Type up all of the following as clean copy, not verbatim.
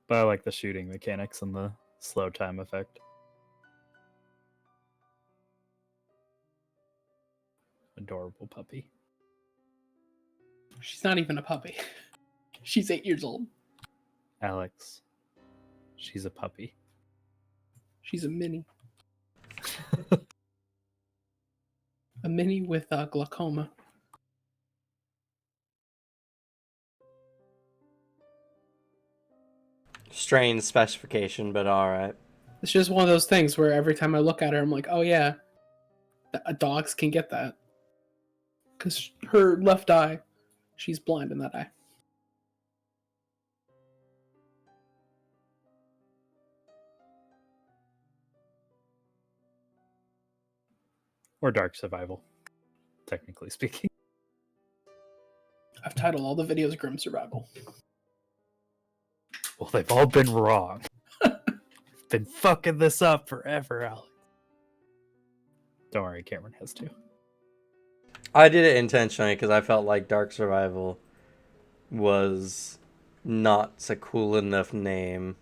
But I like the shooting mechanics and the slow time effect. Adorable puppy. She's not even a puppy. She's 8 years old. Alex. She's a puppy. She's a mini. A mini with glaucoma. Strange specification, but alright. It's just one of those things where every time I look at her, I'm like, oh yeah, dogs can get that. Because her left eye, she's blind in that eye. Or Dark Survival, technically speaking. I've titled all the videos Grim Survival. Well, they've all been wrong. Been fucking this up forever, Alex. Don't worry, Cameron has to. I did it intentionally because I felt like Dark Survival was not a cool enough name.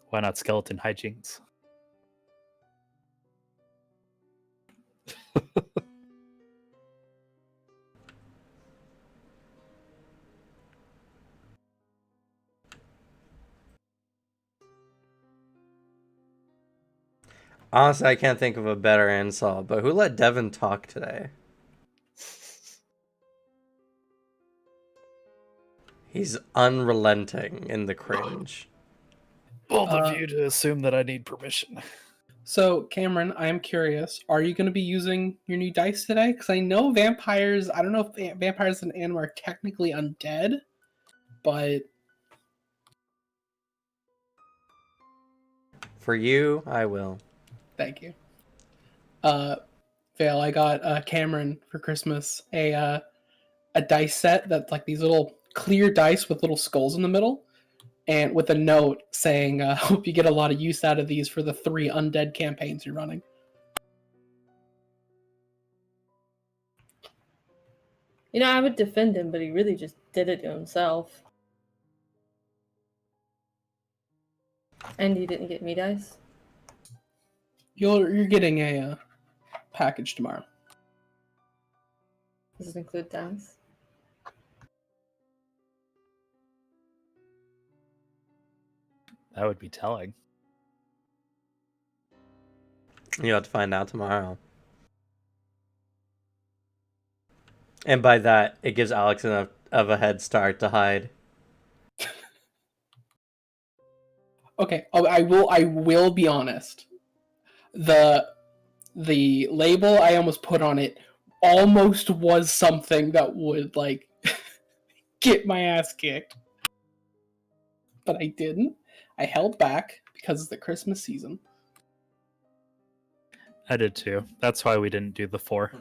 Why not Skeleton Hijinks? Honestly, I can't think of a better insult, but who let Devin talk today? He's unrelenting in the cringe. Bold of you to assume that I need permission. So, Cameron, I am curious. Are you going to be using your new dice today? Because I know vampires, I don't know if vampires and Anima are technically undead, but... For you, I will. Thank you. Vale, I got Cameron for Christmas a dice set that's like these little clear dice with little skulls in the middle, and with a note saying, "Hope you get a lot of use out of these for the 3 undead campaigns you're running." You know, I would defend him, but he really just did it to himself. And you didn't get me dice? You're getting a package tomorrow. Does it include dice? That would be telling. You'll have to find out tomorrow. And by that, it gives Alex enough of a head start to hide. Okay, I will be honest. The label I almost put on it almost was something that would like get my ass kicked, but I didn't. I held back because it's the Christmas season. I did too. That's why we didn't do the 4.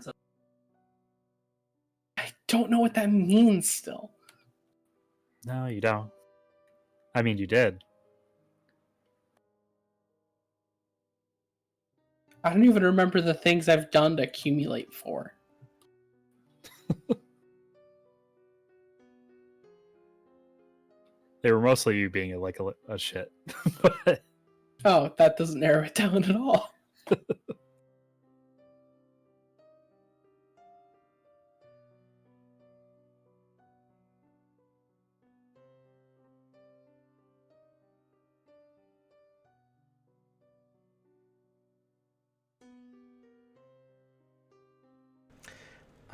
I don't know what that means still. No, you don't. I mean, you did. I don't even remember the things I've done to accumulate 4. They were mostly you being like a shit. Oh, that doesn't narrow it down at all.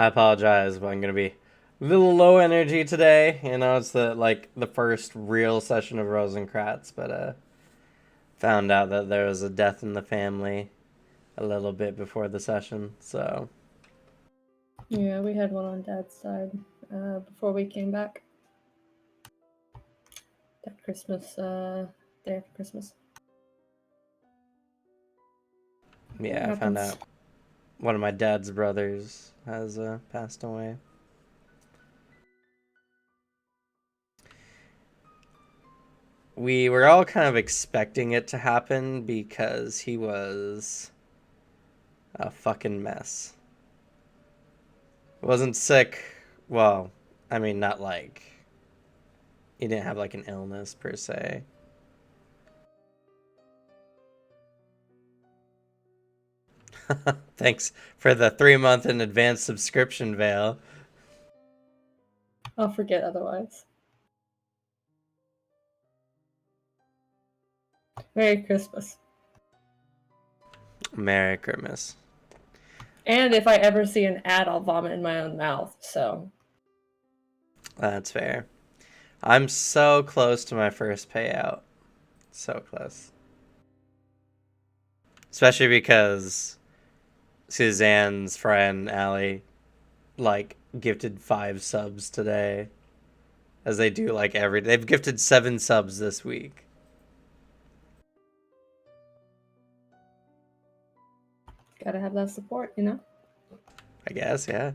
I apologize, but I'm gonna be a little low energy today. You know, it's the first real session of Rosencratz, but found out that there was a death in the family a little bit before the session, so. Yeah, we had one on Dad's side before we came back. That Christmas, day after Christmas. Yeah, I found out one of my dad's brothers has passed away. We were all kind of expecting it to happen because he was A fucking mess. Wasn't sick. Well, I mean, not like... He didn't have like an illness per se. Thanks for the 3-month in advance subscription, Vale. I'll forget otherwise. Merry Christmas. Merry Christmas. And if I ever see an ad, I'll vomit in my own mouth, so. That's fair. I'm so close to my first payout. So close. Especially because Suzanne's friend, Allie, like, gifted 5 subs today. As they do, like, every... They've gifted 7 subs this week. Gotta have that support, you know? I guess, yeah.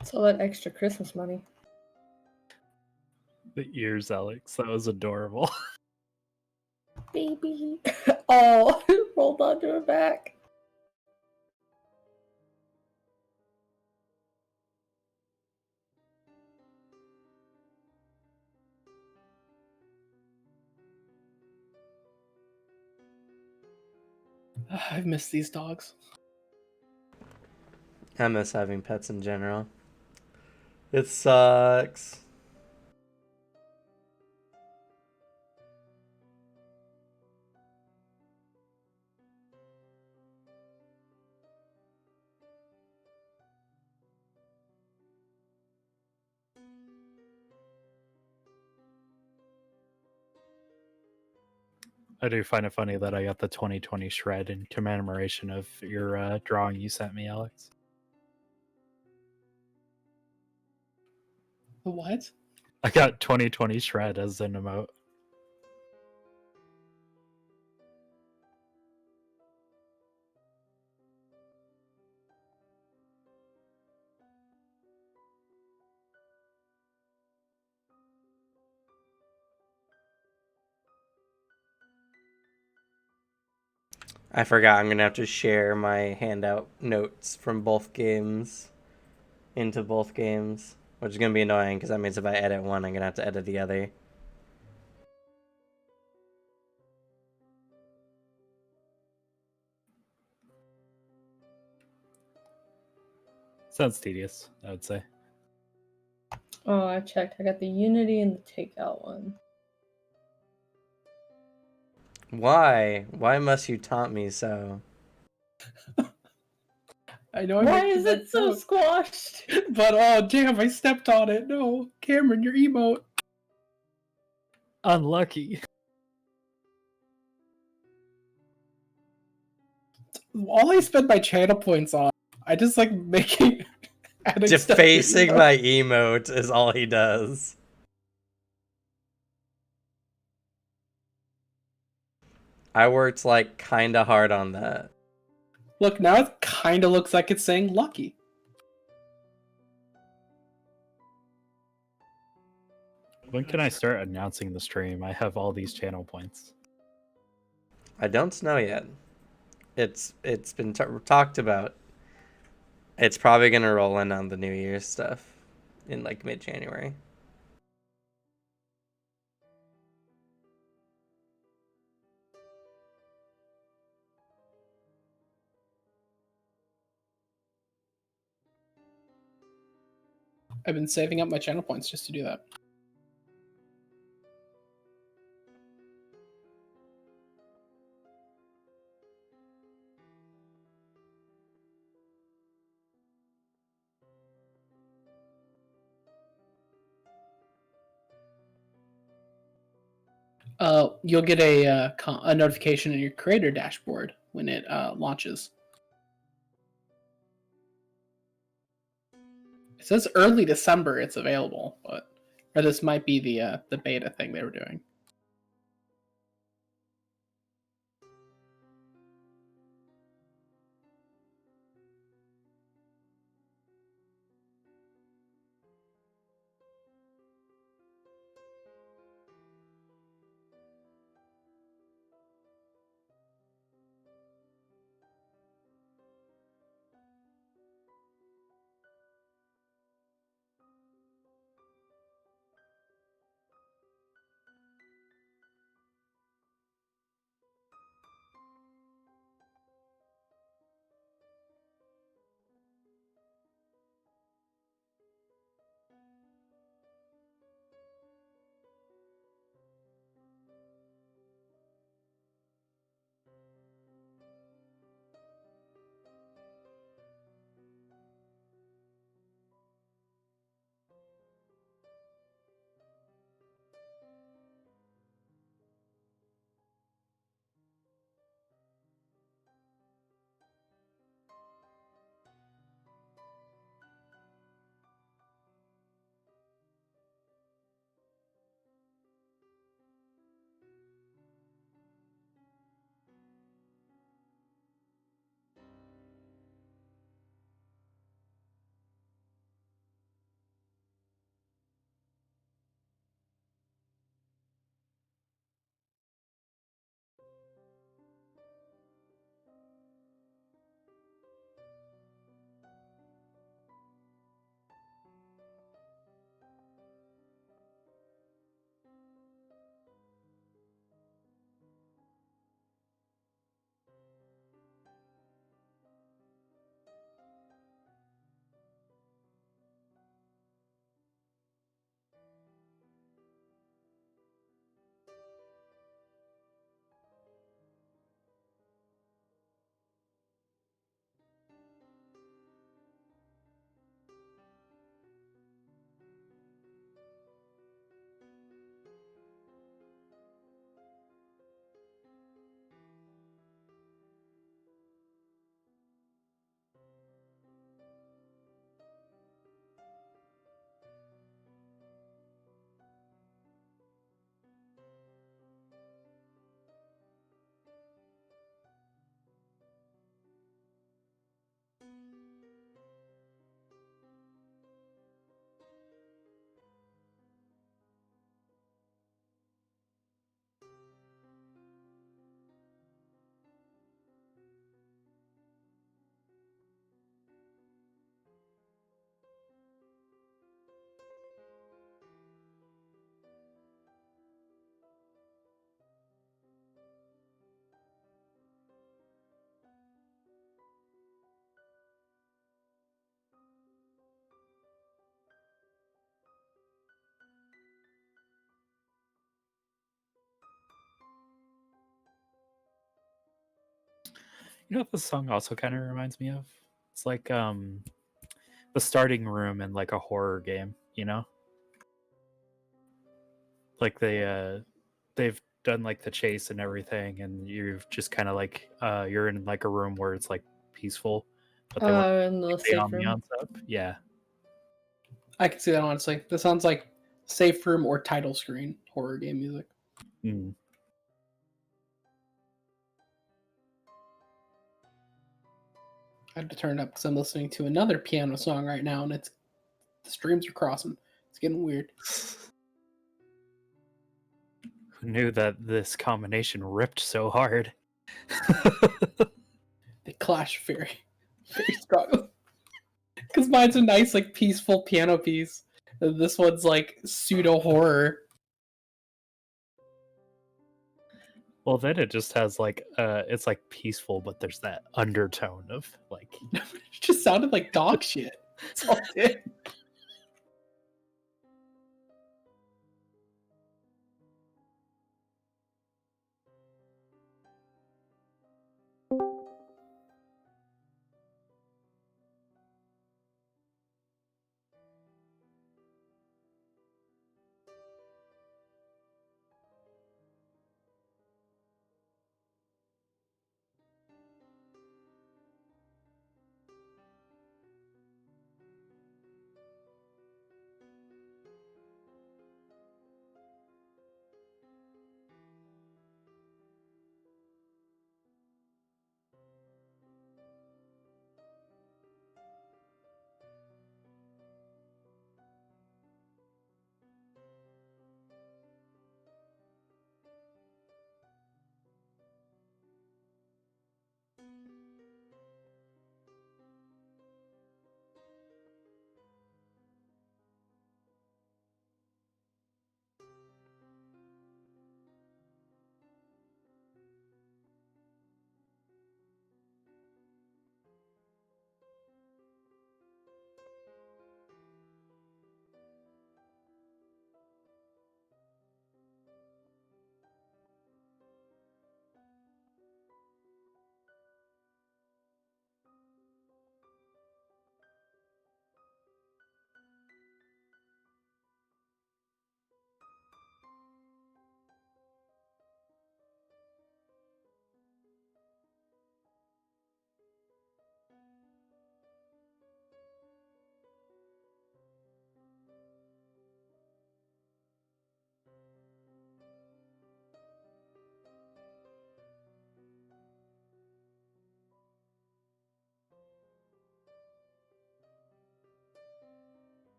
It's all that extra Christmas money. The ears, Alex. That was adorable. Baby. Oh, rolled onto her back. I've missed these dogs. I miss having pets in general. It sucks. I do find it funny that I got the 2020 shred in commemoration of your drawing you sent me, Alex. The what? I got 2020 shred as an emote. I forgot I'm gonna have to share my handout notes from both games into both games, which is gonna be annoying because that means if I edit one, I'm gonna have to edit the other. Sounds tedious, I would say. Oh, I checked. I got the Unity and the Takeout one. Why? Why must you taunt me so? I know. Why is it so squashed? But oh damn! I stepped on it. No, Cameron, your emote. Unlucky. All I spend my channel points on, I just like making. Defacing my emote is all he does. I worked like kinda hard on that. Look, now it kind of looks like it's saying lucky. When can I start announcing the stream? I have all these channel points. I don't know yet. It's been talked about. It's probably gonna roll in on the New Year's stuff in like mid-January. I've been saving up my channel points just to do that. You'll get a notification in your creator dashboard when it launches. It says early December it's available, or this might be the beta thing they were doing. You know what this song also kind of reminds me of? It's like the starting room in like a horror game, you know? Like they've done like the chase and everything, and you've just kind of like you're in like a room where it's like peaceful, but they want In the the safe room. ambiance up. Yeah. I can see that honestly. This sounds like safe room or title screen horror game music. Mm. I had to turn it up because I'm listening to another piano song right now, and the streams are crossing. It's getting weird. Who knew that this combination ripped so hard? They clash very, very strong. Because mine's a nice, like, peaceful piano piece. And this one's like pseudo horror. Well, then it just has like it's like peaceful, but there's that undertone of like It just sounded like dog shit. That's all it did.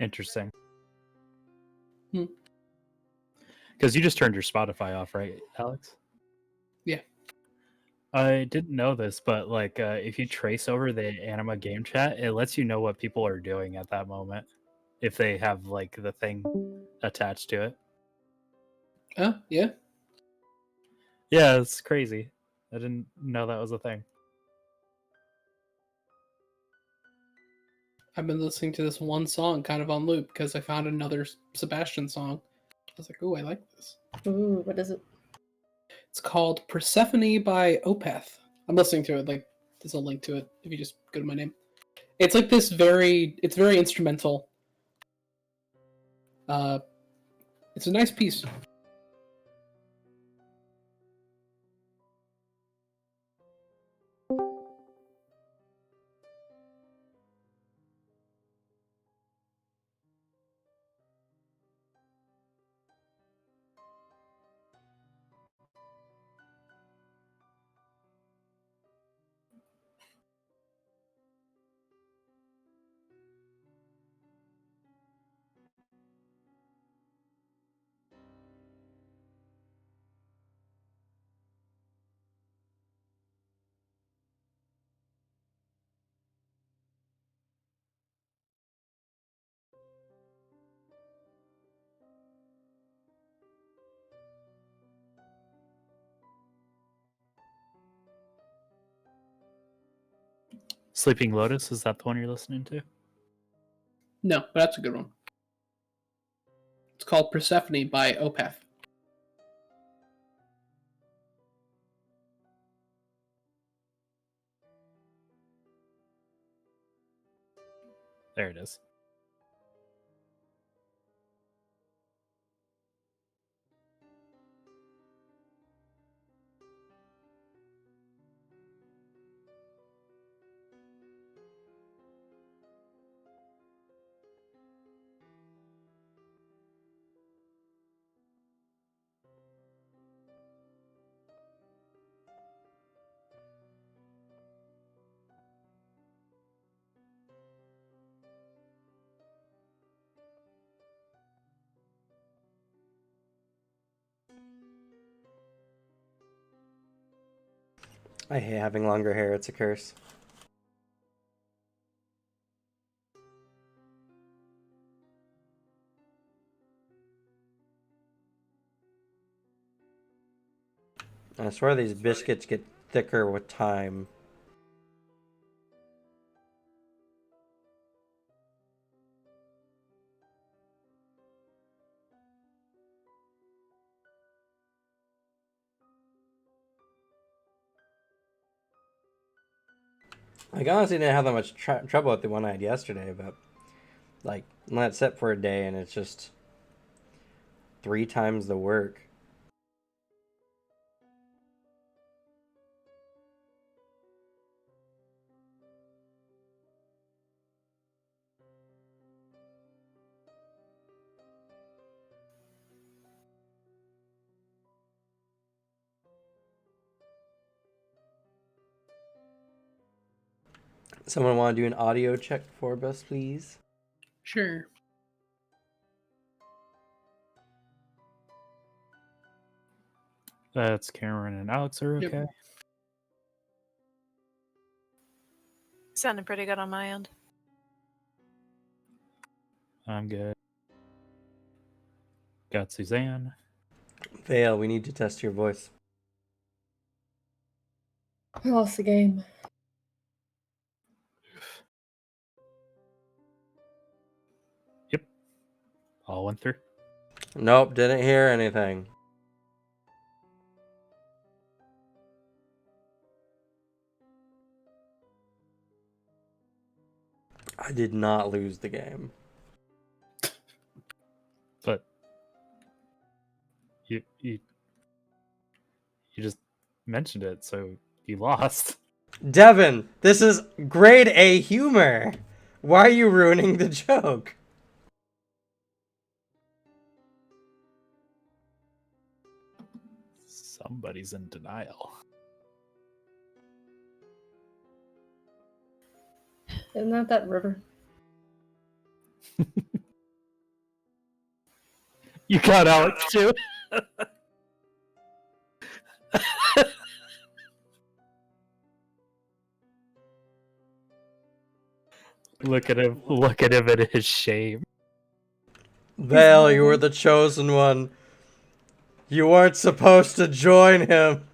interesting. Hmm. Because you just turned your Spotify off, right, Alex? Yeah. I didn't know this, but like if you trace over the Anima game chat, it lets you know what people are doing at that moment if they have like the thing attached to it. Oh, yeah. Yeah, it's crazy. I didn't know that was a thing. I've been listening to this one song kind of on loop because I found another Sebastian song. I was like, "Ooh, I like this." Ooh, what is it? It's called Persephone by Opeth. I'm listening to it. Like, there's a link to it if you just go to my name. It's like this it's very instrumental. It's a nice piece. Sleeping Lotus, is that the one you're listening to? No, but that's a good one. It's called Persephone by Opeth. There it is. I hate having longer hair. It's a curse. I swear these biscuits get thicker with time. I honestly didn't have that much trouble with the one I had yesterday, but like let it sit for a day and it's just 3 times the work. Someone want to do an audio check for us, please? Sure. That's Cameron and Alex are Yep. okay. Sounding pretty good on my end. I'm good. Got Suzanne. Vale, we need to test your voice. I lost the game. Yep. All went through. Nope, didn't hear anything. I did not lose the game. But you just mentioned it, so you lost. Devin, this is grade A humor. Why are you ruining the joke? Somebody's in denial. Isn't that river? You got Alex too. Look at him. Look at him in his shame. Vale, you were the chosen one. You weren't supposed to join him.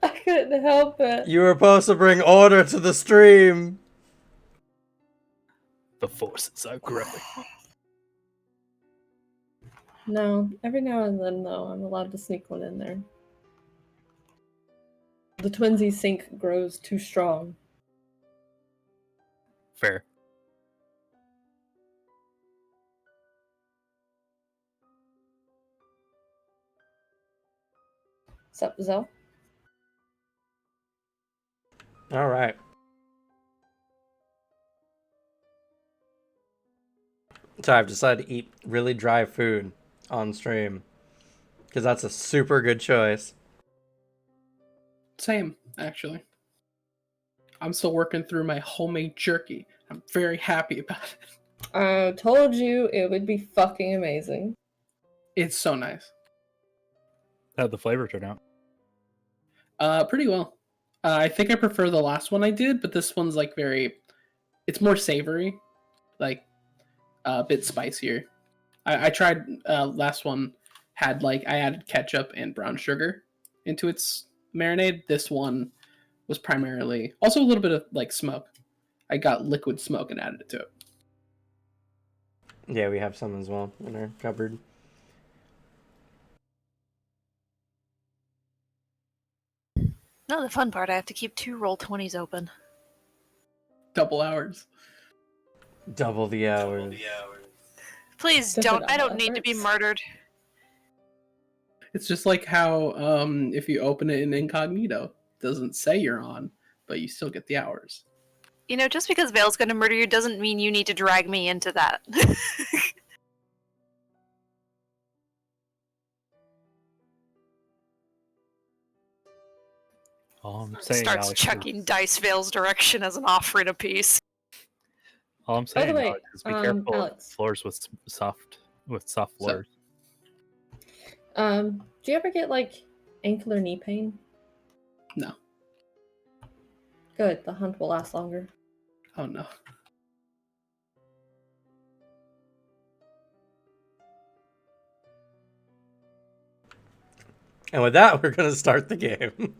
I couldn't help it. You were supposed to bring order to the stream. The forces are growing. No, every now and then, though, I'm allowed to sneak one in there. The twinsy sink grows too strong. Fair. Sup, Zell? All right. So I've decided to eat really dry food on stream because that's a super good choice. Same, actually. I'm still working through my homemade jerky. I'm very happy about it. I told you it would be fucking amazing. It's so nice. How'd the flavor turn out? Pretty well. I think I prefer the last one I did, but this one's like it's more savory, like a bit spicier. I tried last one had I added ketchup and brown sugar into its marinade. This one was primarily also a little bit of like smoke. I got liquid smoke and added it to it. Yeah, we have some as well in our cupboard. No, the fun part, I have to keep 2 Roll20s open. Double hours. Double the hours. Please Different don't. I don't need to be efforts. murdered. It's just like how if you open it in incognito, it doesn't say you're on, but you still get the hours. You know, just because Vale's gonna murder you doesn't mean you need to drag me into that. All I'm saying, Starts Alex, chucking dice Vale's direction as an offering apiece. all I'm By saying, the way, Alex, is be careful of Alex. floors with soft floors. Do you ever get like ankle or knee pain? No. Good, the hunt will last longer. Oh no. And with that, we're going to start the game.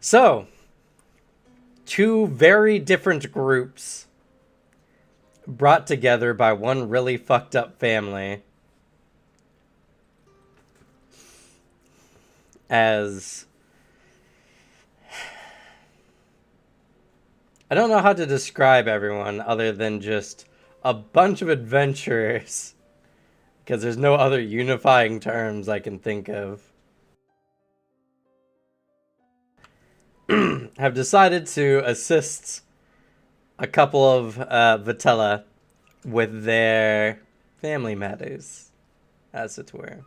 So, 2 very different groups brought together by one really fucked up family as I don't know how to describe everyone other than just a bunch of adventurers because there's no other unifying terms I can think of. Have decided to assist a couple of Vitella with their family matters, as it were.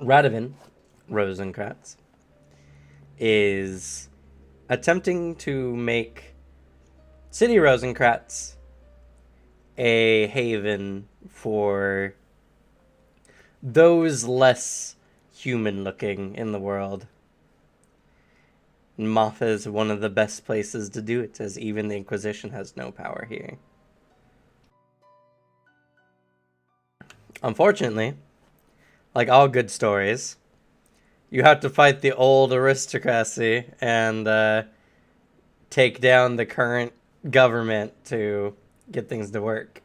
Radovan Rosencratz is attempting to make City Rosencratz a haven for those less human looking in the world. Moth is one of the best places to do it, as even the Inquisition has no power here. Unfortunately, like all good stories, you have to fight the old aristocracy and take down the current government to get things to work.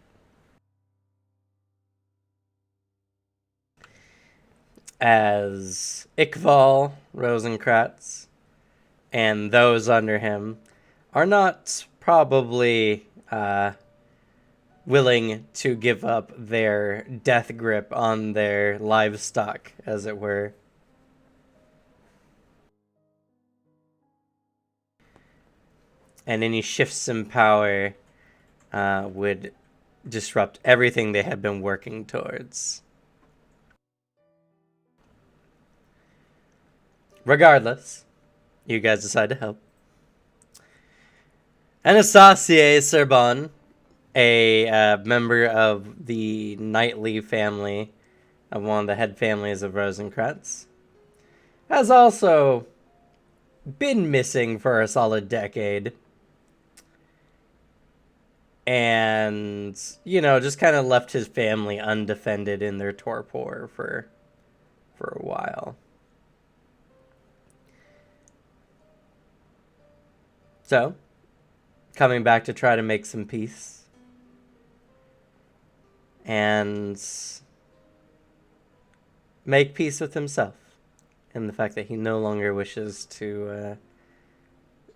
As Iqval Rosencratz and those under him are not probably willing to give up their death grip on their livestock, as it were. And any shifts in power would disrupt everything they had been working towards. Regardless, you guys decide to help. Anastasia Serban a member of the knightly family, of one of the head families of Rosencratz, has also been missing for a solid decade. And, just kind of left his family undefended in their torpor for a while. So, coming back to try to make some peace. And make peace with himself. And the fact that he no longer wishes to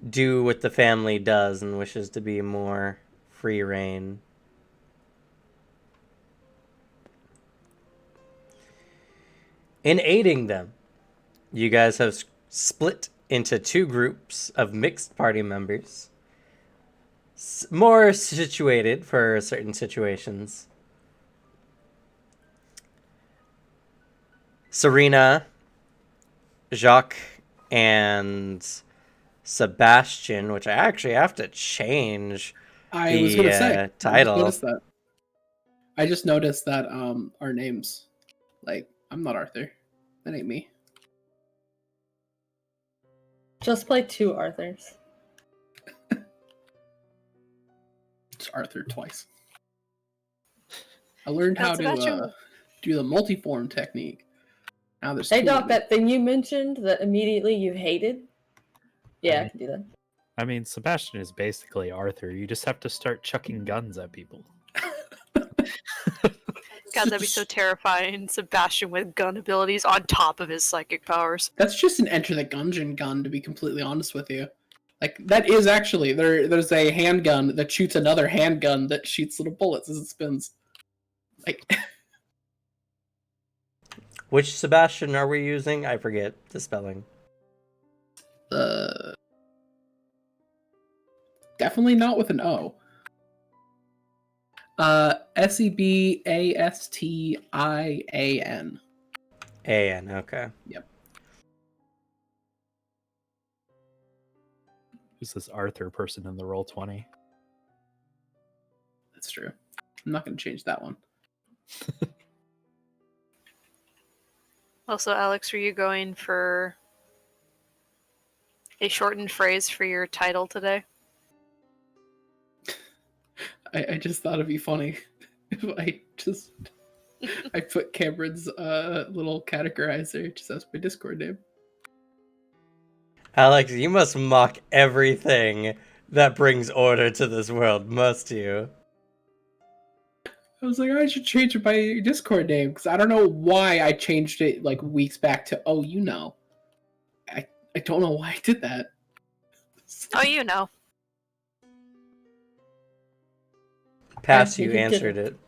do what the family does and wishes to be more free reign. In aiding them, you guys have split into 2 groups of mixed party members, more situated for certain situations. Serena, Jacques, and Sebastian, which I actually have to change I was gonna say title. I just noticed that our names, like, I'm not Arthur. That ain't me. Just play 2 Arthurs. It's Arthur twice. I learned how That's to do the multiform technique. Now there's Hey, 2 Doc, of me. that thing you mentioned that immediately you hated? Yeah, I can do that. I mean, Sebastian is basically Arthur. You just have to start chucking guns at people. God, that'd be so terrifying. Sebastian with gun abilities on top of his psychic powers. That's just an Enter the Gungeon gun, to be completely honest with you. Like, that is actually there's a handgun that shoots another handgun that shoots little bullets as it spins. Like, Which Sebastian are we using? I forget the spelling. definitely not with an O. Sebastian. A-N, okay. Yep. Who's this Arthur person in the Roll20? That's true. I'm not going to change that one. Also, Alex, were you going for a shortened phrase for your title today? I just thought it'd be funny if I put Cameron's little categorizer just as my Discord name. Alex, you must mock everything that brings order to this world, must you? I was like, I should change my Discord name because I don't know why I changed it like weeks back to I don't know why I did that. Oh, you know. Pass, Yeah, you he answered didn't. it.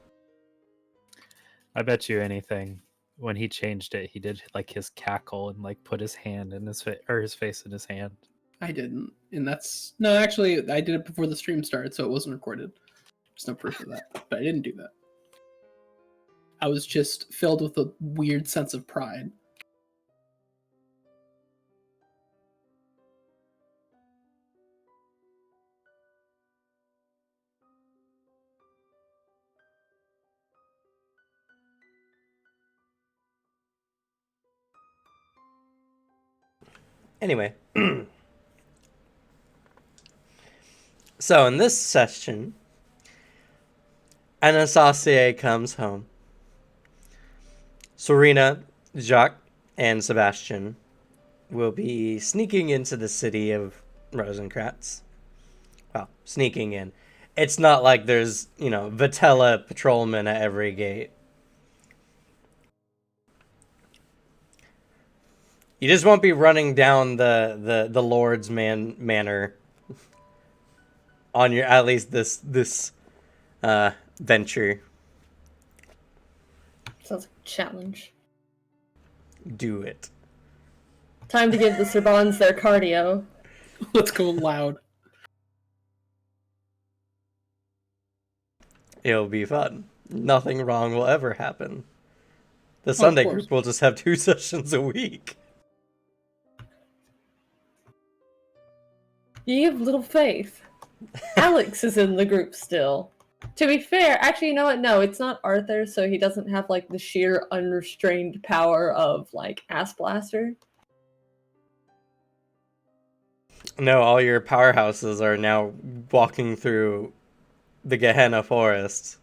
I bet you anything. When he changed it, he did like his cackle and like put his hand in his face in his hand. I didn't, and actually I did it before the stream started, so it wasn't recorded. There's no proof of that, but I didn't do that. I was just filled with a weird sense of pride. Anyway. So, in this session, Anastasia comes home. Serena, Jacques, and Sebastian will be sneaking into the city of Rosencratz. Well, sneaking in. It's not like there's, Vitella patrolmen at every gate. You just won't be running down the Lord's manor on your, at least this venture. Sounds like a challenge. Do it. Time to give the Sorbons their cardio. Let's go loud. It'll be fun. Nothing wrong will ever happen. The Sunday group will just have 2 sessions a week. You have little faith. Alex is in the group still. To be fair, actually, you know what? No, it's not Arthur, so he doesn't have like the sheer unrestrained power of like Ass Blaster. No, all your powerhouses are now walking through the Gehenna forest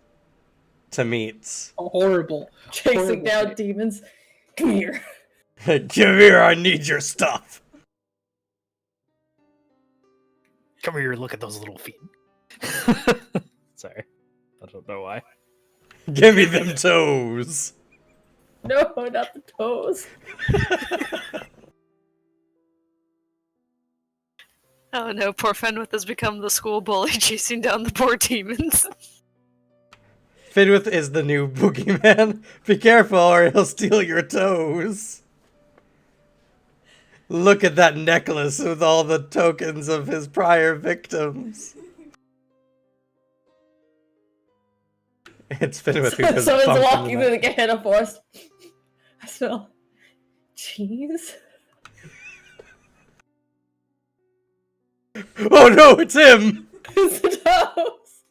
to meet. Horrible. Chasing Horrible down fate. demons. Come here. Come here, I need your stuff. Come here, look at those little feet. Sorry. I don't know why. Give me them toes. No, not the toes. Oh no, poor Fenwith has become the school bully chasing down the poor demons. Fenwith is the new boogeyman. Be careful or he'll steal your toes. Look at that necklace with all the tokens of his prior victims. It's Fenwith who goes Someone's bump walking into through the Gehenna forest. I smell cheese. that. Oh no, it's him! It's the toes.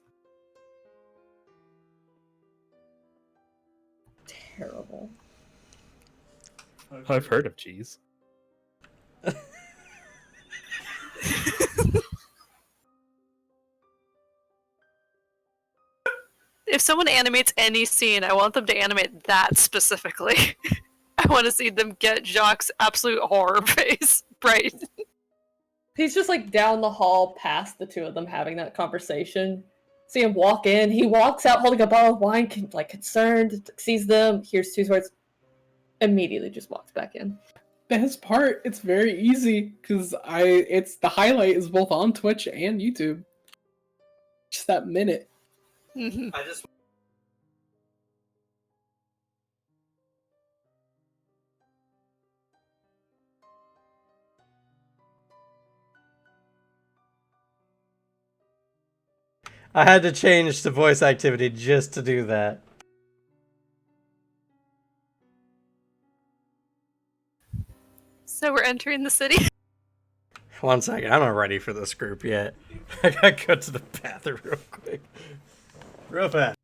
Terrible. I've heard of cheese. If someone animates any scene, I want them to animate that specifically. I want to see them get Jacques' absolute horror face. Right. He's just like down the hall past the two of them having that conversation. See him walk in. He walks out holding a bottle of wine, like concerned, sees them, hears two swords, immediately just walks back in. Best part, it's very easy because it's the highlight is both on Twitch and YouTube. Just that minute. I just. I had to change to voice activity just to do that. So we're entering the city. One second, I'm not ready for this group yet. I gotta go to the bathroom real quick. Real fast.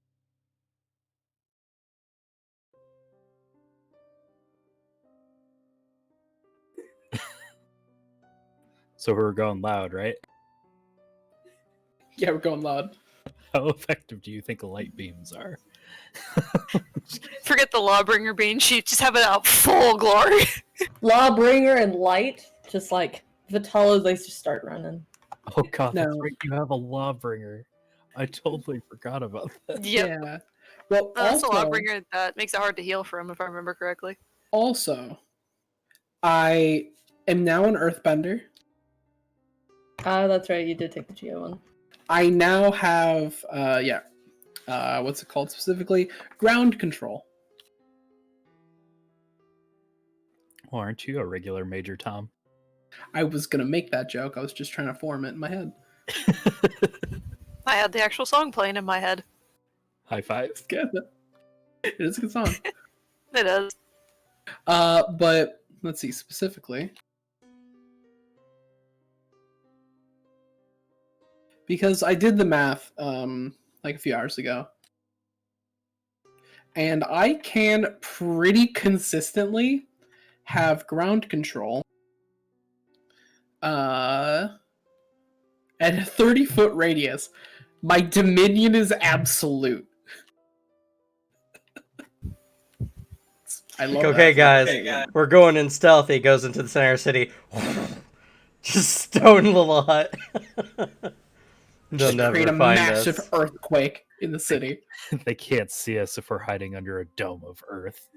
So we're going loud, right? Yeah, we're going loud. How effective do you think light beams are? Forget the Lawbringer being cheap, just have it out full glory. Lawbringer and Light, just like Vitello, they just start running. Oh god, that's No. right. You have a lawbringer. I totally forgot about that. Yep. Yeah. Well, That's a also, Lawbringer that makes it hard to heal from, if I remember correctly. also, I am now an Earthbender. That's right, you did take the Geo one. I now have, what's it called specifically? Ground control. Well, aren't you a regular Major Tom? I was gonna make that joke. I was just trying to form it in my head. I had the actual song playing in my head. High five. It's good. It is a good song. It is. But let's see specifically. Because I did the math like a few hours ago. And I can pretty consistently have ground control at a 30-foot radius. My dominion is absolute. I love Okay, that. guys, we're going in stealth. He goes into the center of the city. Just stone little hut. They'll Just never create a find massive us. earthquake in the city. They can't see us if we're hiding under a dome of earth.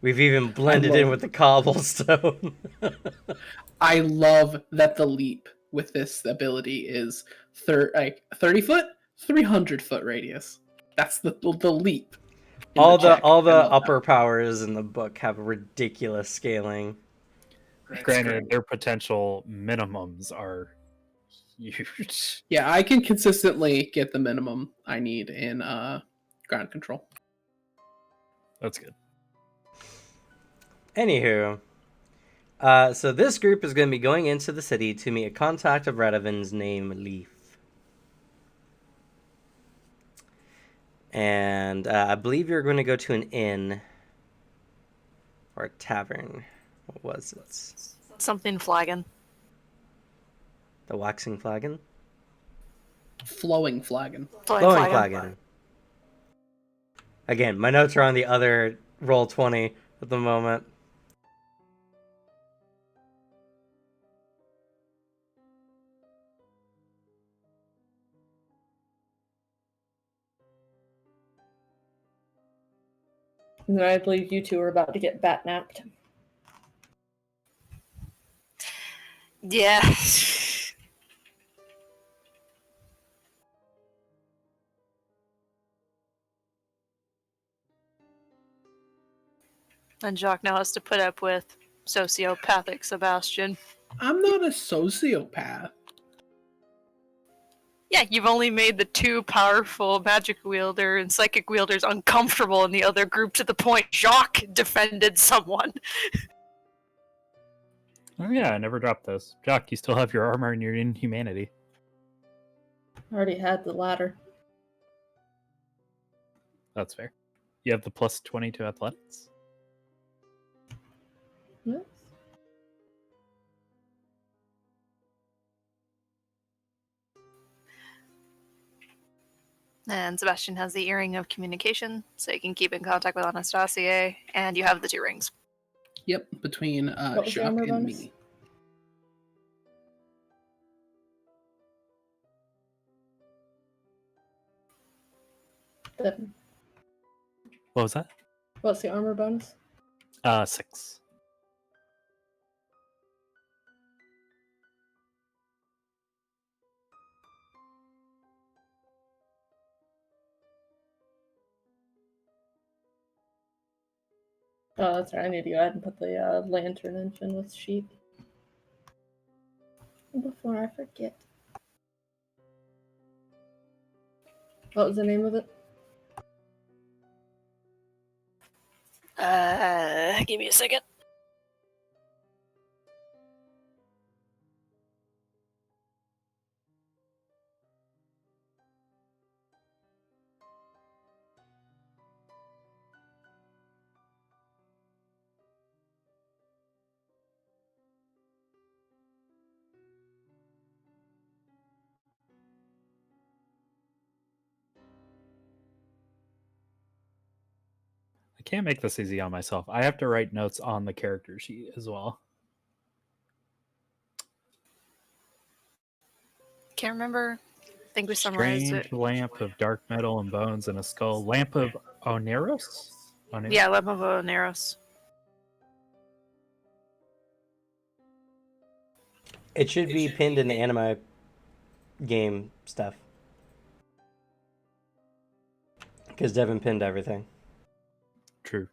We've even blended in with the cobblestone. I love that the leap with this ability is 30 foot, 300 foot radius. That's the leap. in all check. the I love that. upper powers in the book have ridiculous scaling. Granted, their potential minimums are huge. Yeah, I can consistently get the minimum I need in ground control. That's good. Anywho, so this group is going to be going into the city to meet a contact of Radovin's named Leaf. And I believe you're going to go to an inn or a tavern. What was it? Something flagon. The Waxing Flagon? Flowing flagon. Flowing Flagon. Again, my notes are on the other roll 20 at the moment. And then I believe you two are about to get bat-napped. Yeah. And Jacques now has to put up with sociopathic Sebastian. I'm not a sociopath. Yeah, you've only made the two powerful magic wielder and psychic wielders uncomfortable in the other group to the point Jacques defended someone. Oh yeah, I never dropped those. Jock, you still have your armor and your inhumanity. I already had the ladder. That's fair. You have the plus 20 to athletics. Yes. And Sebastian has the earring of communication, so you can keep in contact with Anastasia, and you have the two rings. Yep, between What was the Jacques armor and bonus? me. Devin, What was that? what's the armor bonus? 6. Oh, that's right. I need to go ahead and put the lantern engine with sheep. Before I forget. What was the name of it? Give me a second. I can't make this easy on myself. I have to write notes on the character sheet as well. Can't remember. I think we summarized Strange it. lamp of dark metal and bones and a skull. Lamp of Oneros? Yeah, Lamp of Oneros. It should be pinned in the Anima game stuff. Because Devin pinned everything. True.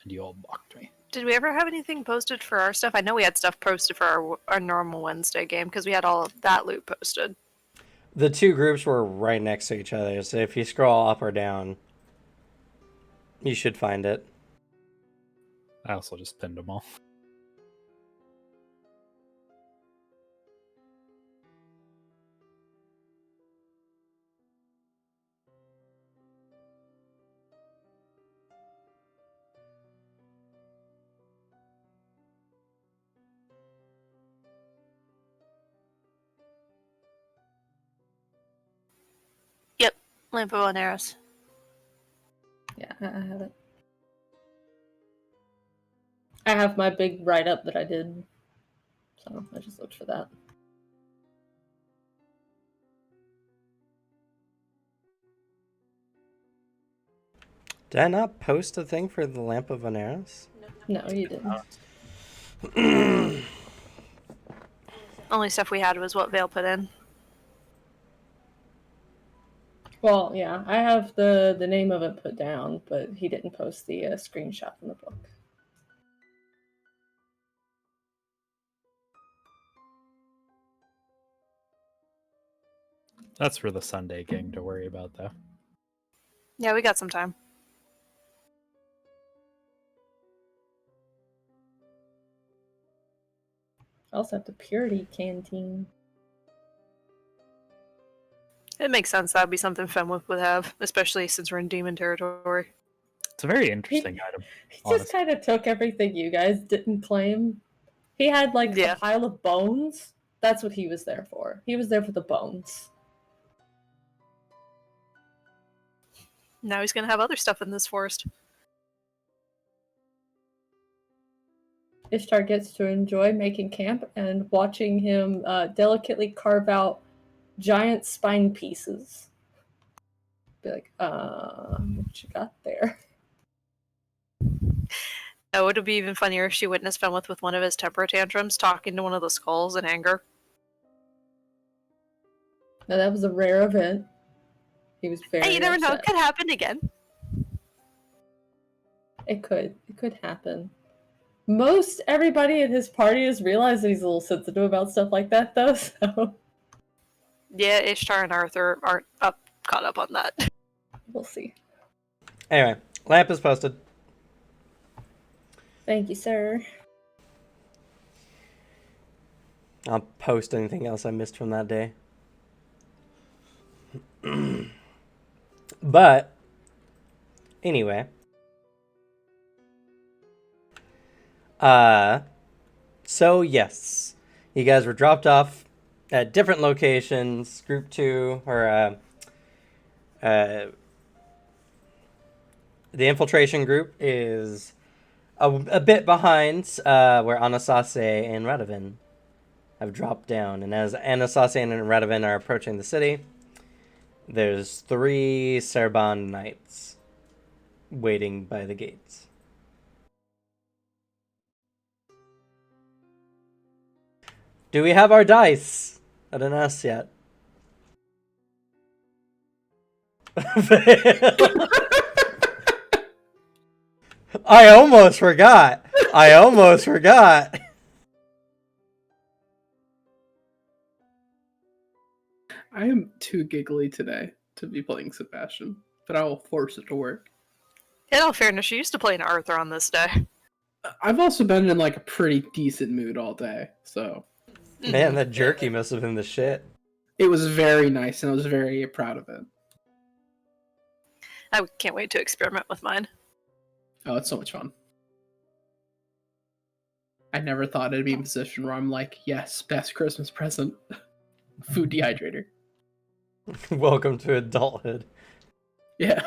And you all mocked me. Did we ever have anything posted for our stuff? I know we had stuff posted for our normal Wednesday game because we had all of that loot posted. The two groups were right next to each other, so if you scroll up or down, you should find it. I also just pinned them all. Yep, Lamp of Oneros. Yeah, I have it. I have my big write-up that I did. So I just looked for that. Did I not post a thing for the Lamp of Oneros? No, you didn't. Only stuff we had was what Vale put in. Well, yeah, I have the name of it put down, but he didn't post the screenshot from the book. That's for the Sunday game to worry about, though. Yeah, we got some time. I also have the Purity Canteen. It makes sense. That would be something Fenwick would have, especially since we're in demon territory. It's a very interesting item. He just Honestly. kind of took everything you guys didn't claim. He had like Yeah. a pile of bones. That's what he was there for. He was there for the bones. Now he's gonna have other stuff in this forest. Ishtar gets to enjoy making camp and watching him delicately carve out giant spine pieces. Be like, what you got there? Oh, it would be even funnier if she witnessed Fenwith with one of his temper tantrums, talking to one of the skulls in anger. Now that was a rare event. He was very Hey, you never know, it upset. could happen again. It could happen. Most everybody at his party has realized that he's a little sensitive about stuff like that, though. So Yeah, Ishtar and Arthur aren't caught up on that. we'll see. Anyway, lamp is posted. Thank you, sir. I'll post anything else I missed from that day. But anyway, so yes, you guys were dropped off at different locations. Group 2 or the infiltration group is a bit behind where Anasasse and Radovan have dropped down. And as Anasasse and Radovan are approaching the city, there's 3 Serban knights waiting by the gates. Do we have our dice? I didn't ask yet. I almost forgot. I am too giggly today to be playing Sebastian, but I will force it to work. In all fairness, she used to play an Arthur on this day. I've also been in like a pretty decent mood all day, so Man, that jerky must have been the shit. it was very nice, and I was very proud of it. I can't wait to experiment with mine. Oh, it's so much fun. I never thought I'd be in a position where I'm like, yes, best Christmas present. Food dehydrator. Welcome to adulthood. Yeah.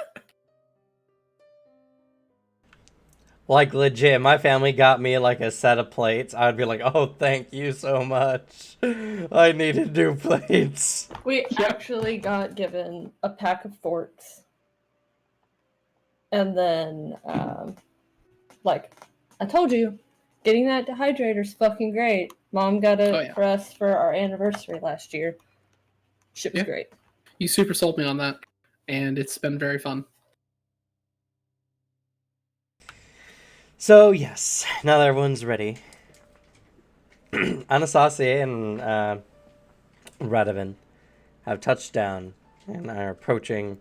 Like, legit, my family got me, like, a set of plates. I would be like, oh, thank you so much. I needed new plates. We actually got given a pack of forks. And then, like, I told you, getting that dehydrator's fucking great. Mom got it for us for our anniversary last year. Shit was great. You super sold me on that, and it's been very fun. So, yes, now that everyone's ready, Anasasse and Radovan have touched down and are approaching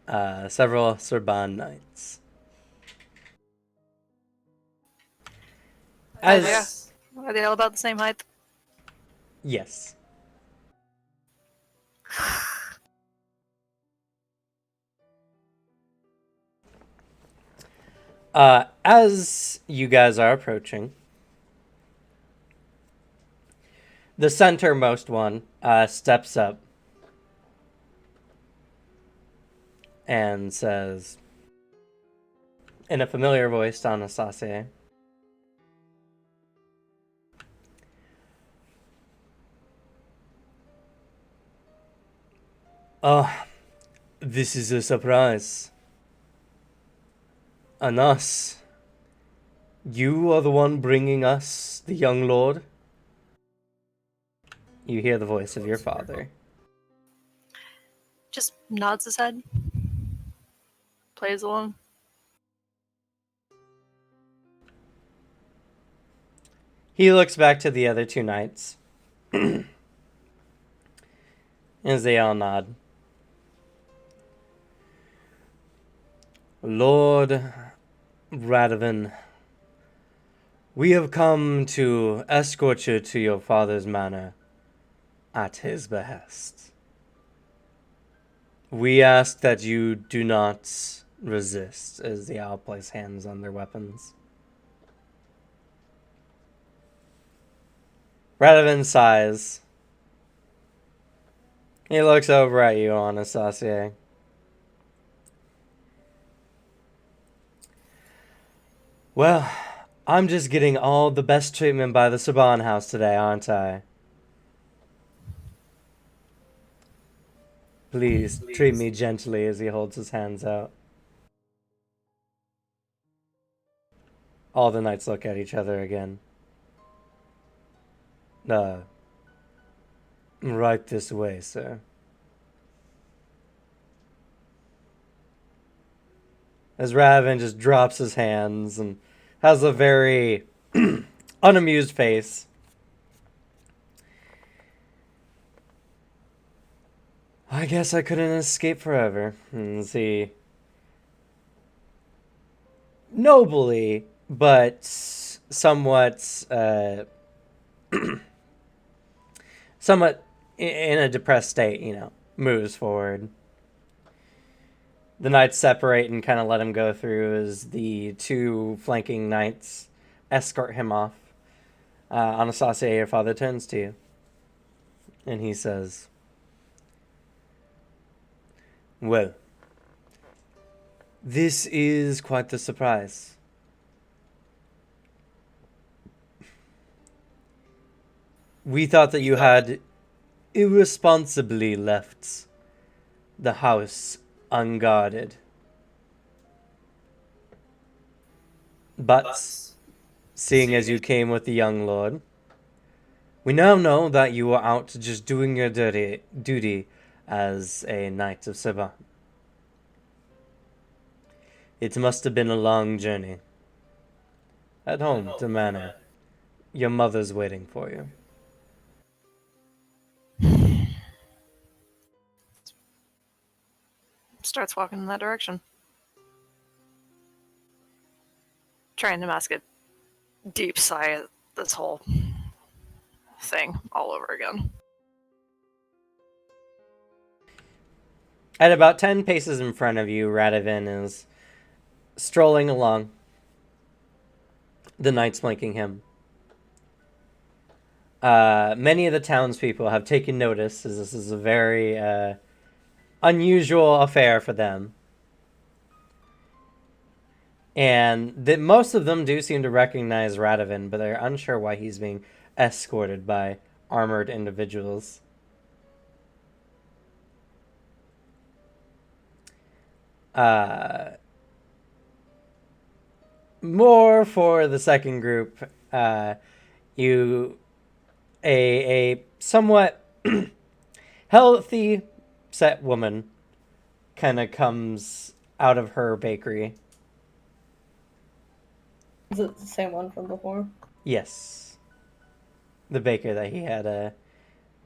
several Serban knights. Are they all about the same height? Yes. As you guys are approaching, the centermost one steps up and says, in a familiar voice to Anasasse, "Oh, this is a surprise. And us. You are the one bringing us the young lord?" You hear the voice of your father. Just nods his head. Plays along. He looks back to the other 2 knights. As they all nod. "Lord Radovan, we have come to escort you to your father's manor at his behest." We ask that you do not resist, as the owl place hands on their weapons. Radovan sighs. He looks over at you, Anastasia. Well, I'm just getting all the best treatment by the Saban house today, aren't I? Please, treat me gently as he holds his hands out. All the knights look at each other again. Right this way, sir. As Raven just drops his hands and has a very unamused face. I guess I couldn't escape forever. As he nobly, but somewhat, somewhat in a depressed state, moves forward. The knights separate and kind of let him go through as the two flanking knights escort him off. Anastasia, your father turns to you. And he says, well, this is quite the surprise. We thought that you had irresponsibly left the house unguarded. But, seeing as you came with the young lord, we now know that you were out just doing your duty as a knight of Saban. It must have been a long journey. At home, to Manor, your mother's waiting for you. Starts walking in that direction. Trying to mask a deep sigh at this whole thing all over again. At about 10 paces in front of you, Radovan is strolling along. The knights flanking him. Many of the townspeople have taken notice, as this is a very unusual affair for them. And most of them do seem to recognize Radovan, but they're unsure why he's being escorted by armored individuals. More for the second group, a somewhat healthy set woman kind of comes out of her bakery. Is it the same one from before? Yes. The baker that he had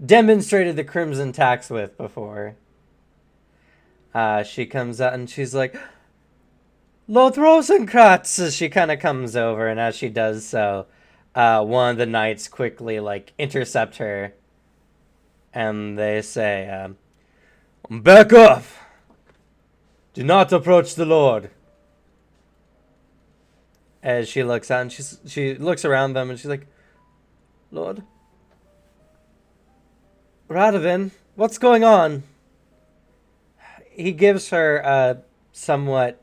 demonstrated the crimson tax with before. She comes out and she's like, Lord Rosencratz! As she kind of comes over, and as she does so, one of the knights quickly, intercept her. And they say, back off! Do not approach the Lord. As she looks out, and she looks around them, and she's like, Lord? Radovan, what's going on? He gives her a somewhat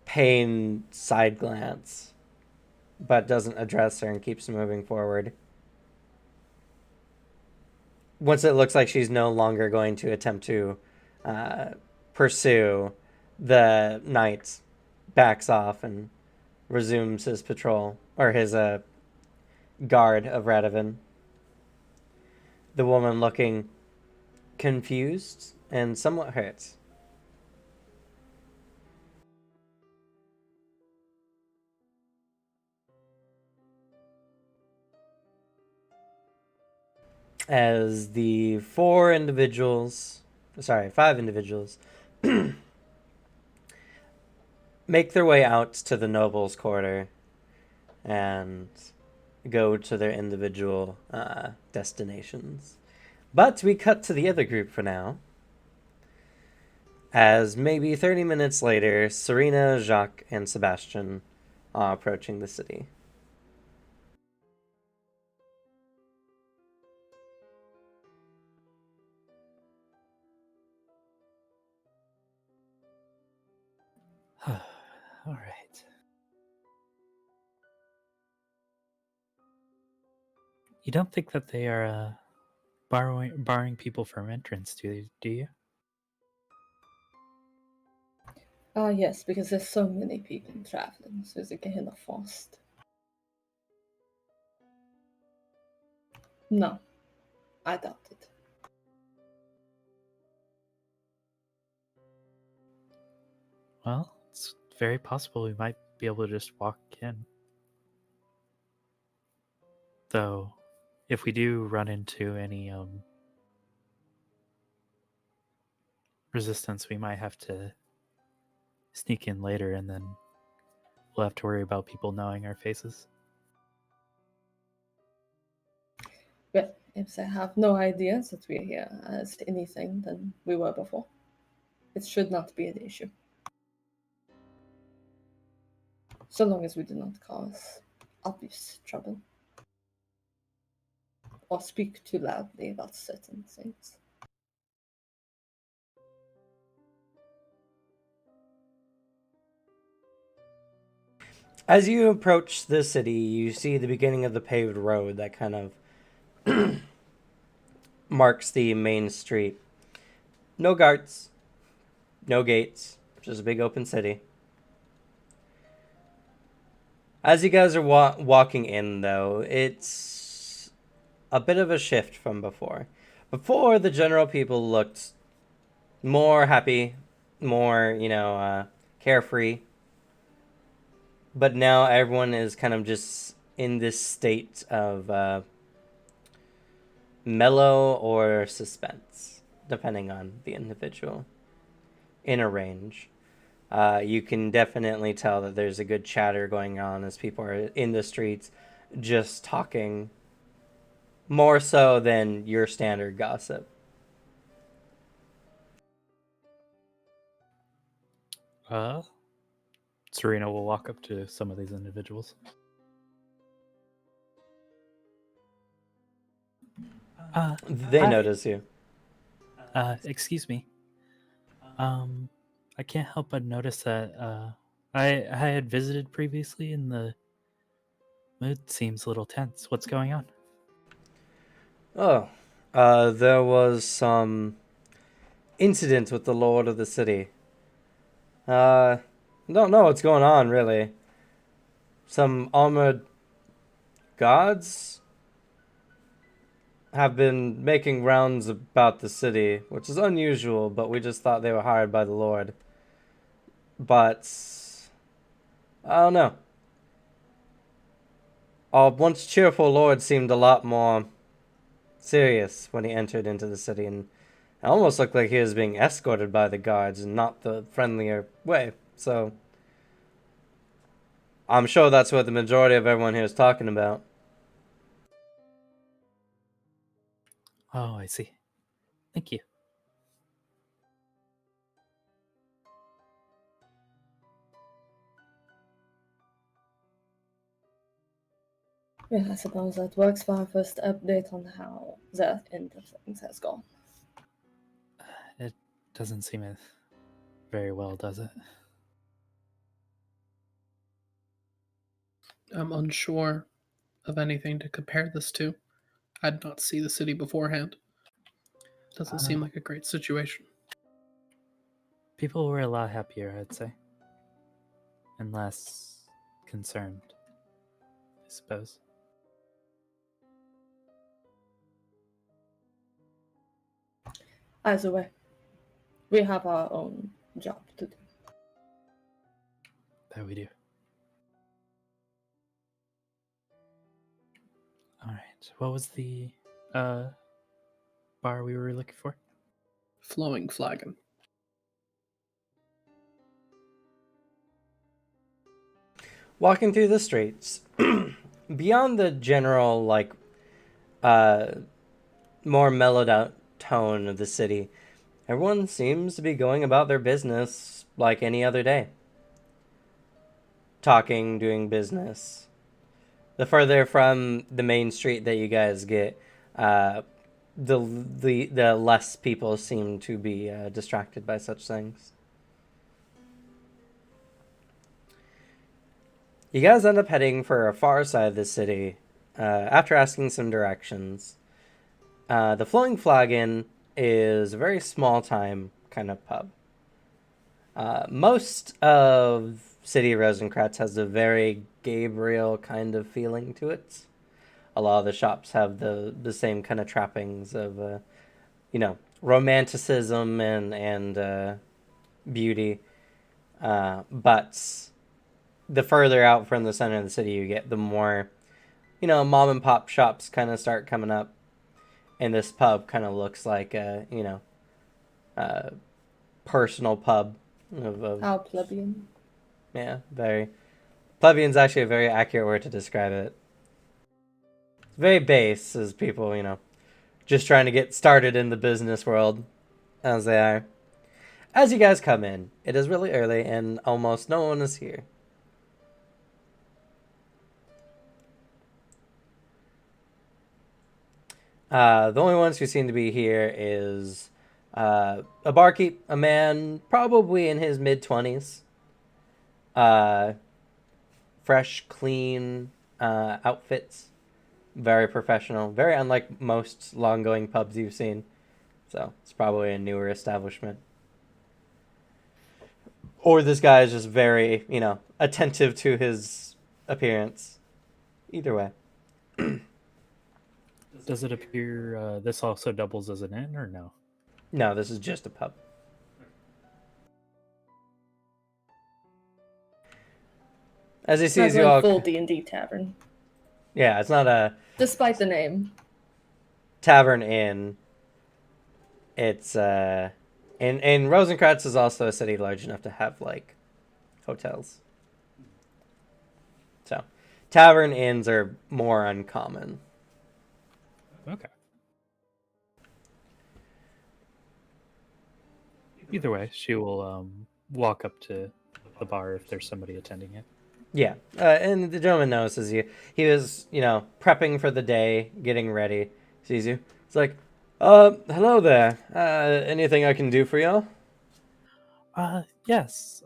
pained side glance, but doesn't address her and keeps moving forward. Once it looks like she's no longer going to attempt to pursue, the knight backs off and resumes his patrol, or his guard of Radovan. The woman looking confused and somewhat hurt. As the 5 individuals make their way out to the nobles' quarter and go to their individual destinations. But we cut to the other group for now. as maybe 30 minutes later, Serena, Jacques, and Sebastian are approaching the city. All right. You don't think that they are barring people from entrance, do you? Yes, because there's so many people traveling, so they get enough fast. No, I doubt it. Well, it's very possible we might be able to just walk in. Though, if we do run into any resistance, we might have to sneak in later, and then we'll have to worry about people knowing our faces. Well, if they have no idea that we're here as anything than we were before, it should not be an issue. So long as we do not cause obvious trouble or speak too loudly about certain things. As you approach the city, you see the beginning of the paved road that kind of marks the main street. No guards, no gates, just a big open city. As you guys are walking in, though, it's a bit of a shift from before. Before, the general people looked more happy, more, carefree. But now everyone is kind of just in this state of mellow or suspense, depending on the individual, in a range. You can definitely tell that there's a good chatter going on as people are in the streets just talking, more so than your standard gossip. Serena will walk up to some of these individuals. They Hi. notice you. Excuse me. I can't help but notice that I had visited previously, and the mood seems a little tense. What's going on? Oh, there was some incident with the lord of the city. Don't know what's going on, really. Some armored gods have been making rounds about the city, which is unusual, but we just thought they were hired by the Lord. But I don't know. Our once cheerful Lord seemed a lot more serious when he entered into the city, and it almost looked like he was being escorted by the guards and not the friendlier way. So I'm sure that's what the majority of everyone here is talking about. Oh, I see. Thank you. Yeah, I suppose that works for our first update on how the end of things has gone. It doesn't seem very well, does it? I'm unsure of anything to compare this to. I did not see the city beforehand. Doesn't seem like a great situation. People were a lot happier, I'd say. And less concerned, I suppose. Either way, we have our own job to do. That we do. Alright. What was the bar we were looking for? Flowing Flagon. Walking through the streets, beyond the general, more mellowed out tone of the city, Everyone seems to be going about their business like any other day. Talking, doing business. The further from the main street that you guys get, the less people seem to be distracted by such things. You guys end up heading for a far side of the city after asking some directions. The Flowing Flagon is a very small time kind of pub. Most of City of Rosencratz has a very Gabriel kind of feeling to it. A lot of the shops have the same kind of trappings of, romanticism and beauty. But the further out from the center of the city you get, the more, mom and pop shops kind of start coming up. And this pub kind of looks like a, personal pub of How plebeian. yeah, very. Plebeian's actually a very accurate word to describe it. It's very base, as people, just trying to get started in the business world, as they are. As you guys come in, it is really early and almost no one is here. The only ones who seem to be here is a barkeep, a man probably in his mid-20s. Fresh, clean outfits. Very professional. Very unlike most long-going pubs you've seen. So it's probably a newer establishment. Or this guy is just very, attentive to his appearance. Either way. Does it appear this also doubles as an inn, or no? No, this is just a pub. As he sees you all, full D&D tavern, yeah, it's not a despite the name. tavern inn. It's and Rosencratz is also a city large enough to have like hotels. So, tavern inns are more uncommon. Okay. Either way, she will walk up to the bar if there's somebody attending it. Yeah, and the gentleman notices you. He was, prepping for the day, getting ready. Sees you. It's like, hello there. Anything I can do for you? Yes.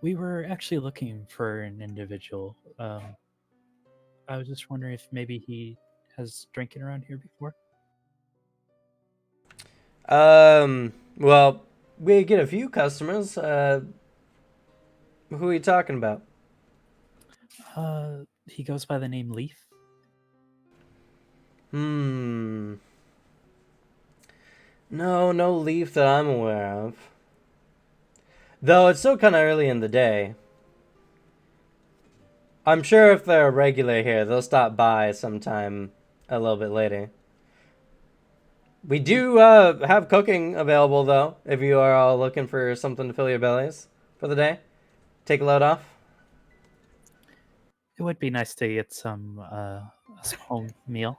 We were actually looking for an individual. I was just wondering if maybe he has drinking around here before. Well, we get a few customers. Who are you talking about? He goes by the name Leaf. No Leaf that I'm aware of. Though it's still kind of early in the day. I'm sure if they're a regular here, they'll stop by sometime a little bit later. We do have cooking available, though, if you are all looking for something to fill your bellies for the day. Take a load off. It would be nice to get some home meal.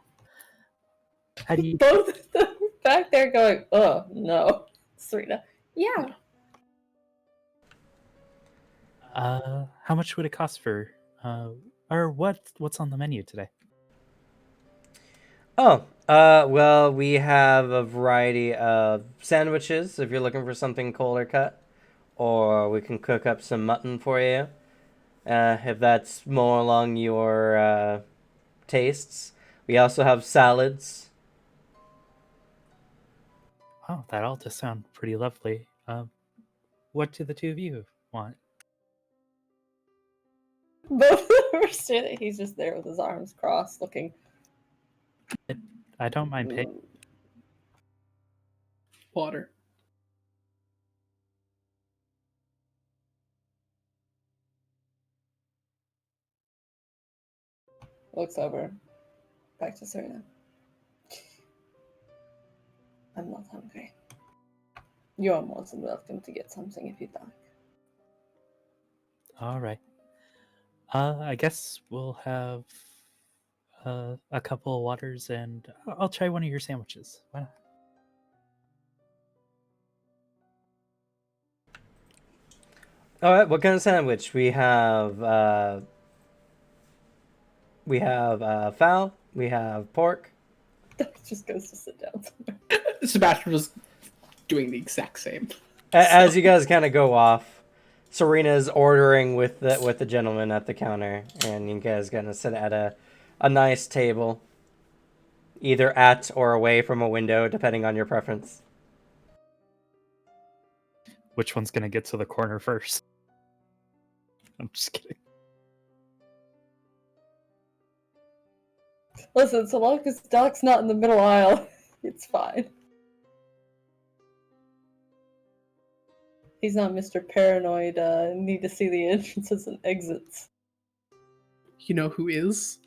How do you? Both of them back there going, oh, no. Serena, yeah. How much would it cost for? Or what's on the menu today? Oh, well, we have a variety of sandwiches if you're looking for something colder cut. Or we can cook up some mutton for you. If that's more along your tastes. We also have salads. Oh, that all does sound pretty lovely. What do the two of you want? Both of them are standing. He's just there with his arms crossed, looking. I don't mind paying. Water. Looks over. Back to Serena. I'm not hungry. You're more than welcome to get something if you'd like. All right. I guess we'll have a couple of waters, and I'll try one of your sandwiches. Why not? All right, what kind of sandwich? We have fowl. We have pork. Just goes to sit down somewhere. Sebastian was doing the exact same. As you guys kind of go off, Serena's ordering with the gentleman at the counter, and you guys gonna sit at a nice table, either at or away from a window, depending on your preference. Which one's gonna get to the corner first? I'm just kidding. Listen, so long as Doc's not in the middle aisle, it's fine. He's not Mr. Paranoid, need to see the entrances and exits. You know who is?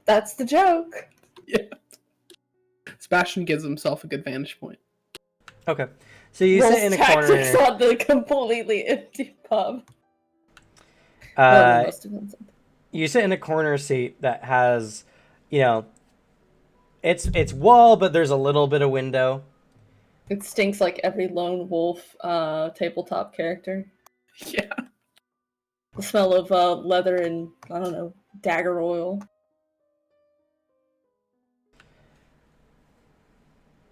That's the joke! Yeah. Sebastian gives himself a good vantage point. Okay, so you sit in a tactics corner. on the completely empty pub. Well, most of them. You sit in a corner seat that has, it's wall, but there's a little bit of window. It stinks like every lone wolf tabletop character. Yeah. The smell of leather and, I don't know, dagger oil.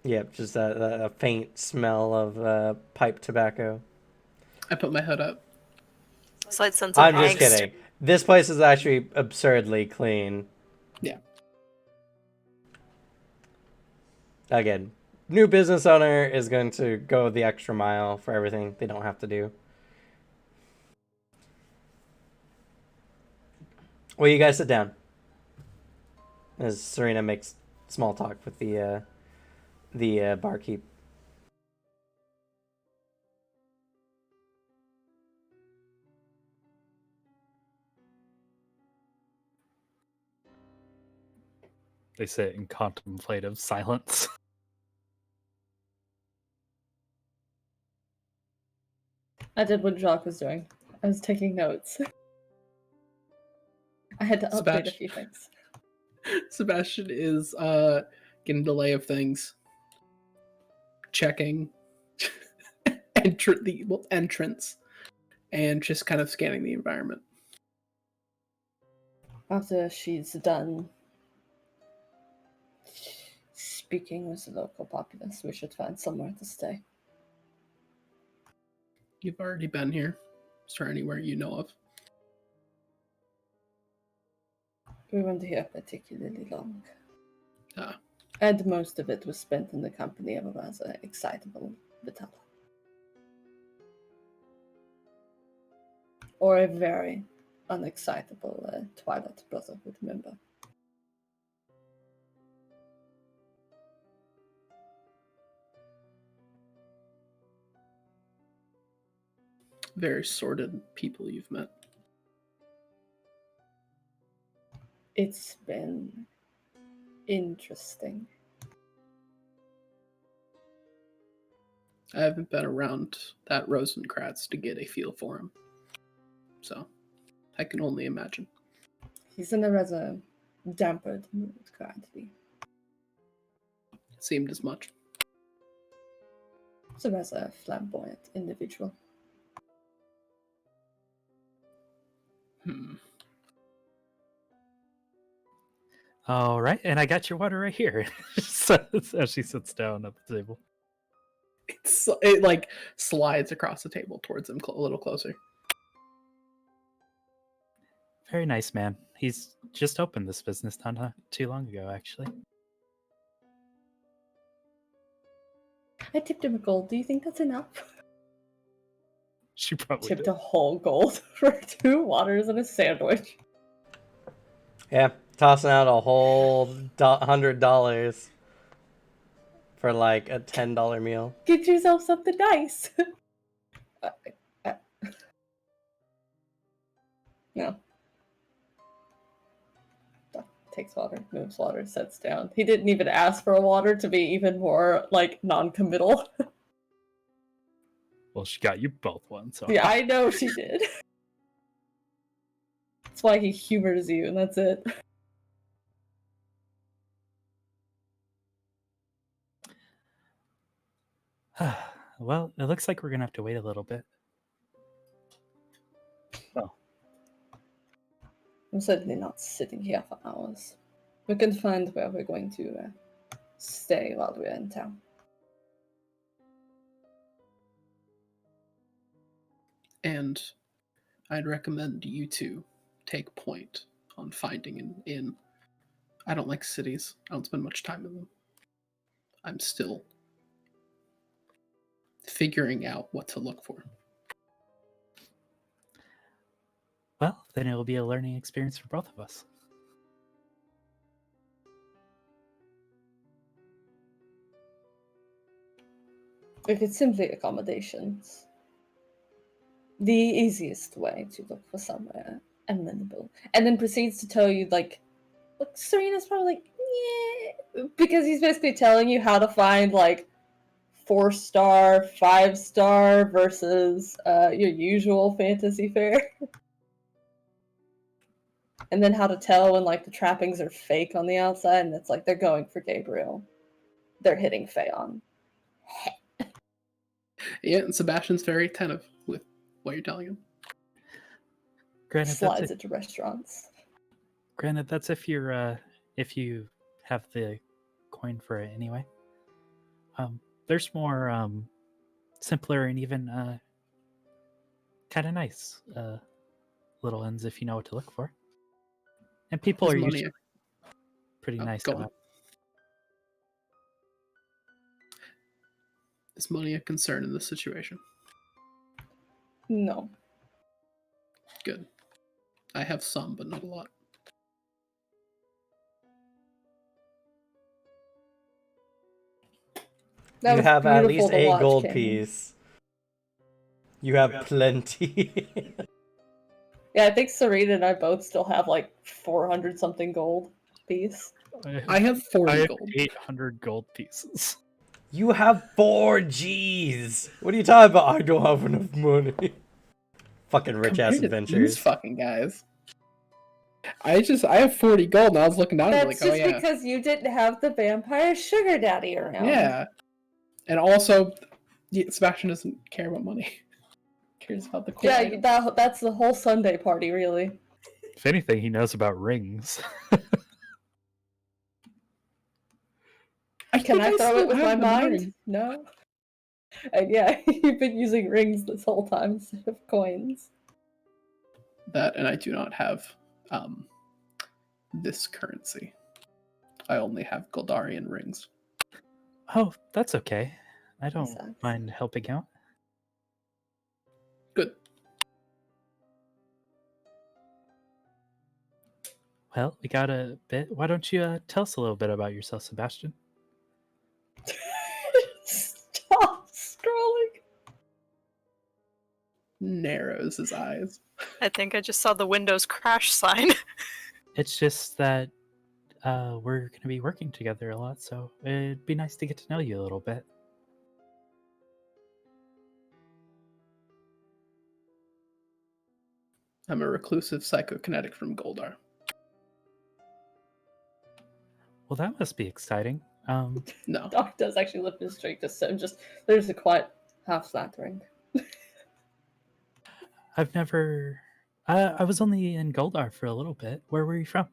Yep, just a faint smell of pipe tobacco. I put my hood up. Slight sense of I'm just angst. kidding. This place is actually absurdly clean. Yeah. Again, new business owner is going to go the extra mile for everything they don't have to do. Well, you guys sit down. As Serena makes small talk with the barkeep. They sit in contemplative silence. I did what Jacques was doing. I was taking notes. I had to update a few things. Sebastian is getting the lay of things, checking the entrance, and just kind of scanning the environment. After she's done speaking with the local populace, we should find somewhere to stay. You've already been here. Is there anywhere you know of? We weren't here particularly long. Ah. And most of it was spent in the company of a rather excitable Vitala. Or a very unexcitable Twilight Brotherhood member. Very sordid people you've met. It's been interesting. I haven't been around that Rosencratz to get a feel for him. So, I can only imagine. He's in a rather dampened mood currently. It seemed as much. He's a rather flamboyant individual. All right, and I got your water right here. So, as she sits down at the table. It like slides across the table towards him a little closer. Very nice, man. He's just opened this business not too long ago, actually. I tipped him a gold. Do you think that's enough? She probably Tipped did. a whole gold for 2 waters and a sandwich. Yeah, tossing out a whole $100 for like a $10 meal. Get yourself something nice. No. Takes water, moves water, sets down. He didn't even ask for a water to be even more like non-committal. Well, she got you both one, so Yeah, I know she did. That's why he humors you, and that's it. well, it looks like we're gonna have to wait a little bit. I'm certainly not sitting here for hours. We can find where we're going to stay while we're in town. And I'd recommend you two take point on finding an inn. I don't like cities. I don't spend much time in them. I'm still figuring out what to look for. Well, then it will be a learning experience for both of us. If it's simply accommodations, the easiest way to look for somewhere amenable. And then proceeds to tell you, like, look, Serena's probably like, yeah, because he's basically telling you how to find, like, 4-star, 5-star versus your usual fantasy fare. And then how to tell when, like, the trappings are fake on the outside, and it's like they're going for Gabriel. They're hitting Phaon. Yeah, and Sebastian's very attentive with what you're telling him. Granted, Slides into restaurants. Granted, that's if you have the coin for it anyway. There's more simpler and even kind of nice little inns if you know what to look for. And people Is are money usually pretty nice go about on. it. Is money a concern in this situation? No. Good. I have some, but not a lot. That You was have at beautiful least to a watch, gold Cameron. piece. You have plenty. Yeah, I think Serena and I both still have like 400 something gold piece. I have 40 I have gold. 800 gold pieces. You have 4 G's. What are you talking about? I don't have enough money. Fucking rich ass Compared to adventures. these fucking guys. I have 40 gold, and I was looking down and That's like, oh just yeah. because you didn't have the vampire sugar daddy around. Yeah. And also, Sebastian doesn't care about money. He cares about the coin. Yeah, that's the whole Sunday party, really. If anything, he knows about rings. Can I throw still it with my have the mind? ring. No. And yeah, you've been using rings this whole time instead of coins. That, and I do not have this currency. I only have Goldarian rings. Oh, that's okay. I don't Sucks. mind helping out. Good. Well, we got a bit. Why don't you tell us a little bit about yourself, Sebastian? Stop scrolling. Narrows his eyes. I think I just saw the Windows crash sign. It's just that we're going to be working together a lot, so it'd be nice to get to know you a little bit. I'm a reclusive psychokinetic from Goldar. Well, that must be exciting. No. Doc does actually lift his drink just there's a quiet half flattering. I've never. I was only in Goldar for a little bit. Where were you from?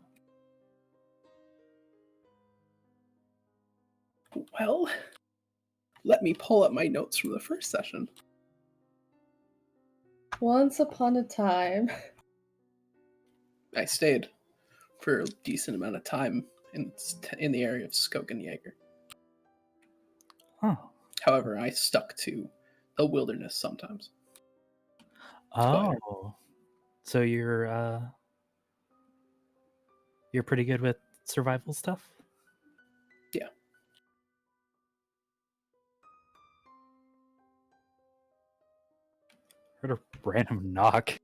Well, let me pull up my notes from the first session. Once upon a time. I stayed for a decent amount of time in the area of Skogenjäger. Oh. However, I stuck to the wilderness sometimes. Oh. So you're pretty good with survival stuff? Yeah. Heard a random knock.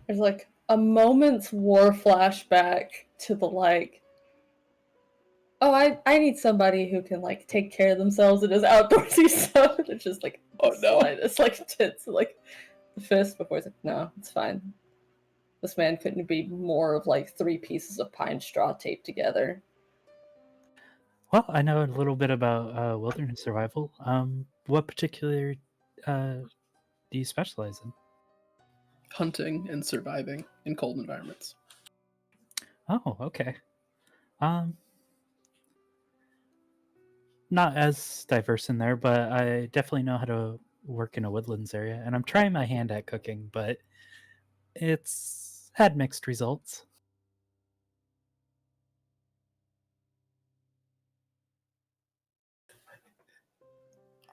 There's like a moment's war flashback to the like, oh, I need somebody who can like take care of themselves and is outdoorsy stuff. It's just like, Oh, no. It's like tits, like the fist before it's like, no, it's fine. This man couldn't be more of like 3 pieces of pine straw taped together. Well, I know a little bit about wilderness survival. What particular do you specialize in? Hunting and surviving in cold environments. Oh, okay. Um, not as diverse in there, but I definitely know how to work in a woodlands area, and I'm trying my hand at cooking, but it's had mixed results.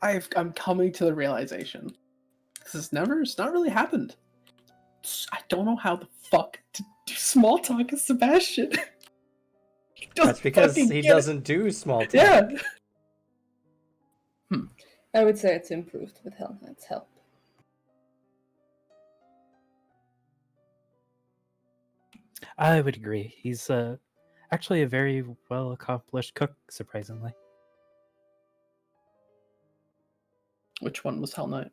I'm coming to the realization it's not really happened. I don't know how the fuck to do small talk with Sebastian. He doesn't That's because fucking he get it. doesn't do small talk. Yeah. I would say it's improved with Hellknight's help. I would agree. He's actually a very well accomplished cook, surprisingly. Which one was Hell Knight?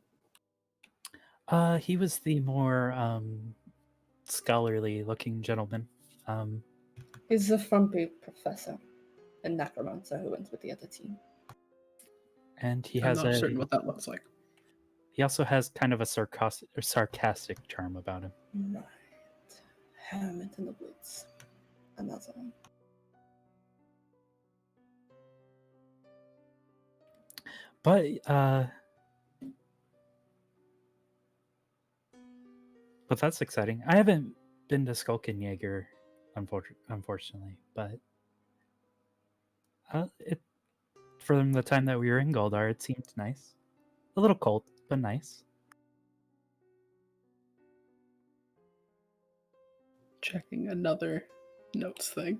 He was the more scholarly looking gentleman. He's a frumpy professor and necromancer who went with the other team. And he I'm has not certain what that looks like. he also has kind of a sarcastic charm about him. Right. Hermit in the woods. Another one. But that's exciting. I haven't been to Skulkenjaeger, unfortunately, but it from the time that we were in Goldar, it seemed nice. A little cold, but nice. Checking another notes thing.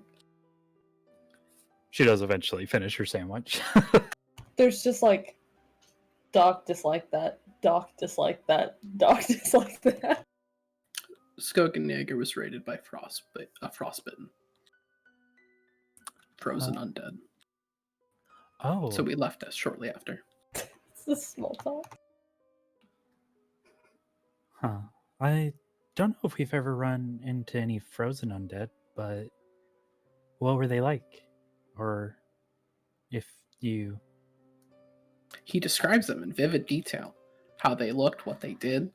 She does eventually finish her sandwich. There's just like Doc dislike that, Doc dislike that, Doc dislike that. Skogenjäger was raided by Frostbitten. Frozen undead. Oh, So we left us shortly after. It's the small talk. huh. I don't know if we've ever run into any frozen undead, but what were they like? Or if you... He describes them in vivid detail. How they looked, what they did,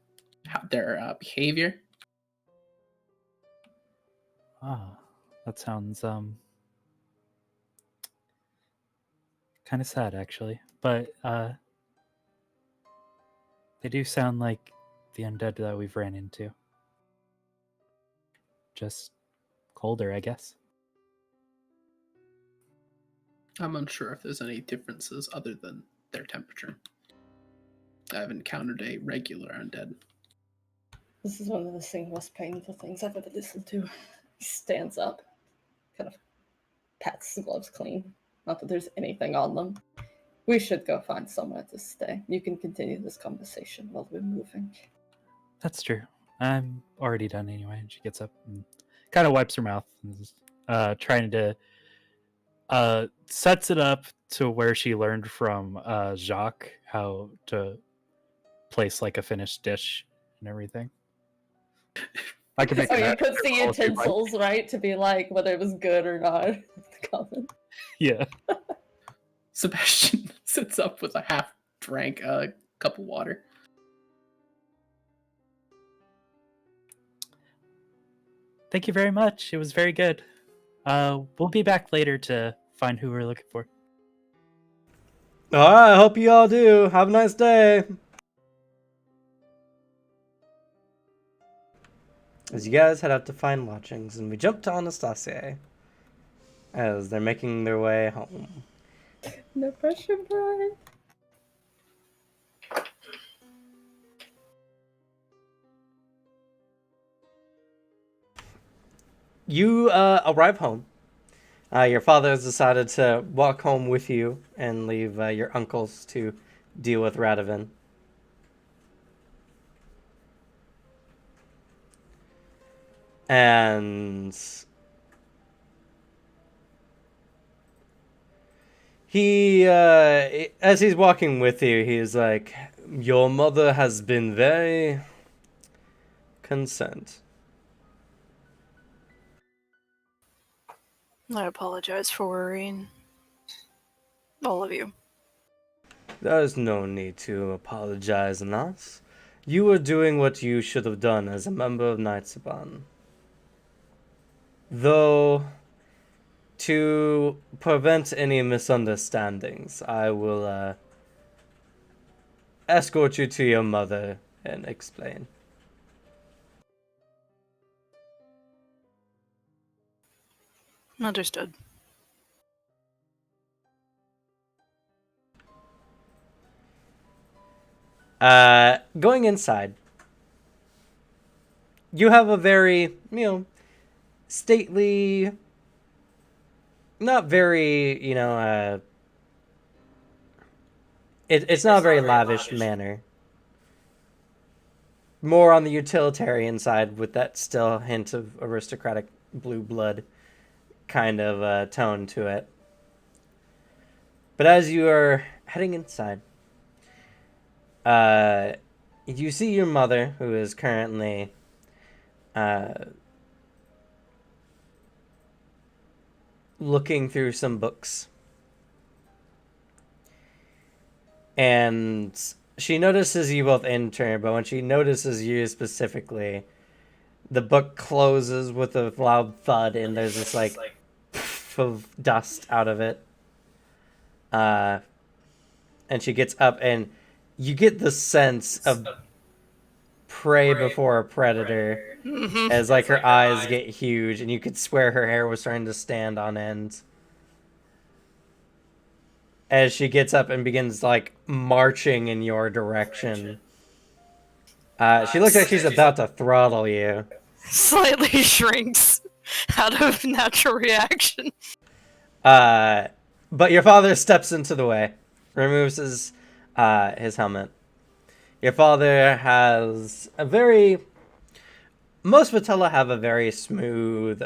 how their behavior. Ah, that sounds kind of sad, actually. But they do sound like the undead that we've ran into. Just colder, I guess. I'm unsure if there's any differences other than their temperature. I've encountered a regular undead. This is one of the most painful things I've ever listened to. He stands up, kind of pats his gloves clean. Not that there's anything on them. We should go find somewhere to stay. You can continue this conversation while we're moving. That's true. I'm already done anyway. And she gets up and kind of wipes her mouth and is trying to sets it up to where she learned from Jacques how to place like a finished dish and everything. I can make So you that put the if you'd like. utensils, right, to be like whether it was good or not. The comment. Yeah. Sebastian sits up with a half-drank cup of water. Thank you very much. It was very good. We'll be back later to find who we're looking for. Alright, I hope you all do. Have a nice day. As you guys head out to find lodgings, and we jump to Anastasia as they're making their way home. No pressure, Brian. You arrive home. Your father has decided to walk home with you and leave your uncles to deal with Radovan. And he, as he's walking with you, he's like, "Your mother has been very concerned." I apologize for worrying. All of you. There's no need to apologize, Nas. You were doing what you should have done as a member of Knights Upon. Though, to prevent any misunderstandings, I will escort you to your mother and explain. Understood. Going inside, you have a very, stately, not very, it's not a very lavish manner. More on the utilitarian side with that still hint of aristocratic blue blood kind of tone to it. But as you are heading inside, you see your mother, who is currently looking through some books. And she notices you both enter, but when she notices you specifically, the book closes with a loud thud, and there's this like poof of dust out of it. And she gets up, and you get the sense of prey before a predator, as like her eyes get huge, and you could swear her hair was starting to stand on end. As she gets up and begins like marching in your direction. She looks like she's about to throttle you. Slightly shrinks out of natural reaction. But your father steps into the way, removes his helmet. Your father has a very... Most Vitella have a very smooth,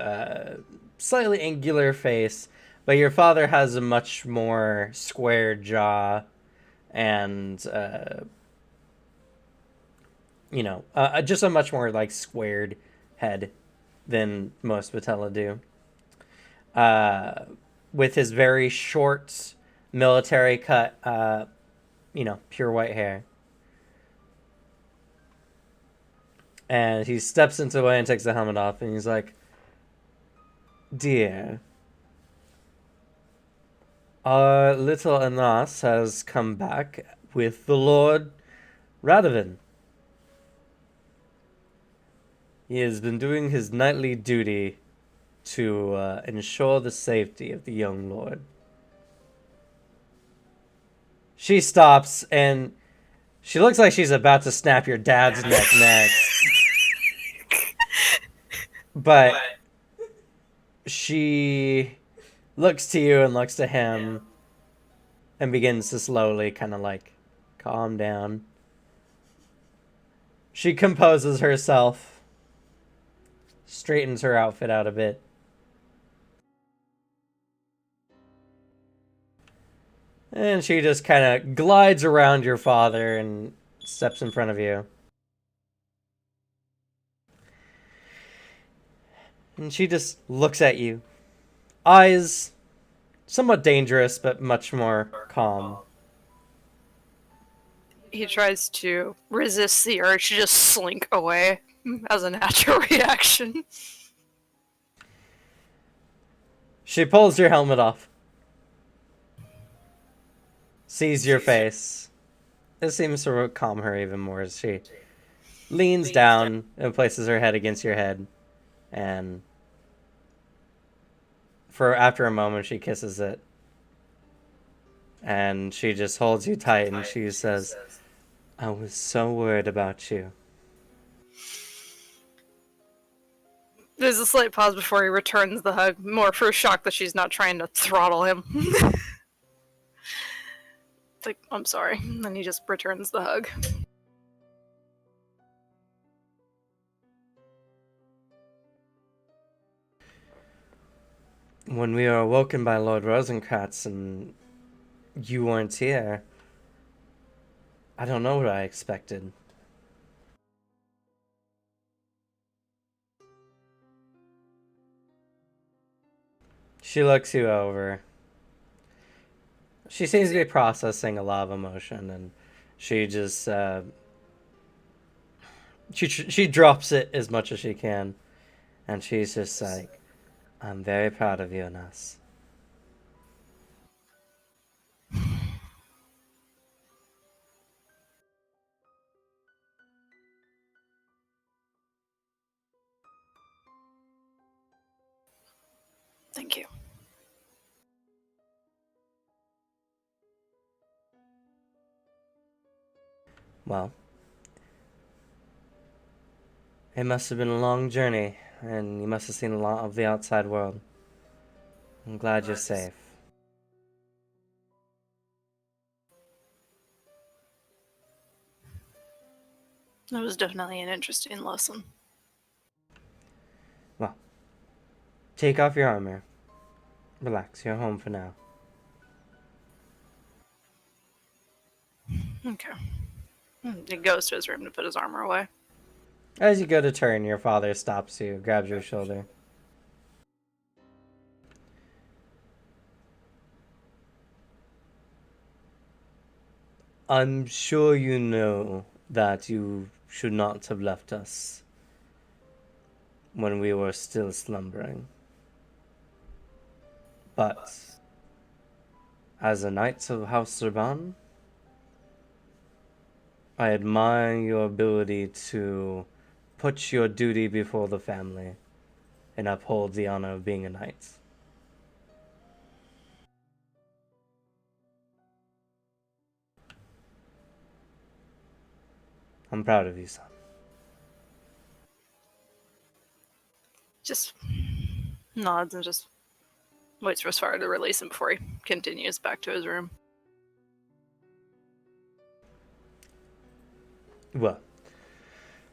slightly angular face, but your father has a much more square jaw and, just a much more, like, squared head than most Vitella do. With his very short, military cut, pure white hair. And he steps into the way and takes the helmet off, and he's like, "Dear, our little Anas has come back with the Lord Radovan. He has been doing his nightly duty to ensure the safety of the young lord." She stops, and she looks like she's about to snap your dad's neck next. But she looks to you and looks to him and begins to slowly kind of like calm down. She composes herself, straightens her outfit out a bit. And she just kind of glides around your father and steps in front of you. And she just looks at you. Eyes somewhat dangerous, but much more calm. He tries to resist the urge to just slink away as a natural reaction. She pulls your helmet off. Sees your face. It seems to calm her even more as she leans down and places her head against your head. And after a moment, she kisses it. And she just holds you tight and she says, "I was so worried about you." There's a slight pause before he returns the hug, more for shock that she's not trying to throttle him. It's like, "I'm sorry." And then he just returns the hug. When we were awoken by Lord Rosencratz and you weren't here, I don't know what I expected. She looks you over. She seems to be processing a lot of emotion, and she just she drops it as much as she can, and she's just like, I'm very proud of you and us. Thank you. Well, it must have been a long journey, and you must have seen a lot of the outside world. I'm glad you're safe. That was definitely an interesting lesson. Well, take off your armor. Relax, you're home for now. Okay. He goes to his room to put his armor away. As you go to turn, your father stops you, grabs your shoulder. I'm sure you know that you should not have left us when we were still slumbering. But as a knight of House Urban, I admire your ability to put your duty before the family and uphold the honor of being a knight. I'm proud of you, son. Just nods and just waits for his father to release him before he continues back to his room. Well,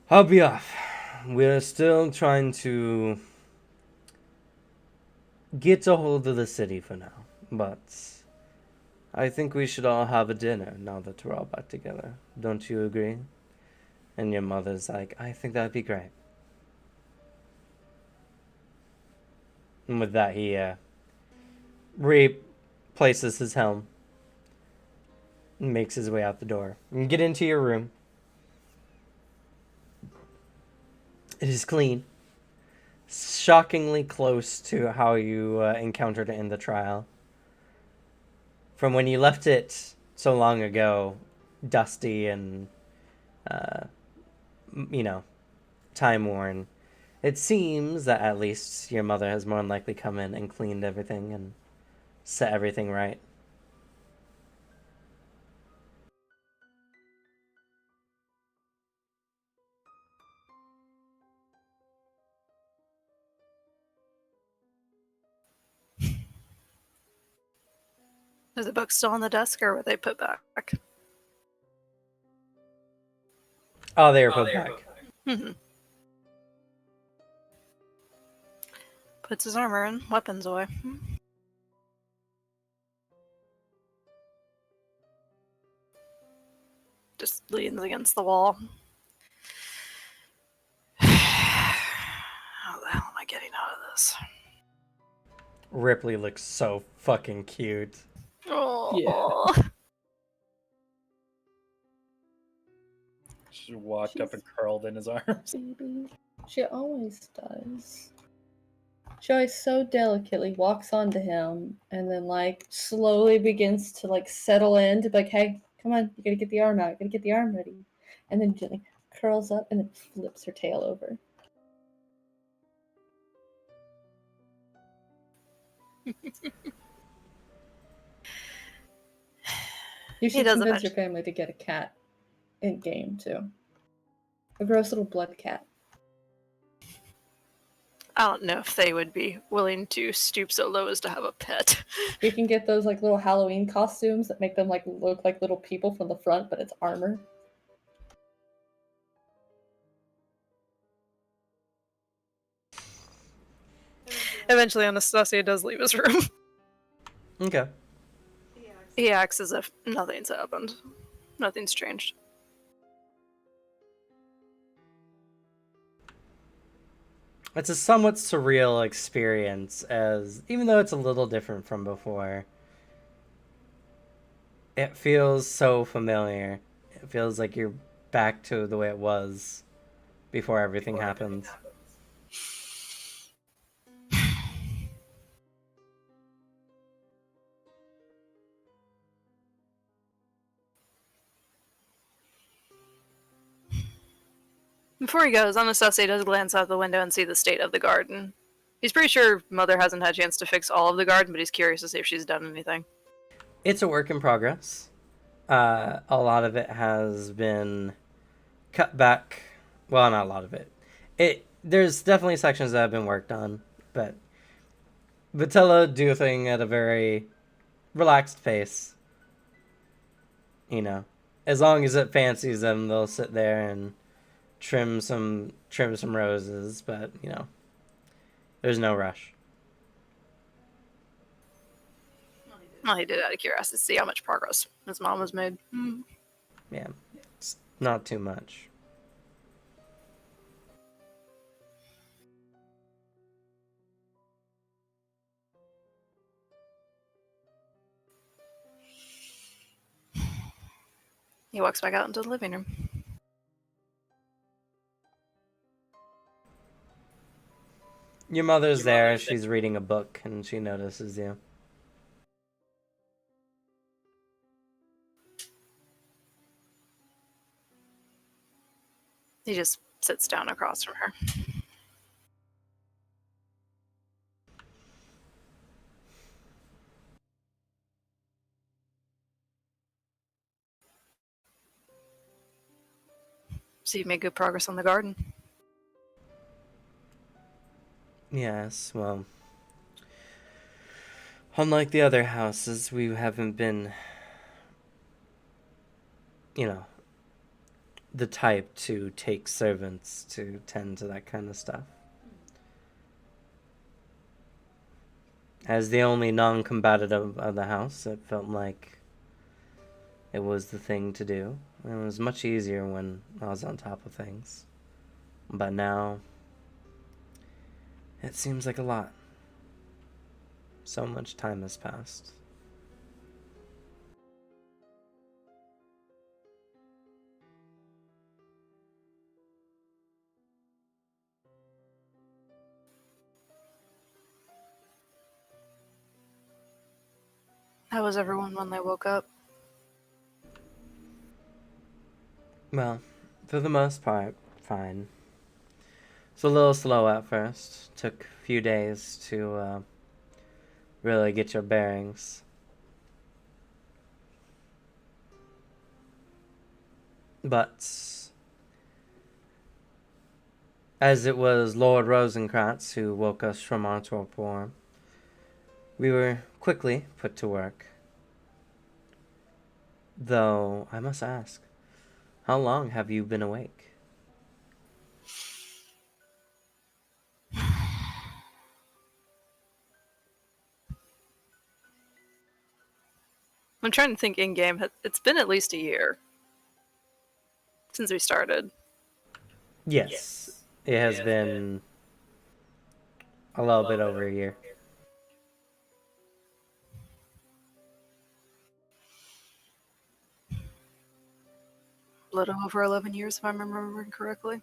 I'll be off. We're still trying to get a hold of the city for now, but I think we should all have a dinner now that we're all back together. Don't you agree? And your mother's like, I think that'd be great. And with that, he replaces his helm and makes his way out the door. You get into your room. It is clean. Shockingly close to how you encountered it in the trial. From when you left it so long ago, dusty and, time-worn. It seems that at least your mother has more than likely come in and cleaned everything and set everything right. Is the book still on the desk, or were they put back? Oh, they were put back. Mm-hmm. Puts his armor and weapons away. Just leans against the wall. How the hell am I getting out of this? Ripley looks so fucking cute. Oh. Yeah. She walked up and curled in his arms. Baby. She always does. She always so delicately walks onto him and then slowly begins to settle in to be like, hey, come on, you gotta get the arm out, you gotta get the arm ready. And then gently curls up and then flips her tail over. You should doesn't convince your mention- family to get a cat in game too. A gross little blood cat. I don't know if they would be willing to stoop so low as to have a pet. You can get those little Halloween costumes that make them look like little people from the front, but it's armor. Eventually, Anastasia does leave his room. Okay. He acts as if nothing's happened. Nothing's changed. It's a somewhat surreal experience, as even though it's a little different from before, it feels so familiar. It feels like you're back to the way it was before everything happened. Before he goes, Anastasia does glance out the window and see the state of the garden. He's pretty sure Mother hasn't had a chance to fix all of the garden, but he's curious to see if she's done anything. It's a work in progress. A lot of it has been cut back. Well, not a lot of it. There's definitely sections that have been worked on, but Vitella do a thing at a very relaxed pace. You know, as long as it fancies them, they'll sit there and trim some roses. But you know, there's no rush. Well, he did out of curiosity to see how much progress his mom has made. Yeah, it's not too much. He walks back out into the living room. Your mother's there. She's reading a book, and she notices you. He just sits down across from her. So you've made good progress on the garden. Yes, well, unlike the other houses, we haven't been, the type to take servants to tend to that kind of stuff. As the only non-combative of the house, it felt like it was the thing to do. It was much easier when I was on top of things. But now, it seems like a lot. So much time has passed. How was everyone when they woke up? Well, for the most part, fine. It's a little slow at first. Took a few days to really get your bearings. But as it was Lord Rosencratz who woke us from our torpor, we were quickly put to work. Though, I must ask, how long have you been awake? I'm trying to think in game. It's been at least a year since we started. Yes, it has been a little bit over a year. A little over 11 years, if I'm remembering correctly.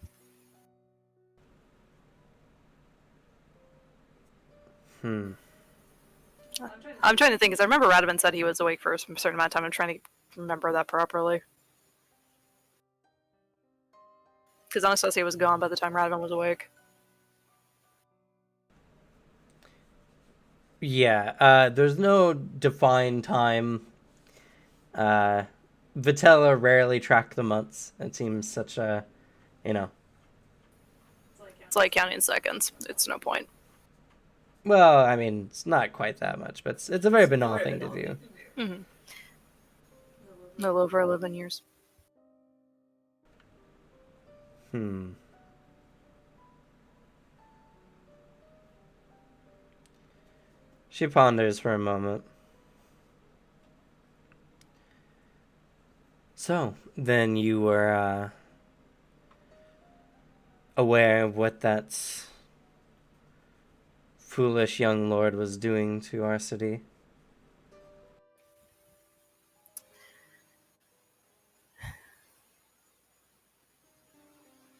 I'm trying to think, because I remember Radovan said he was awake for a certain amount of time. I'm trying to remember that properly. Because Anastasia was gone by the time Radovan was awake. Yeah, there's no defined time. Vitella rarely tracked the months. It seems such a, It's like counting seconds. It's no point. Well, I mean, it's not quite that much, but it's a very banal thing to do. Mm-hmm. A little over 11 years. She ponders for a moment. So, then you were aware of what that foolish young lord was doing to our city?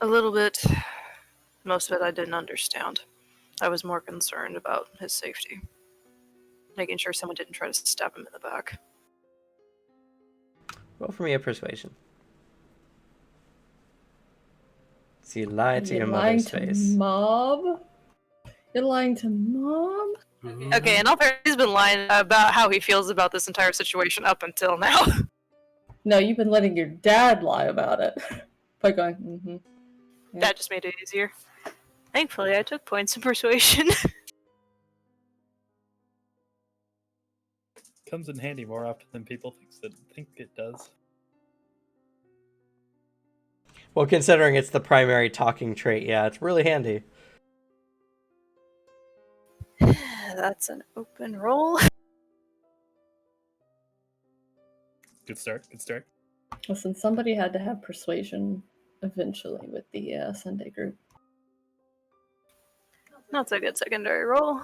A little bit. Most of it I didn't understand. I was more concerned about his safety. Making sure someone didn't try to stab him in the back. Roll for me a persuasion. You lie to your You're lying mother's to face. Mom? You're lying to Mom? Okay, and he's been lying about how he feels about this entire situation up until now. No, you've been letting your dad lie about it. By going, mm-hmm. Yeah. That just made it easier. Thankfully, I took points in persuasion. Comes in handy more often than people think it does. Well, considering it's the primary talking trait, yeah, it's really handy. That's an open roll. Good start. Good start. Listen, somebody had to have persuasion eventually with the Sunday group. That's a good secondary roll.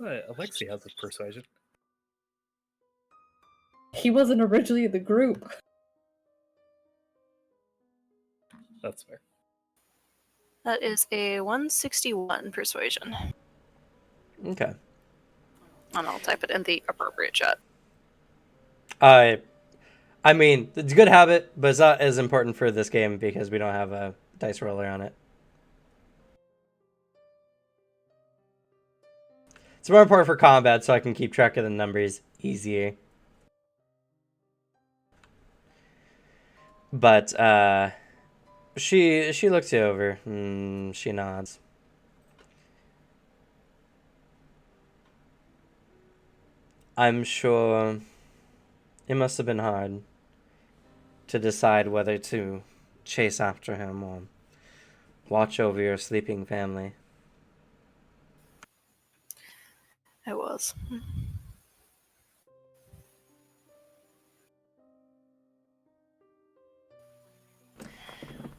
Alexi has a persuasion. He wasn't originally in the group. That's fair. That is a 161 persuasion. Okay. And I'll type it in the appropriate chat. I mean, it's a good habit, but it's not as important for this game because we don't have a dice roller on it. It's more important for combat so I can keep track of the numbers easier. But, she looks you over. She nods. I'm sure it must have been hard to decide whether to chase after him or watch over your sleeping family. It was.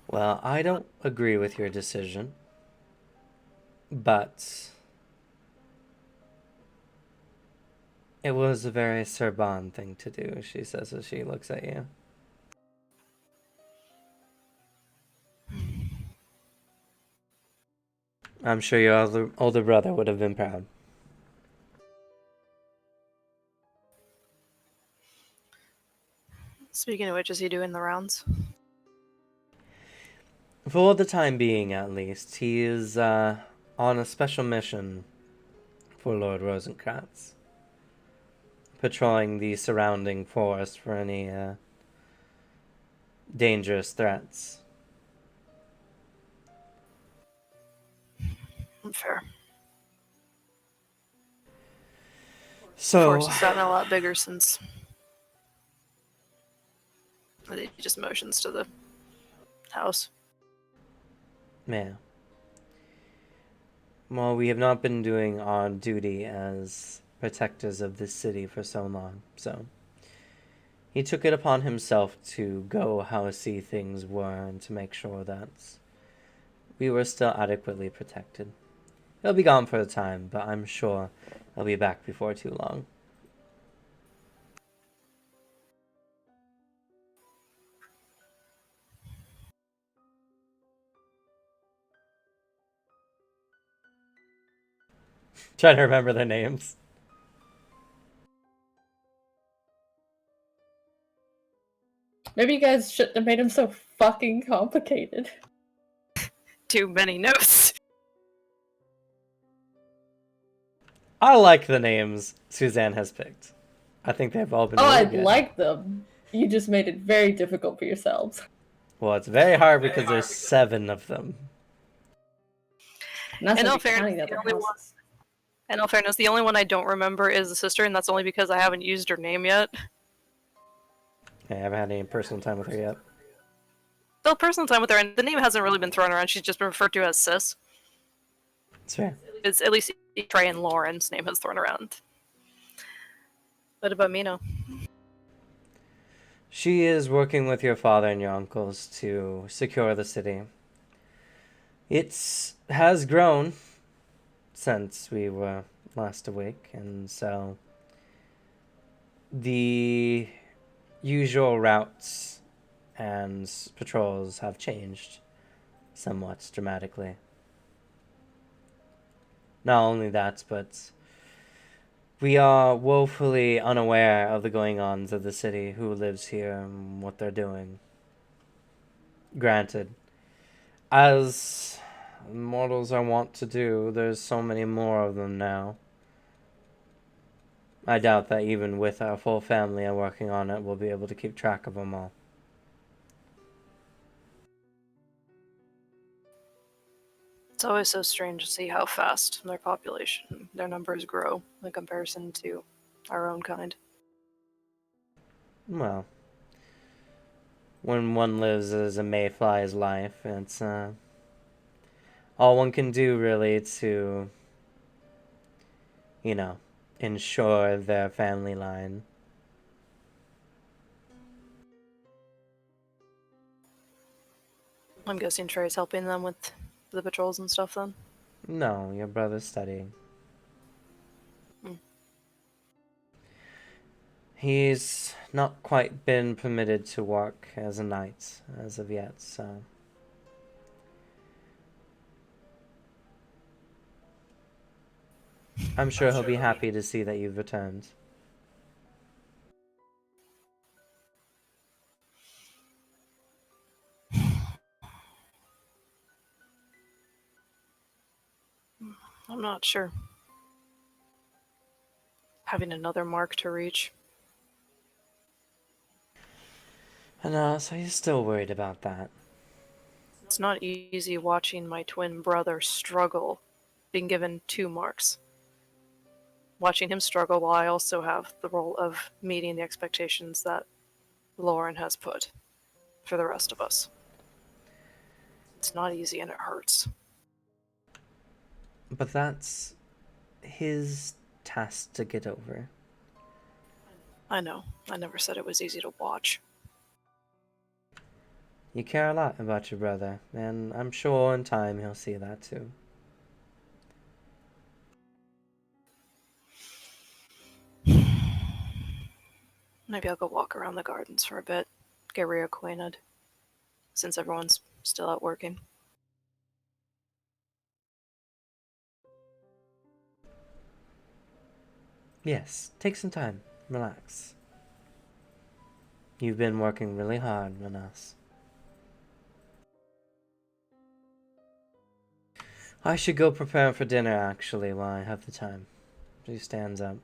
Well, I don't agree with your decision, but it was a very Serban thing to do, she says as she looks at you. I'm sure your older brother would have been proud. Speaking of which, is he doing the rounds? For the time being, at least, he is on a special mission for Lord Rosencratz, patrolling the surrounding forest for any dangerous threats. Fair. So, Force has gotten a lot bigger since he just motions to the house. yeah. Well, we have not been doing our duty as protectors of this city for so long, so he took it upon himself to go how see things were and to make sure that we were still adequately protected. He'll be gone for a time, but I'm sure he'll be back before too long. Trying to remember their names. Maybe you guys shouldn't have made him so fucking complicated. Too many notes. I like the names Suzanne has picked. I think they've all been Oh, really I good. like them. You just made it very difficult for yourselves. Well, it's very hard because there's 7 of them. And that's In not all even counting fairness, the other the only houses. In all fairness, the only one I don't remember is the sister, and that's only because I haven't used her name yet. I haven't had any personal time with her yet. Still personal time with her, and the name hasn't really been thrown around. She's just been referred to as Sis. It's fair. It's at least Trey and Lauren's name has thrown around. What about Mino? She is working with your father and your uncles to secure the city. It has grown since we were last awake, and so the usual routes and patrols have changed somewhat dramatically. Not only that, but we are woefully unaware of the going-ons of the city, who lives here and what they're doing. Granted, As mortals are wont to do, there's so many more of them now. I doubt that even with our full family and working on it, we'll be able to keep track of them all. It's always so strange to see how fast their numbers grow in comparison to our own kind. Well, when one lives as a mayfly's life, it's all one can do really to, ensure their family line. I'm guessing Trey's helping them with the patrols and stuff then? No, your brother's studying. He's not quite been permitted to work as a knight as of yet, so... I'm sure he'll be happy to see that you've returned. I'm not sure. Having another mark to reach. And so you're still worried about that. It's not easy watching my twin brother struggle, being given 2 marks. Watching him struggle while I also have the role of meeting the expectations that Lauren has put for the rest of us. It's not easy and it hurts. But that's his task to get over. I know. I never said it was easy to watch. You care a lot about your brother, and I'm sure in time he'll see that too. Maybe I'll go walk around the gardens for a bit, get reacquainted, since everyone's still out working. Yes, take some time. Relax. You've been working really hard on us. I should go prepare for dinner, actually, while I have the time. She stands up.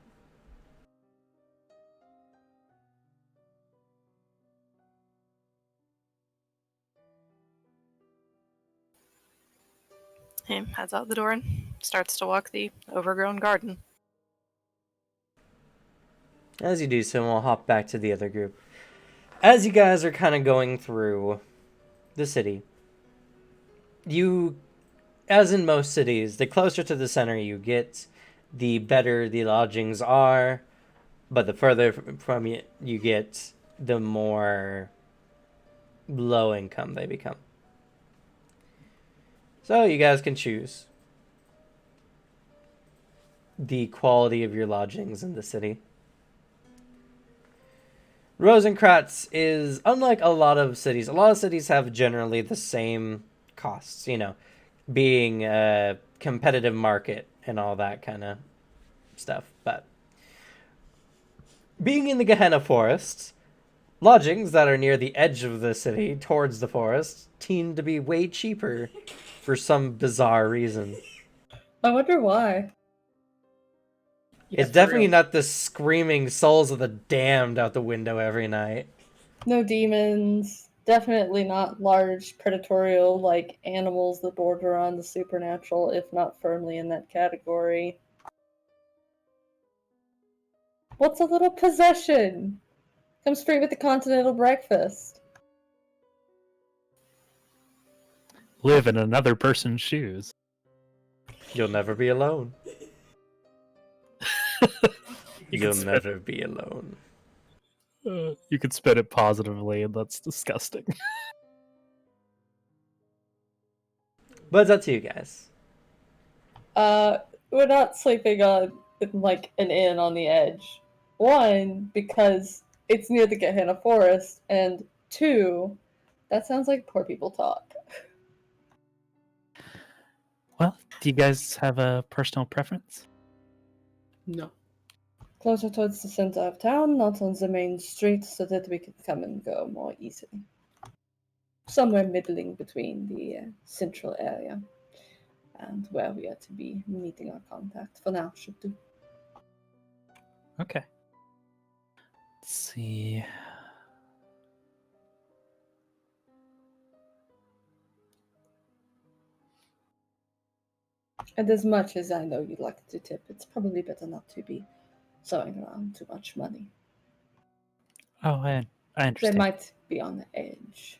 He heads out the door and starts to walk the overgrown garden. As you do so, we'll hop back to the other group. As you guys are kind of going through the city, as in most cities, the closer to the center you get, the better the lodgings are, but the further from you get, the more low income they become. So you guys can choose the quality of your lodgings in the city. Rosencratz is unlike a lot of cities. A lot of cities have generally the same costs, being a competitive market and all that kind of stuff. But being in the Gehenna Forest, lodgings that are near the edge of the city towards the forest tend to be way cheaper for some bizarre reason. I wonder why. Yeah, It's for definitely real. not the screaming souls of the damned out the window every night. No demons. Definitely not large predatorial like animals that border on the supernatural, if not firmly in that category. What's a little possession? Comes free with the continental breakfast. Live in another person's shoes. You'll never be alone. You You'll could spin never be alone. You could spin it positively, and that's disgusting. But it's up to you guys. We're not sleeping on like an inn on the edge. One, because it's near the Gehenna Forest, and 2, that sounds like poor people talk. Well, do you guys have a personal preference? No. Closer towards the center of town, not on the main street, so that we can come and go more easily. somewhere middling between the central area and where we are to be meeting our contact. For now, should do. Okay. Let's see. And as much as I know you'd like to tip, it's probably better not to be throwing around too much money. Oh, I They understand. might be on the edge.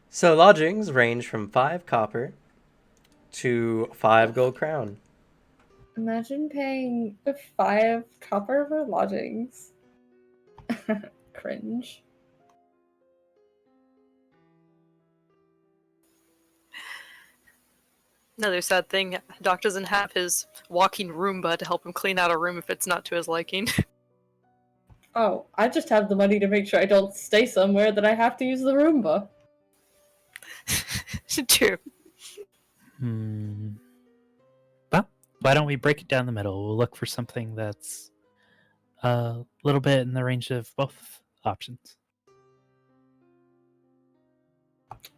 So lodgings range from 5 copper to 5 gold crown. Imagine paying 5 copper for lodgings. Cringe. Another sad thing, Doc doesn't have his walking Roomba to help him clean out a room if it's not to his liking. Oh, I just have the money to make sure I don't stay somewhere that I have to use the Roomba. True. Well, why don't we break it down the middle? We'll look for something that's a little bit in the range of both options.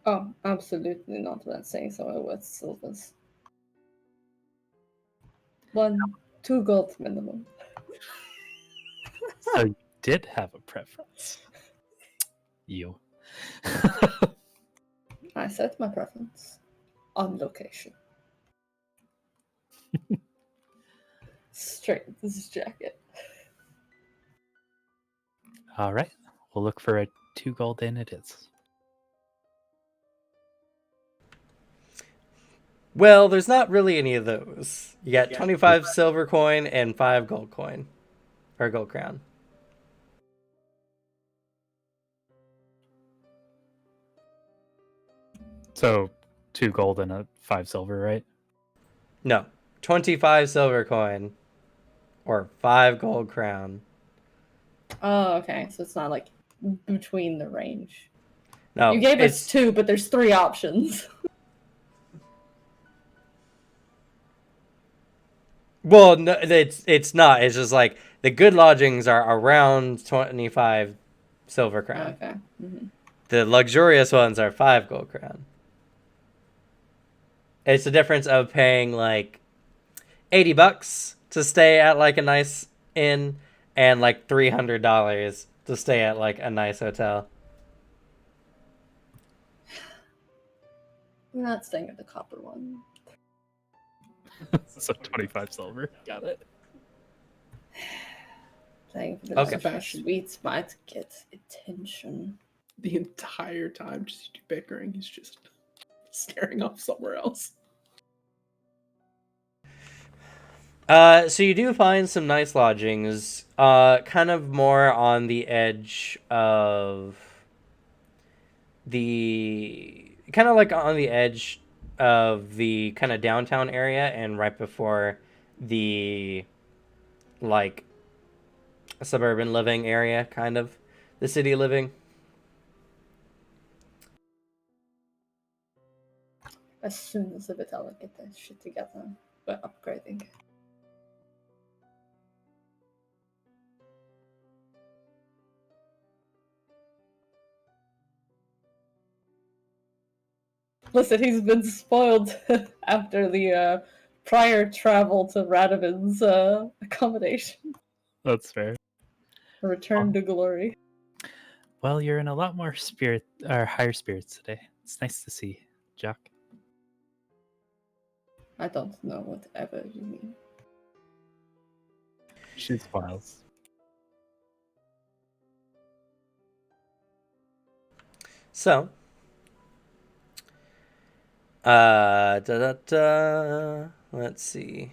Oh, absolutely not when saying somewhere worth silvers. 1, 2 gold minimum. So you did have a preference. You. I set my preference on location. Straight into this jacket. All right. We'll look for a 2 gold in it is. Well, there's not really any of those. You got 25 silver coin and 5 gold coin. Or gold crown. So 2 gold and a 5 silver, right? No. 25 silver coin. Or 5 gold crown. Oh, okay. So it's not like between the range. No. You gave us it's 2, but there's 3 options. Well, no, it's not. It's just like the good lodgings are around 25 silver crown. Okay. Mm-hmm. The luxurious ones are 5 gold crown. It's the difference of paying like $80 to stay at like a nice inn and like $300 to stay at like a nice hotel. We're not staying at the copper one. So 25 silver. Got it. Playing for the Okay. luxury suites might get attention. The entire time, just you bickering, he's just staring off somewhere else. So you do find some nice lodgings, kind of more on the edge of the kind of like on the edge of the kind of downtown area and right before the like suburban living area, kind of the city living. As soon as the Vitala get that shit together, we're upgrading. Listen, he's been spoiled after the prior travel to Radovan's accommodation. That's fair. Return to glory. Well, you're in a lot more spirit or higher spirits today. It's nice to see, Jock. I don't know whatever you mean. She smiles. So, let's see.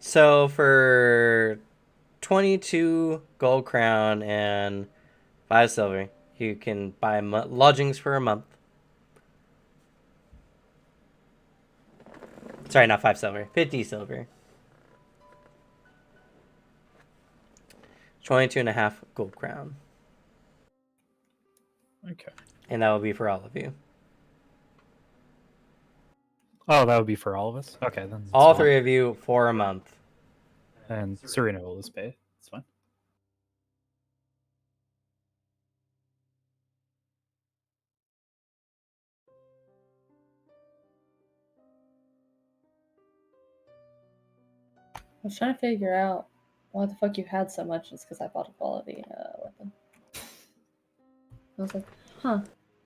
So for 22 gold crown and 5 silver, you can buy lodgings for a month. Sorry, not 5 silver. 50 silver. 22.5 gold crown. Okay. And that will be for all of you. Oh, that would be for all of us? Okay, then. it's All fine. 3 of you for a month. And Serena will just pay. It's fine. I was trying to figure out why the fuck you had so much. It's because I bought a quality weapon. I was like, huh.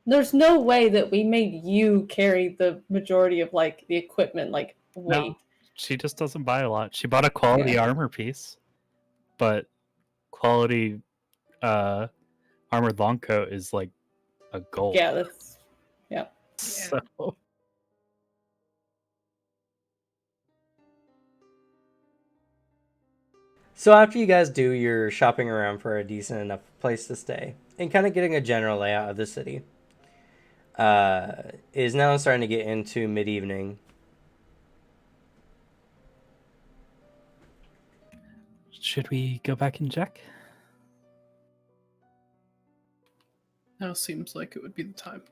There's no way that we made you carry the majority of like the equipment, like weight. No, she just doesn't buy a lot. She bought a quality Yeah. armor piece, but quality armored long coat is like a gold. Yeah, that's So So after you guys do your shopping around for a decent enough place to stay and kind of getting a general layout of the city, it is now starting to get into mid-evening. should we go back and check? Now seems like it would be the time.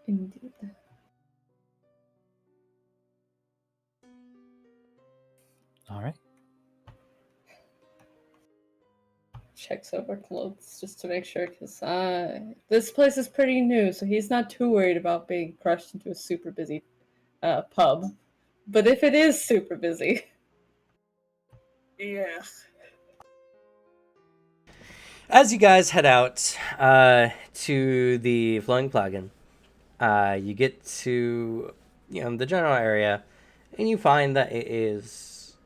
indeed. All right. Checks over clothes just to make sure, because this place is pretty new, so he's not too worried about being crushed into a super busy pub. But if it is super busy, yeah. As you guys head out to the Flowing Plugin, you get to the general area, and you find that it is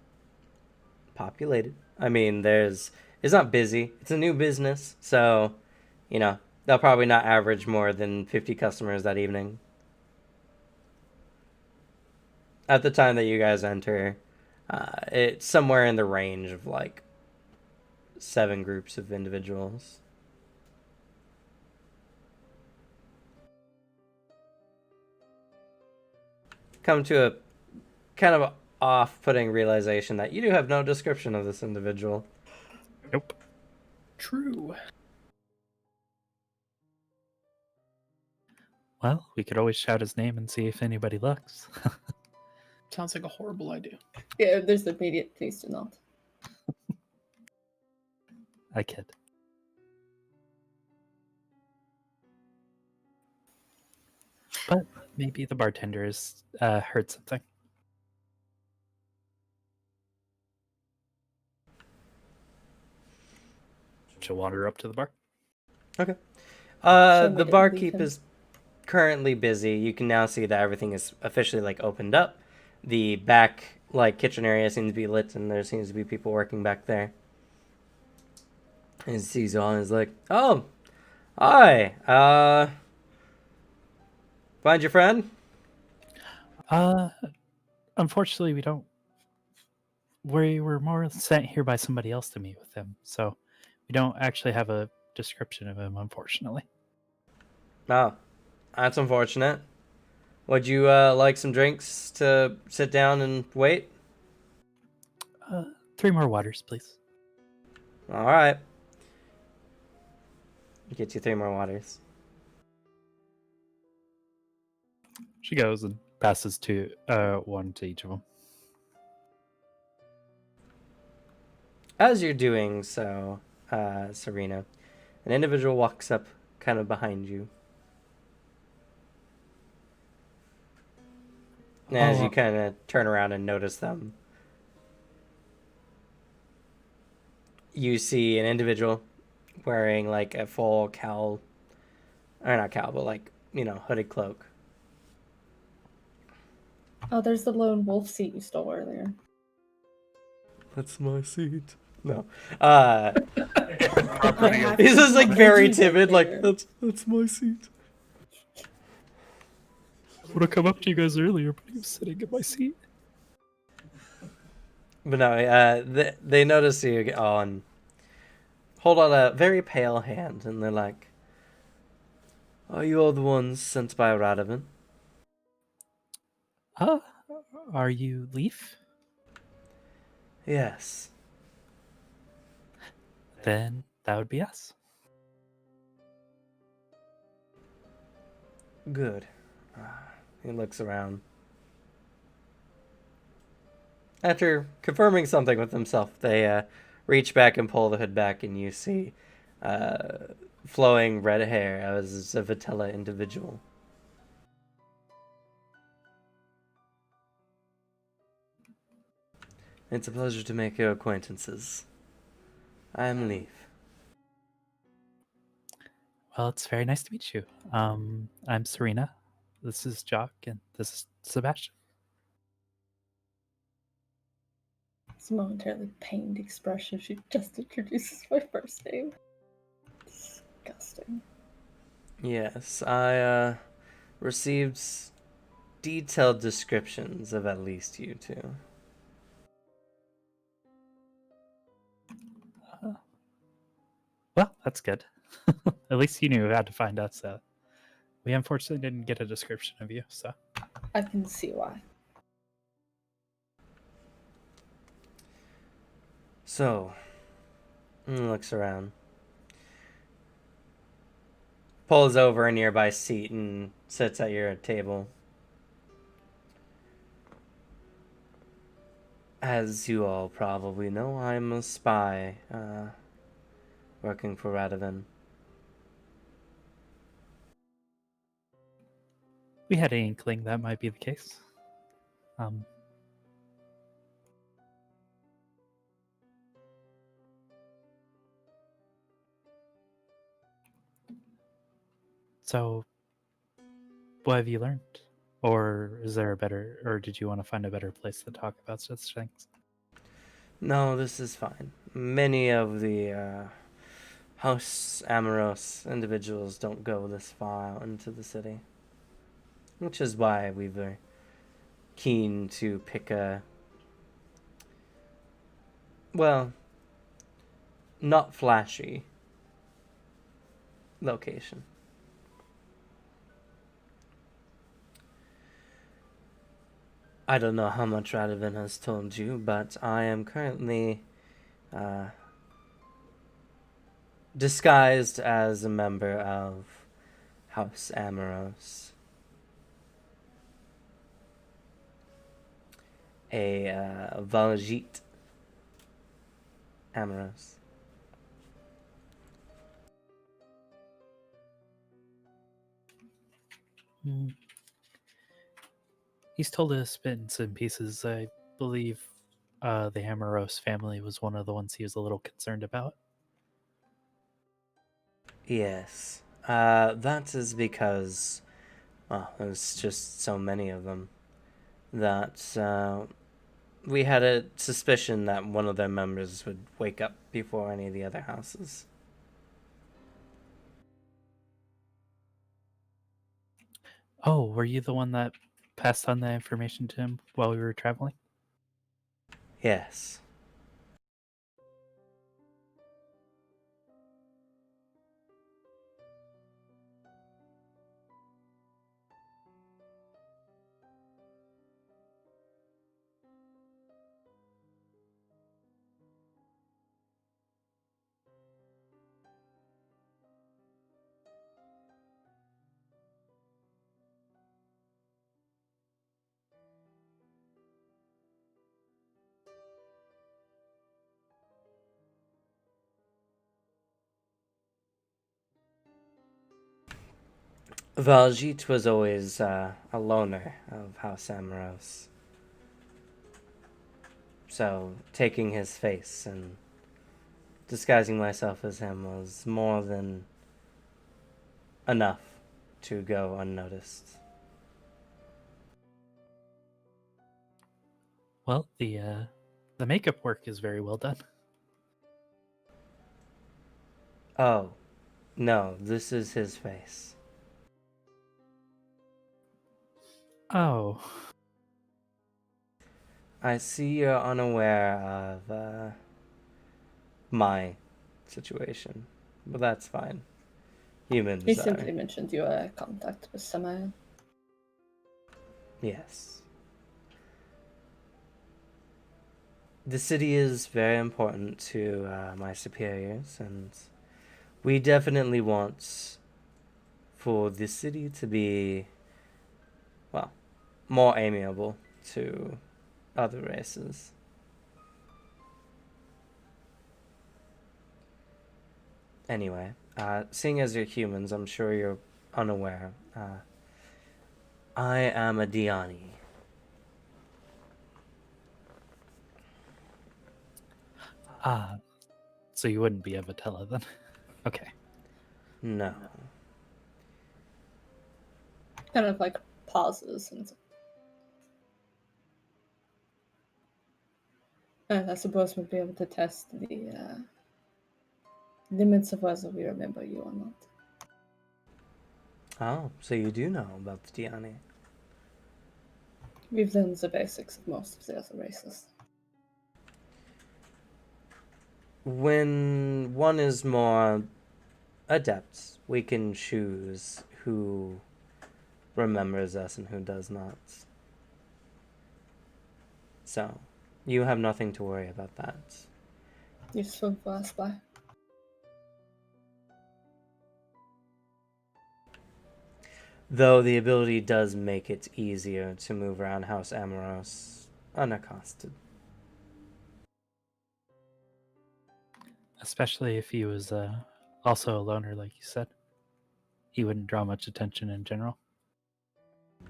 populated. I mean, it's not busy. It's a new business, so they'll probably not average more than 50 customers that evening. At the time that you guys enter, it's somewhere in the range of like 7 groups of individuals. Come to a kind of off-putting realization that you do have no description of this individual. Nope. True. Well, we could always shout his name and see if anybody looks. Sounds like a horrible idea. Yeah, there's immediate please do not. I kid. But maybe the bartender has heard something. She'll wander up to the bar. Okay. So The immediately leave barkeep him. is currently busy. You can now see that everything is officially like opened up. The back kitchen area seems to be lit, and there seems to be people working back there. And he sees you all and is like, "Oh, hi. Find your friend?" Unfortunately, we don't. We were more sent here by somebody else to meet with him, so we don't actually have a description of him, unfortunately. Oh, that's unfortunate. Would you like some drinks to sit down and wait? 3 more waters, please. All right. Get you 3 more waters. She goes and passes one to each of them. As you're doing so, Serena, an individual walks up kind of behind you. And as you kind of turn around and notice them, you see an individual wearing like a full cowl, or not cowl, but hooded cloak. Oh, there's the lone wolf seat you stole earlier. That's my seat. No. Property. He's just like very Right timid, like there. that's my seat. I would have come up to you guys earlier, but he was sitting in my seat. But no, they notice you and hold out a very pale hand, and they're like, "Are you all the ones sent by Radovan?" Uh, are you Leaf? Yes. Then that would be us. Good. He looks around. After confirming something with himself, they reach back and pull the hood back, and you see flowing red hair as a Vitella individual. It's a pleasure to make your acquaintances. I'm Leaf. Well, it's very nice to meet you. I'm Serena. This is Jock, and this is Sebastian. It's a momentarily pained expression. She just introduces my first name. Disgusting. Yes, I received detailed descriptions of at least you two. Well, that's good. At least you knew how to find us. We unfortunately didn't get a description of you, so. I can see why. So, looks around. Pulls over a nearby seat and sits at your table. As you all probably know, I'm a spy, working for Radovan. We had an inkling that might be the case. So, what have you learned? Or is there a better, or did you want to find a better place to talk about such things? No, this is fine. Many of the House Amoros individuals don't go this far out into the city. Which is why we were keen to pick a, well, not flashy location. I don't know how much Radovan has told you, but I am currently disguised as a member of House Amoros. A Valjeet Amoros. He's told us bits and pieces. I believe the Amoros family was one of the ones he was a little concerned about. Yes. That is because, well, there's just so many of them that we had a suspicion that one of their members would wake up before any of the other houses. Oh, were you the one that passed on that information to him while we were traveling? Yes. Valjeet was always a loner of House Amoros. So, taking his face and disguising myself as him was more than enough to go unnoticed. Well, the makeup work is very well done. Oh, no, this is his face. Oh, I see you're unaware of my situation, but that's fine. Humans He are. simply mentioned you are contact with Samael. Yes. the city is very important to my superiors, and we definitely want for the city to be, well, more amiable to other races. Anyway, seeing as you're humans, I'm sure you're unaware. I am a Diani. Ah, so you wouldn't be a Vitella then? Okay. No. Kind of like pauses and I suppose we'll be able to test the limits of whether we remember you or not. Oh, so you do know about the Diani. We've learned the basics of most of the other races. When one is more adept, we can choose who remembers us and who does not. So, you have nothing to worry about that. Useful for us by. Though the ability does make it easier to move around House Amoros unaccosted. Especially if he was also a loner, like you said. He wouldn't draw much attention in general.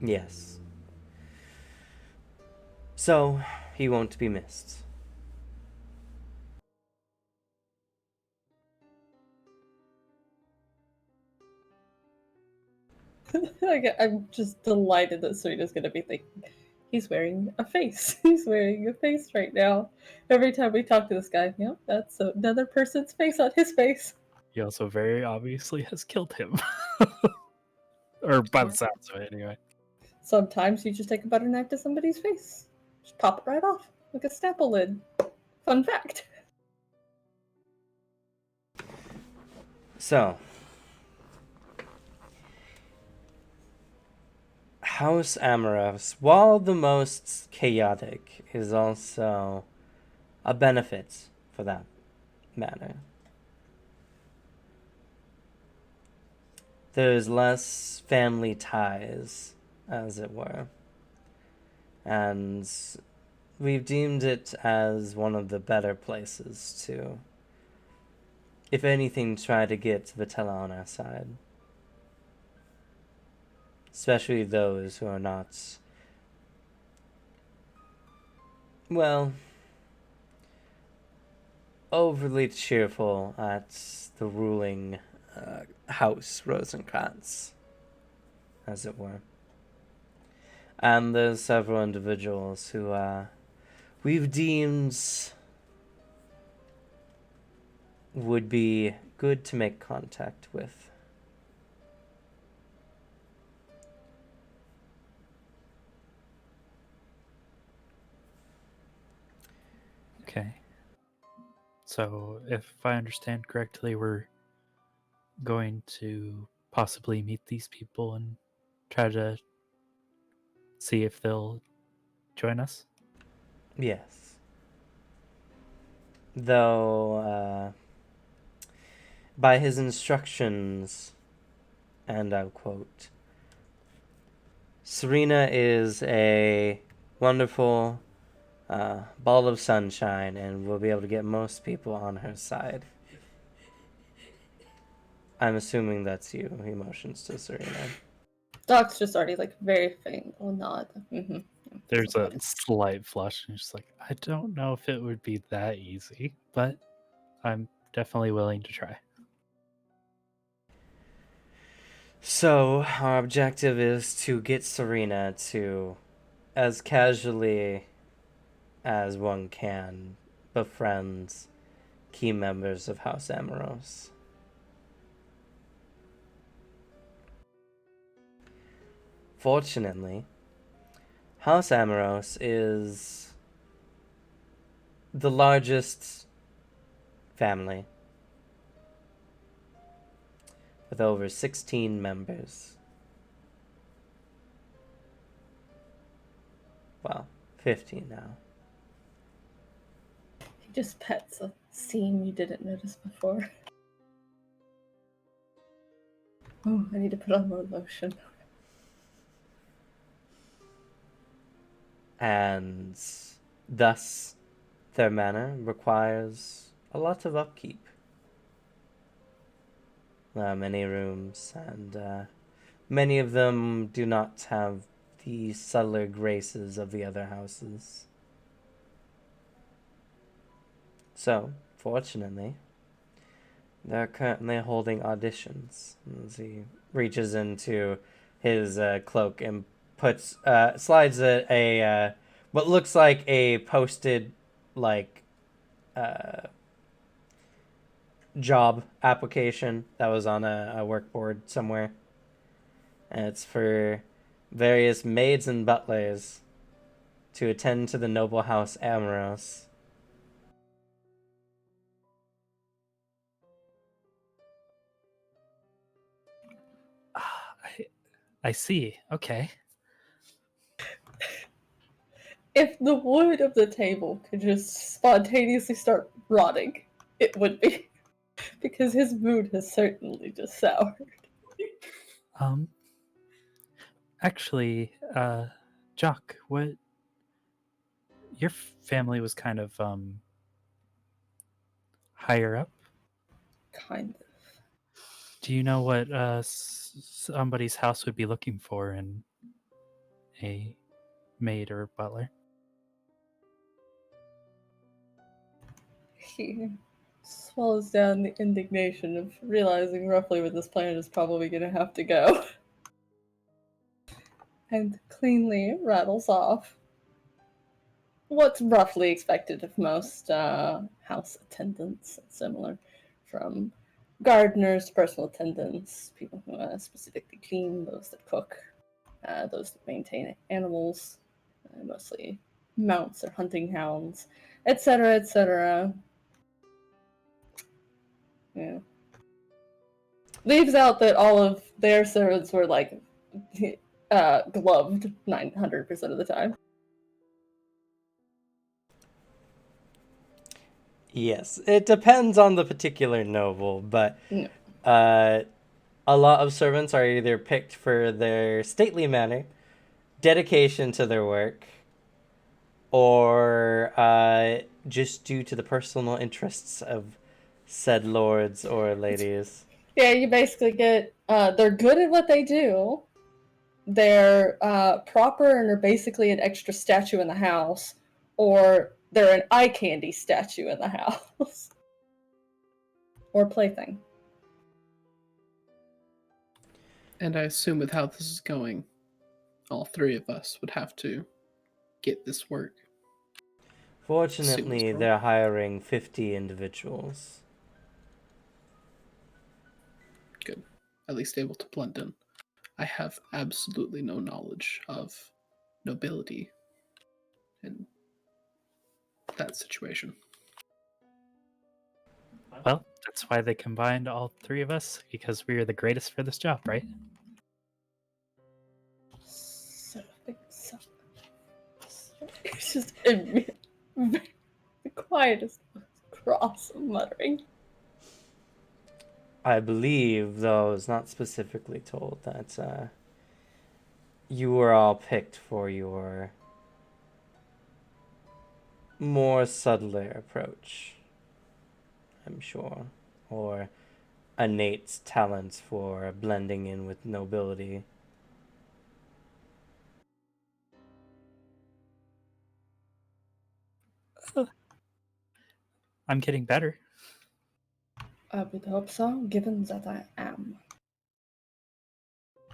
Yes. So, he won't be missed. I'm just delighted that Serena's gonna be thinking, he's wearing a face. He's wearing a face right now. Every time we talk to this guy, that's another person's face on his face. He also very obviously has killed him. Or by the sounds of it, anyway. Sometimes you just take a butter knife to somebody's face. Just pop it right off, like a staple lid. Fun fact. So, House Amoros, while the most chaotic, is also a benefit for that matter. There's less family ties, as it were. And we've deemed it as one of the better places to, if anything, try to get Vitella on our side. Especially those who are not, well, overly cheerful at the ruling house Rosencratz, as it were. And there's several individuals who we've deemed would be good to make contact with. Okay. So, if I understand correctly, we're going to possibly meet these people and try to see if they'll join us. Yes. Though, by his instructions, and I'll quote, Serena is a wonderful ball of sunshine and will be able to get most people on her side. I'm assuming that's you. He motions to Serena. Doc's just already like very faint will nod. There's a slight flush, and she's like, I don't know if it would be that easy, but I'm definitely willing to try. So, our objective is to get Serena to, as casually as one can, befriend key members of House Amoros. Fortunately, House Amoros is the largest family with over 16 members. Well, 15 now. He just pets a seam you didn't notice before. Oh, I need to put on more lotion. And thus, their manor requires a lot of upkeep. There are many rooms, and many of them do not have the subtler graces of the other houses. So, fortunately, they're currently holding auditions. As he reaches into his cloak and slides a what looks like a posted like job application that was on a workboard somewhere, and it's for various maids and butlers to attend to the noble house Amorous. I see. Okay. If the wood of the table could just spontaneously start rotting, it would be. Because his mood has certainly just soured. Um. Actually, Jock, what? Your family was kind of higher up. Kind of. Do you know what somebody's house would be looking for in a maid or butler? He swallows down the indignation of realizing roughly where this planet is probably going to have to go. And cleanly rattles off what's roughly expected of most house attendants, similar, from gardeners to personal attendants, people who specifically clean, those that cook, those that maintain animals, mostly mounts or hunting hounds, etc., etc. Yeah. Leaves out that all of their servants were like gloved 900% of the time. Yes, it depends on the particular noble, but No. a lot of servants are either picked for their stately manner, dedication to their work, or just due to the personal interests of said lords or ladies. Yeah, you basically get they're good at what they do. They're proper and are basically an extra statue in the house, or they're an eye candy statue in the house, or plaything. And I assume with how this is going, all three of us would have to get this work. Fortunately, Soon as they're hiring 50 individuals. Good. At least able to blend in. I have absolutely no knowledge of nobility in that situation. Well, that's why they combined all three of us, because we are the greatest for this job, right? It's just the quietest, cross muttering. I believe, though it's not specifically told, that you were all picked for your more subtler approach, I'm sure, or innate talents for blending in with nobility. I'm getting better. I would hope so, given that I am.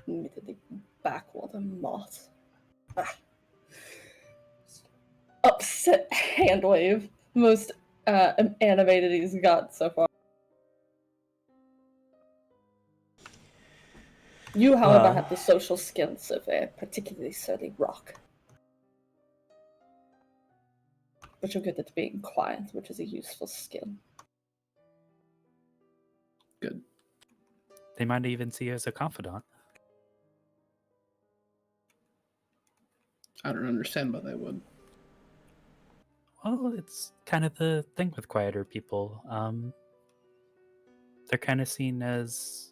Admittedly backwater moth. Upset hand wave. Most animated he's got so far. You, however, have the social skills of a particularly surly rock. But you're good at being quiet, which is a useful skill. Good. They might even see you as a confidant. I don't understand why they would. Well, it's kind of the thing with quieter people. They're kind of seen as,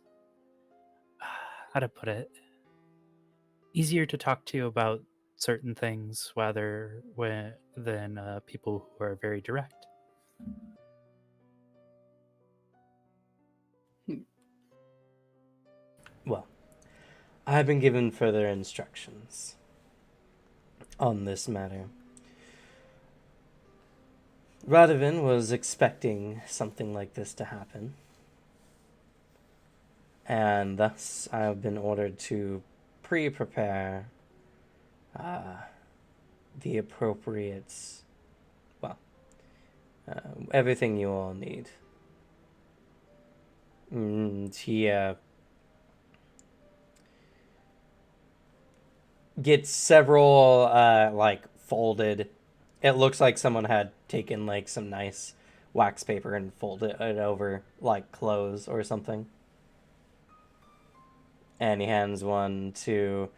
how to put it, easier to talk to about certain things than people who are very direct. Well, I've been given further instructions on this matter. Radovan was expecting something like this to happen, and thus I've been ordered to prepare the appropriate, well, everything you all need. He gets several folded. It looks like someone had taken like some nice wax paper and folded it over like clothes or something. And he hands one to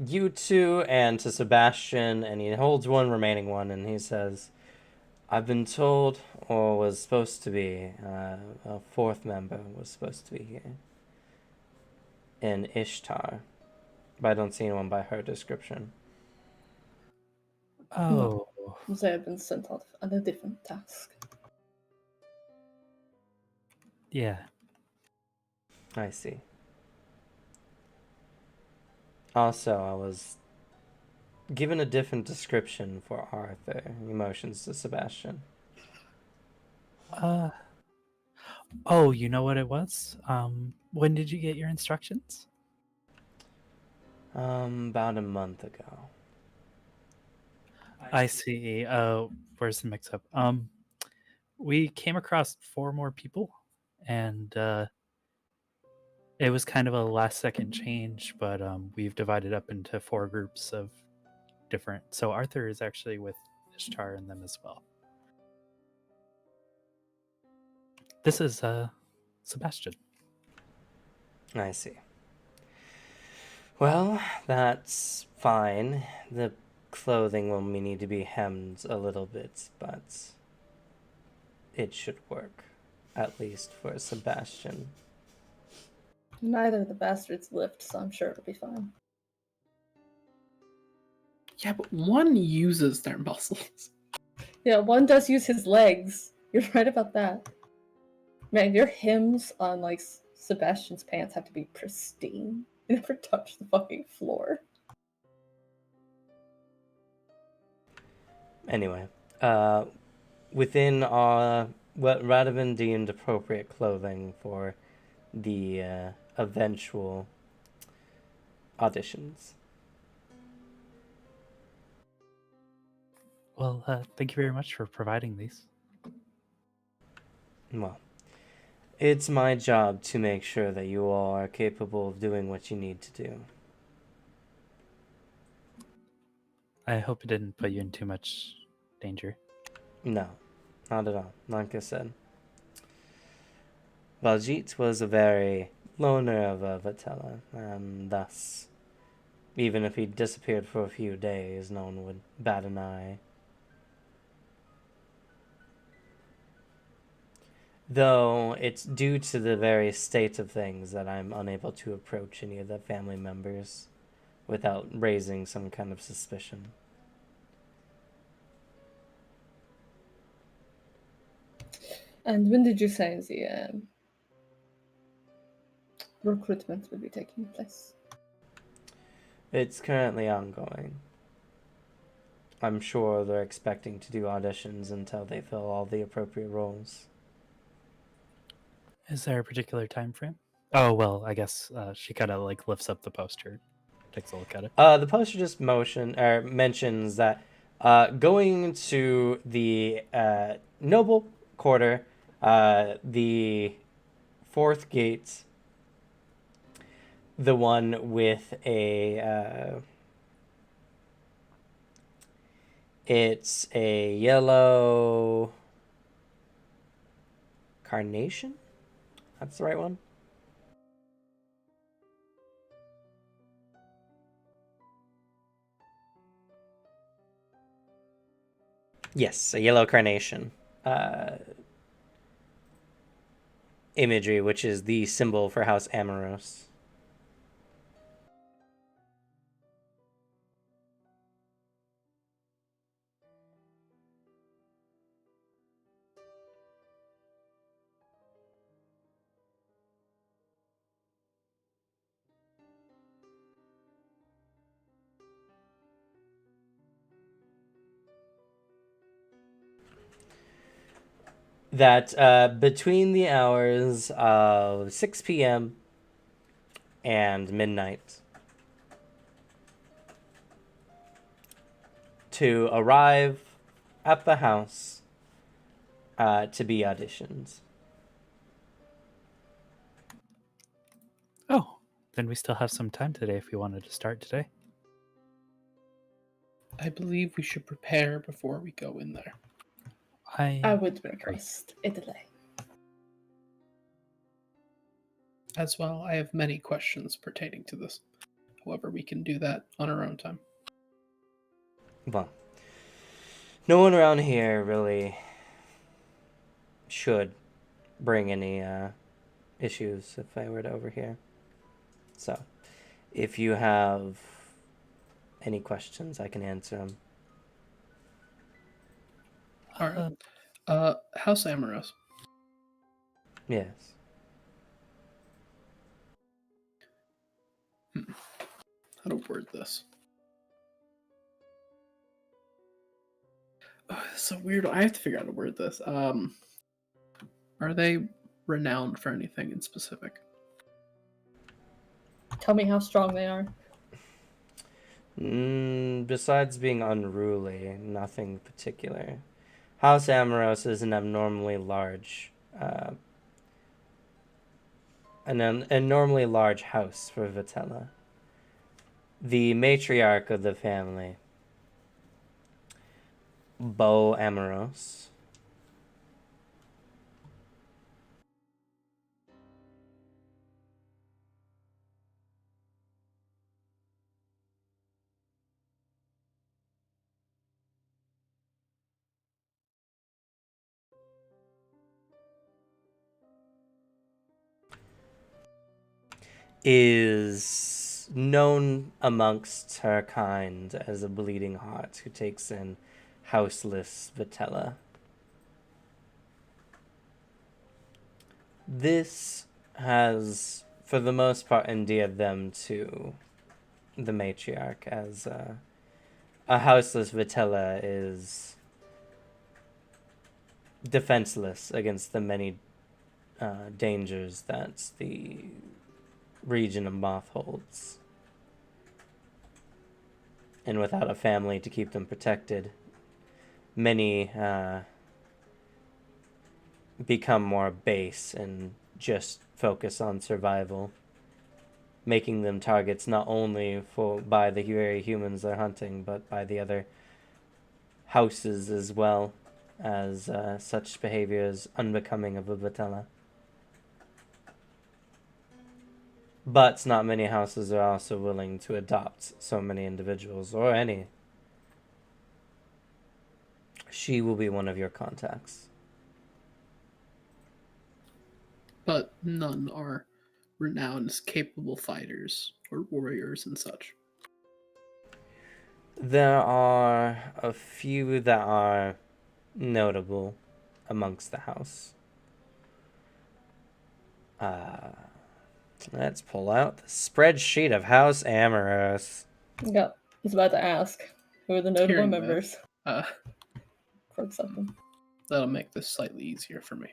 you two and to Sebastian, and he holds one remaining one, and he says, I've been told, or was supposed to be, a fourth member was supposed to be here. In Ishtar. But I don't see anyone by her description. Oh, They have been sent out on a different task. yeah. I see. Also, I was given a different description for Arthur. He motions to Sebastian. Oh, you know what it was? When did you get your instructions? About a month ago. I see. Where's the mix-up? We came across 4 more people, and it was kind of a last-second change, but we've divided up into 4 groups of different. So Arthur is actually with Ishtar and them as well. This is Sebastian. I see. Well, that's fine. The clothing will need to be hemmed a little bit, but it should work. At least for Sebastian. Neither of the bastards lift, so I'm sure it'll be fine. Yeah, but one uses their muscles. Yeah, one does use his legs. You're right about that. Man, your hems on like Sebastian's pants have to be pristine. You never touch the fucking floor. Anyway, within what Radovan deemed appropriate clothing for the eventual auditions. Well, thank you very much for providing these. Well, it's my job to make sure that you all are capable of doing what you need to do. I hope it didn't put you in too much danger. No, not at all. Like I said. Valjit was a very loner of a Vatella, and thus, even if he disappeared for a few days, no one would bat an eye. Though it's due to the very state of things that I'm unable to approach any of the family members without raising some kind of suspicion. And when did you say the recruitment will be taking place? It's currently ongoing. I'm sure they're expecting to do auditions until they fill all the appropriate roles. Is there a particular time frame? Oh, well, I guess she kind of like lifts up the poster, takes a look at it. The poster just mentions that going to the noble quarter, the 4th gate, the one with a it's a yellow carnation. That's the right one. Yes, a yellow carnation imagery, which is the symbol for House Amoros. That between the hours of 6 p.m. and midnight, to arrive at the house to be auditioned. Oh, then we still have some time today if we wanted to start today. I believe we should prepare before we go in there. I would agree. request a delay. As well, I have many questions pertaining to this. However, we can do that on our own time. Well, no one around here really should bring any issues if I were to overhear. So, if you have any questions, I can answer them. All right. House Amoros. Yes. How to word this? Oh, it's so weird. I have to figure out how to word this. Are they renowned for anything in specific? Tell me how strong they are. Besides being unruly, nothing particular. House Amoros is an abnormally large, an abnormally large house for Vitella. The matriarch of the family, Bo Amoros, is known amongst her kind as a bleeding heart who takes in houseless Vitella. This has, for the most part, endeared them to the matriarch, as a houseless Vitella is defenseless against the many dangers that the region of Moth holds. And without a family to keep them protected, many become more base and just focus on survival, making them targets not only by the very humans they're hunting, but by the other houses as well, as such behavior is unbecoming of a Vitella. But not many houses are also willing to adopt so many individuals, or any. She will be one of your contacts. But none are renowned as capable fighters or warriors and such. There are a few that are notable amongst the house. Let's pull out the spreadsheet of House Amoros. Yeah, I was about to ask who are the notable Hearing that, members Uh, for something. that'll make this slightly easier for me.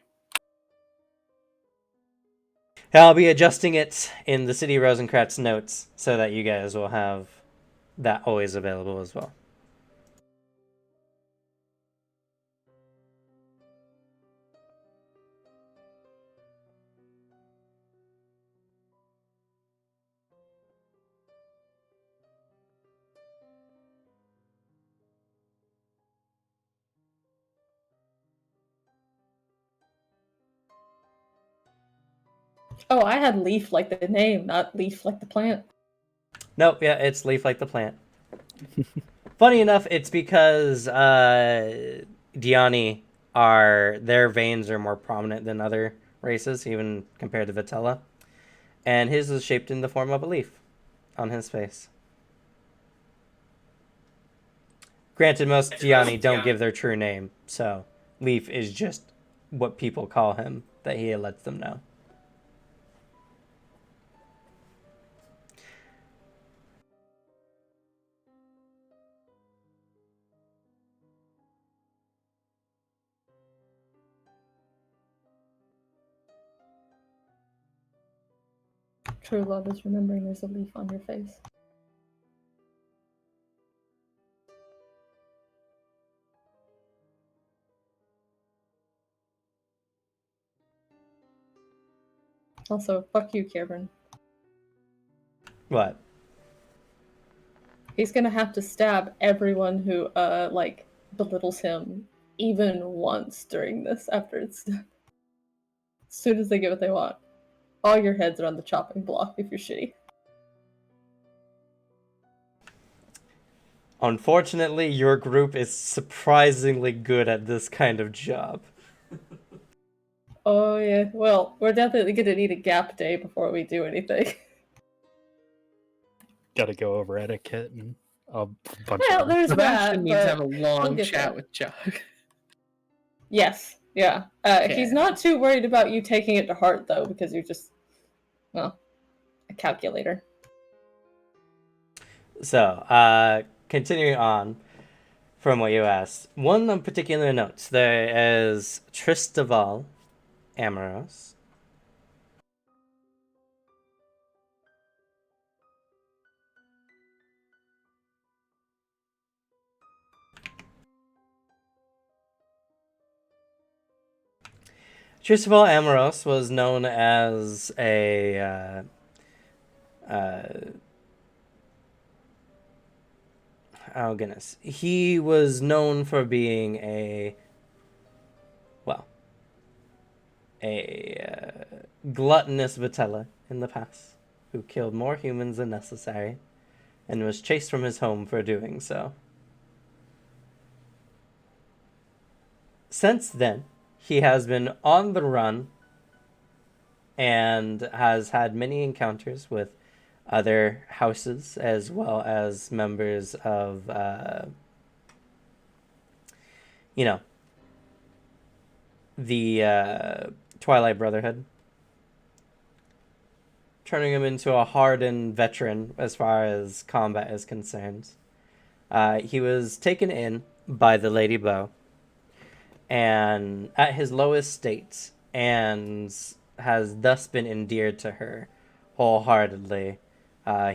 I'll be adjusting it in the City Rosencratz notes so that you guys will have that always available as well. Oh, I had leaf like the name, not leaf like the plant. Nope, yeah, it's leaf like the plant. Funny enough, it's because Diani their veins are more prominent than other races, even compared to Vitella. And his is shaped in the form of a leaf on his face. Granted, most Diani don't give their true name, so Leaf is just what people call him that he lets them know. True love is remembering there's a leaf on your face. Also, fuck you, Cameron. What? He's gonna have to stab everyone who, belittles him even once during this after it's done. As soon as they get what they want. All your heads are on the chopping block if you're shitty. Unfortunately, your group is surprisingly good at this kind of job. Oh yeah, well, we're definitely gonna need a gap day before we do anything. Got to go over etiquette and a bunch Well, of there's Sebastian that, needs to have but a long get chat there. with Jug. Yes, yeah. Okay. He's not too worried about you taking it to heart, though, because you're just, well, a calculator. So, continuing on from what you asked, one of particular notes there is Tristaval Amoros. Tristaval Amoros was known as a oh goodness, he was known for being a gluttonous Vitella in the past, who killed more humans than necessary, and was chased from his home for doing so. Since then, he has been on the run and has had many encounters with other houses as well as members of, the Twilight Brotherhood, turning him into a hardened veteran as far as combat is concerned. He was taken in by the Lady Bow and at his lowest state, and has thus been endeared to her wholeheartedly.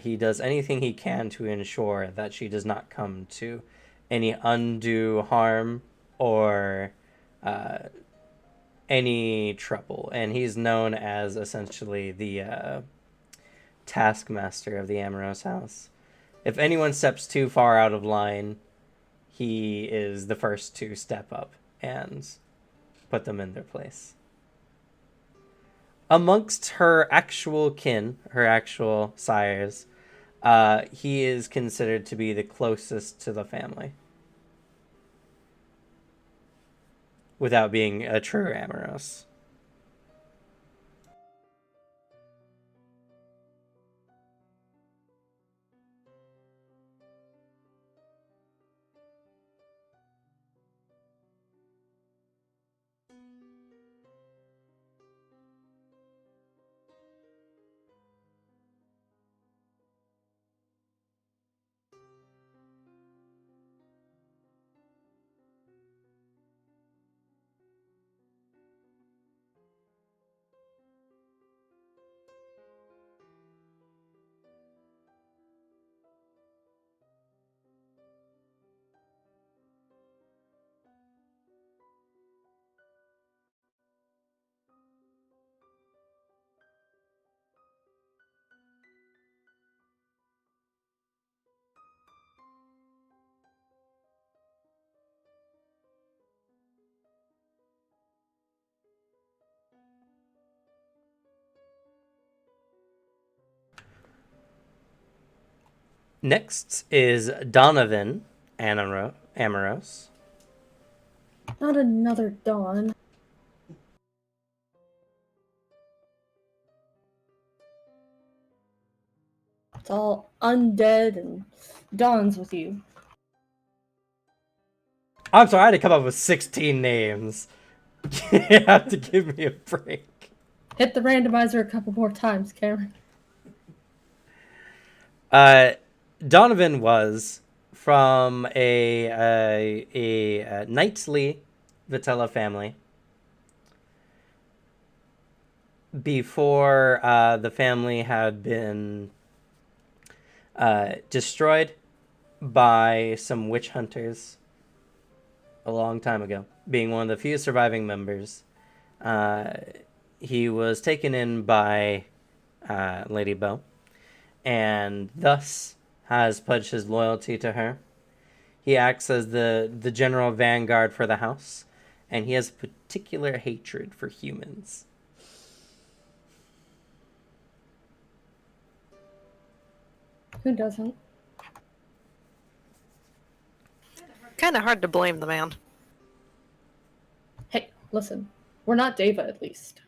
He does anything he can to ensure that she does not come to any undue harm or any trouble. And he's known as essentially the taskmaster of the Amoros house. If anyone steps too far out of line, he is the first to step up and put them in their place. Amongst her actual kin, her actual sires, he is considered to be the closest to the family, without being a true Amoros. Next is Donovan Amoros. Not another Dawn. It's all undead and Dawns with you. I'm sorry, I had to come up with 16 names. You have to give me a break. Hit the randomizer a couple more times, Cameron. Donovan was from a knightly Vitella family. Before the family had been destroyed by some witch hunters a long time ago, being one of the few surviving members. He was taken in by Lady Bow, and thus has pledged his loyalty to her. He acts as the general vanguard for the house, and he has a particular hatred for humans. Who doesn't? Kind of hard to blame the man. Hey, listen. We're not Deva, at least.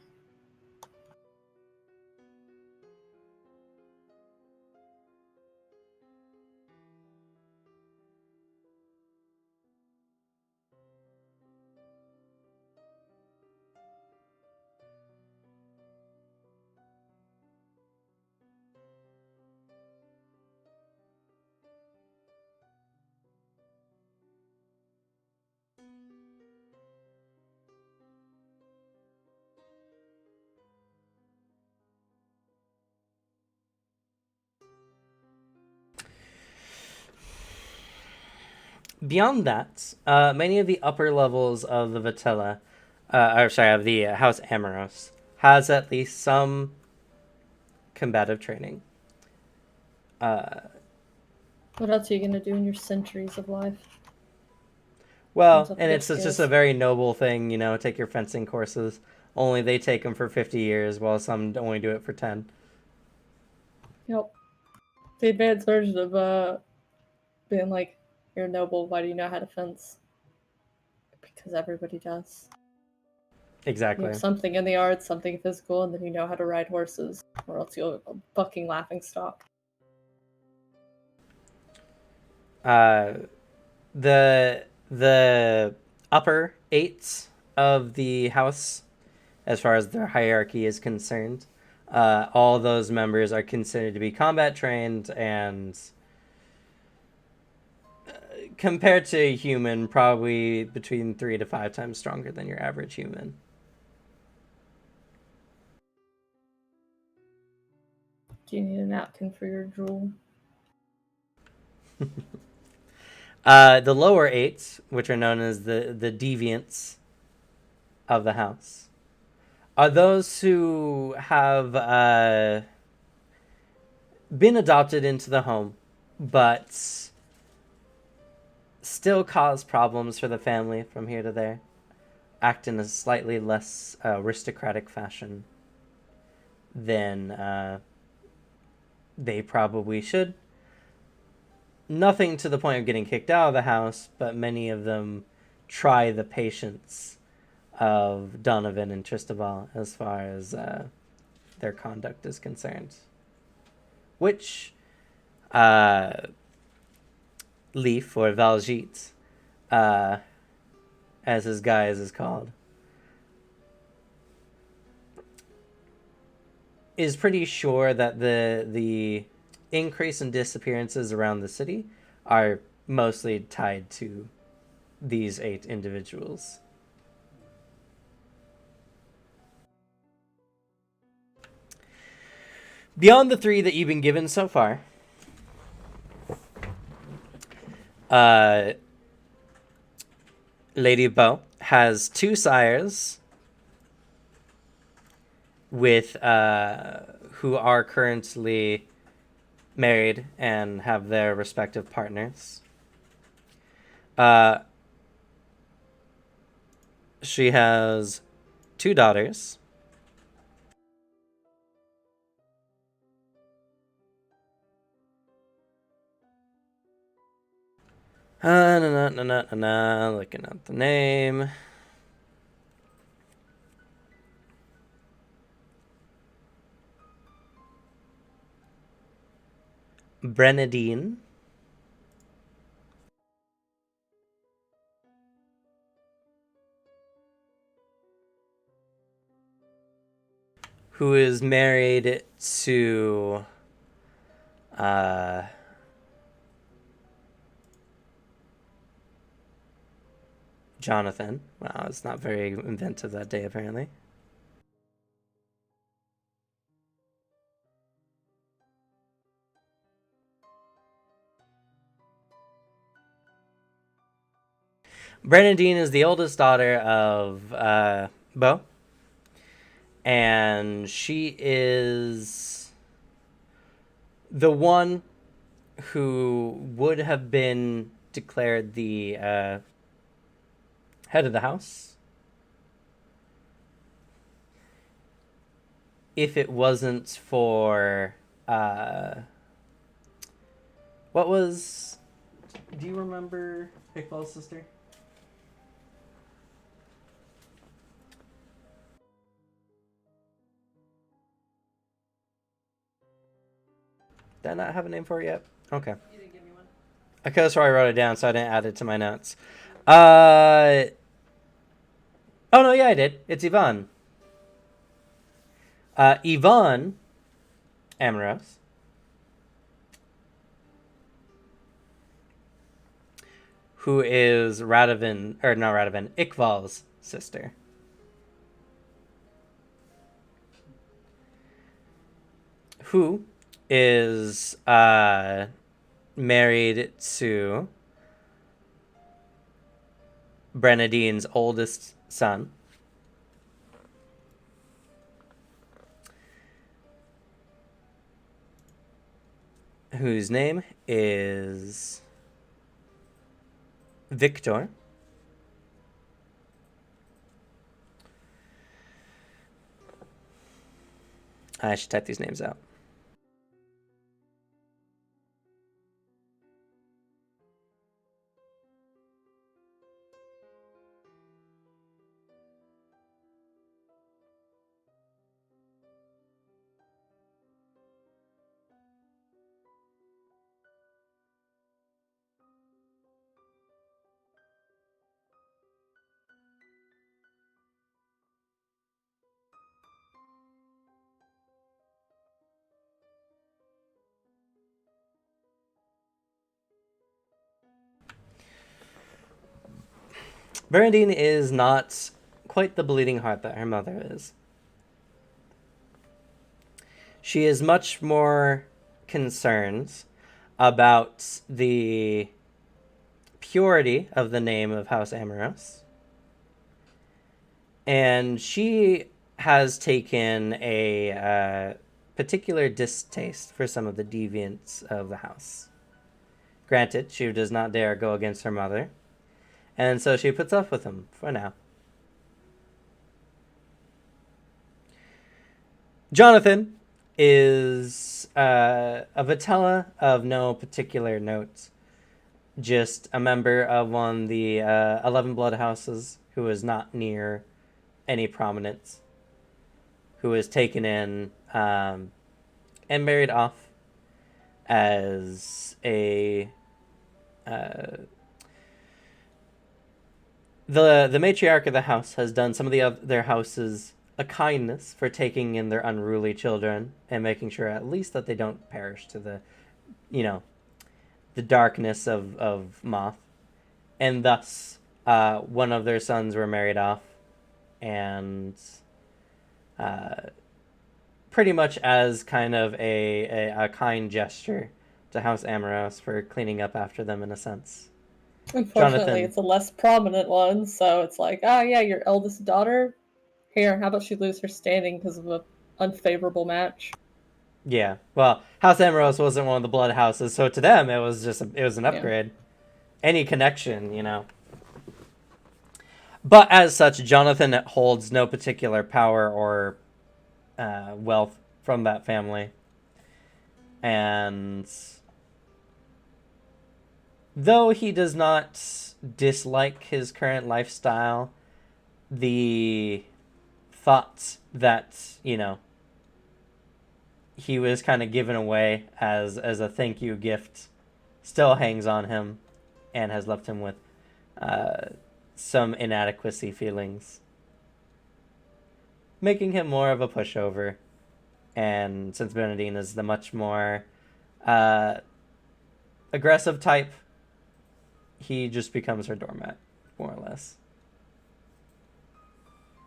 Beyond that, many of the upper levels of the Vitella, of the House Amoros, has at least some combative training. What else are you gonna do in your centuries of life? Well, Sounds like and good it's just skills. a very noble thing, take your fencing courses. Only they take them for 50 years, while some only do it for 10. Yep. The advanced version of being like, you're noble, why do you know how to fence? Because everybody does. You Exactly. have something in the arts, something physical, and then you know how to ride horses, or else you'll a fucking laughing stock. The upper eights of the house, as far as their hierarchy is concerned, all those members are considered to be combat trained and compared to a human, probably between 3 to 5 times stronger than your average human. Do you need a napkin for your drool? The lower eights, which are known as the deviants of the house, are those who have been adopted into the home, but still cause problems for the family from here to there, act in a slightly less aristocratic fashion than they probably should. Nothing to the point of getting kicked out of the house, but many of them try the patience of Donovan and Tristobal as far as their conduct is concerned. Which Leaf, or Valjit, as his guise is called, is pretty sure that the increase in disappearances around the city are mostly tied to these 8 individuals. Beyond the 3 that you've been given so far, Lady Bow has 2 sires with who are currently married and have their respective partners. She has 2 daughters. Looking at the name. Brenadine. Who is married to Jonathan. Wow, it's not very inventive that day, apparently. Bernadine is the oldest daughter of Bo. And she is the one who would have been declared the head of the house if it wasn't for what was, do you remember Iqbal's sister? Did I not have a name for it yet? Okay. You didn't give me one. I could have sworn I wrote it down, so I didn't add it to my notes. Oh no, yeah, I did. It's Yvonne. Yvonne Amoros, who is Iqbal's sister. Who is married to Brenadine's oldest son, whose name is Victor. I should type these names out. Bernadine is not quite the bleeding heart that her mother is. She is much more concerned about the purity of the name of House Amoros. And she has taken a particular distaste for some of the deviants of the house. Granted, she does not dare go against her mother, and so she puts up with him for now. Jonathan is a Vitella of no particular note, just a member of one of the 11 blood houses who is not near any prominence, who is taken in and married off as a the matriarch of the house has done some of their houses a kindness for taking in their unruly children and making sure at least that they don't perish to the darkness of Moth. And thus one of their sons were married off, and pretty much as kind of a kind gesture to House Amoros for cleaning up after them in a sense. Unfortunately, Jonathan. it's a less prominent one, so it's like, yeah, your eldest daughter. Here, how about she lose her standing because of an unfavorable match? Yeah, well, House Amoros wasn't one of the blood houses, so to them it was just it was an upgrade. Any connection, But as such, Jonathan holds no particular power or wealth from that family, and though he does not dislike his current lifestyle, the thought that, he was kind of given away as a thank you gift still hangs on him and has left him with some inadequacy feelings, making him more of a pushover. And since Bernadine is the much more aggressive type, he just becomes her doormat, more or less.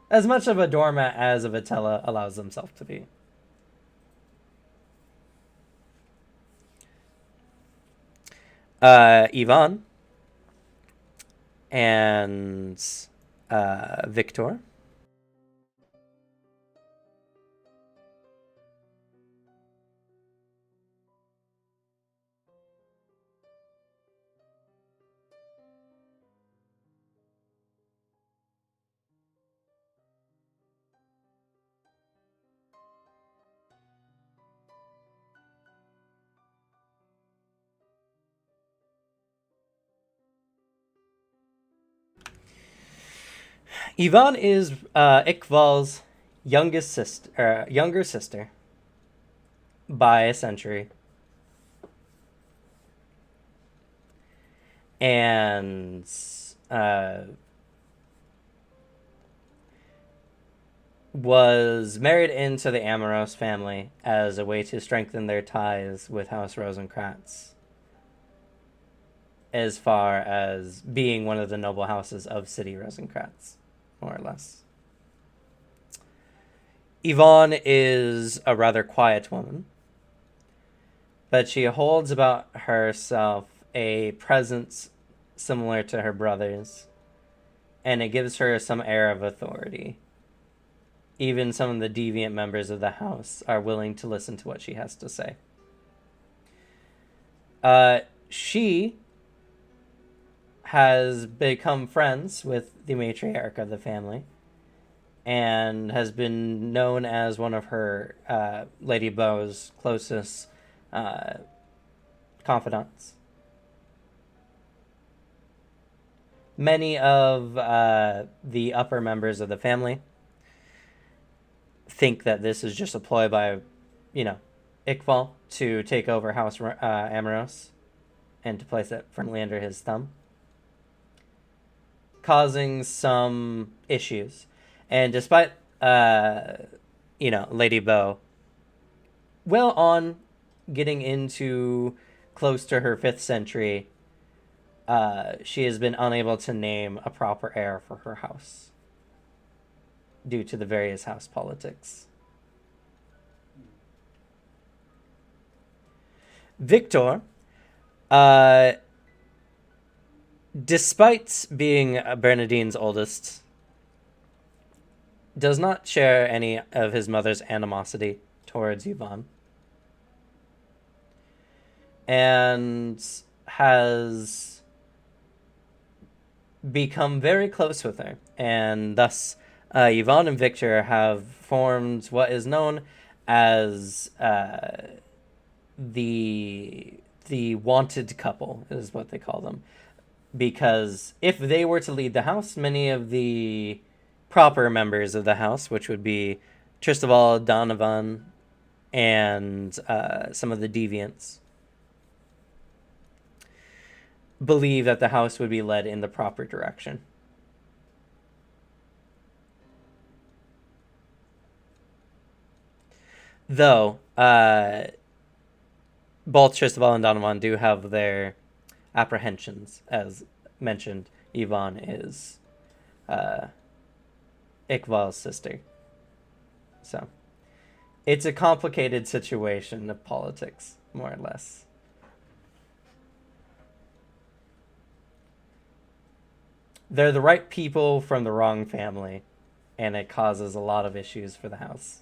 As much of a doormat as a Vitella allows himself to be. Yvonne and Victor. Yvonne is Iqbal's younger sister by a century, and was married into the Amoros family as a way to strengthen their ties with House Rosencratz, as far as being one of the noble houses of City Rosencratz, more or less. Yvonne is a rather quiet woman, but she holds about herself a presence similar to her brother's, and it gives her some air of authority. Even some of the deviant members of the house are willing to listen to what she has to say. She has become friends with the matriarch of the family and has been known as one of her Lady Beau's closest confidants. Many of the upper members of the family think that this is just a ploy by, Iqbal to take over House Amoros and to place it firmly under his thumb, causing some issues. And despite, Lady Beau well on getting into close to her 5th century, she has been unable to name a proper heir for her house due to the various house politics. Victor, despite being Bernadine's oldest, does not share any of his mother's animosity towards Yvonne, and has become very close with her, and thus Yvonne and Victor have formed what is known as the wanted couple, is what they call them. Because if they were to lead the house, many of the proper members of the house, which would be Tristaval, Donovan, and some of the deviants, believe that the house would be led in the proper direction. Though, both Tristaval and Donovan do have their apprehensions. As mentioned, Yvonne is Iqbal's sister. So, it's a complicated situation of politics, more or less. They're the right people from the wrong family, and it causes a lot of issues for the house.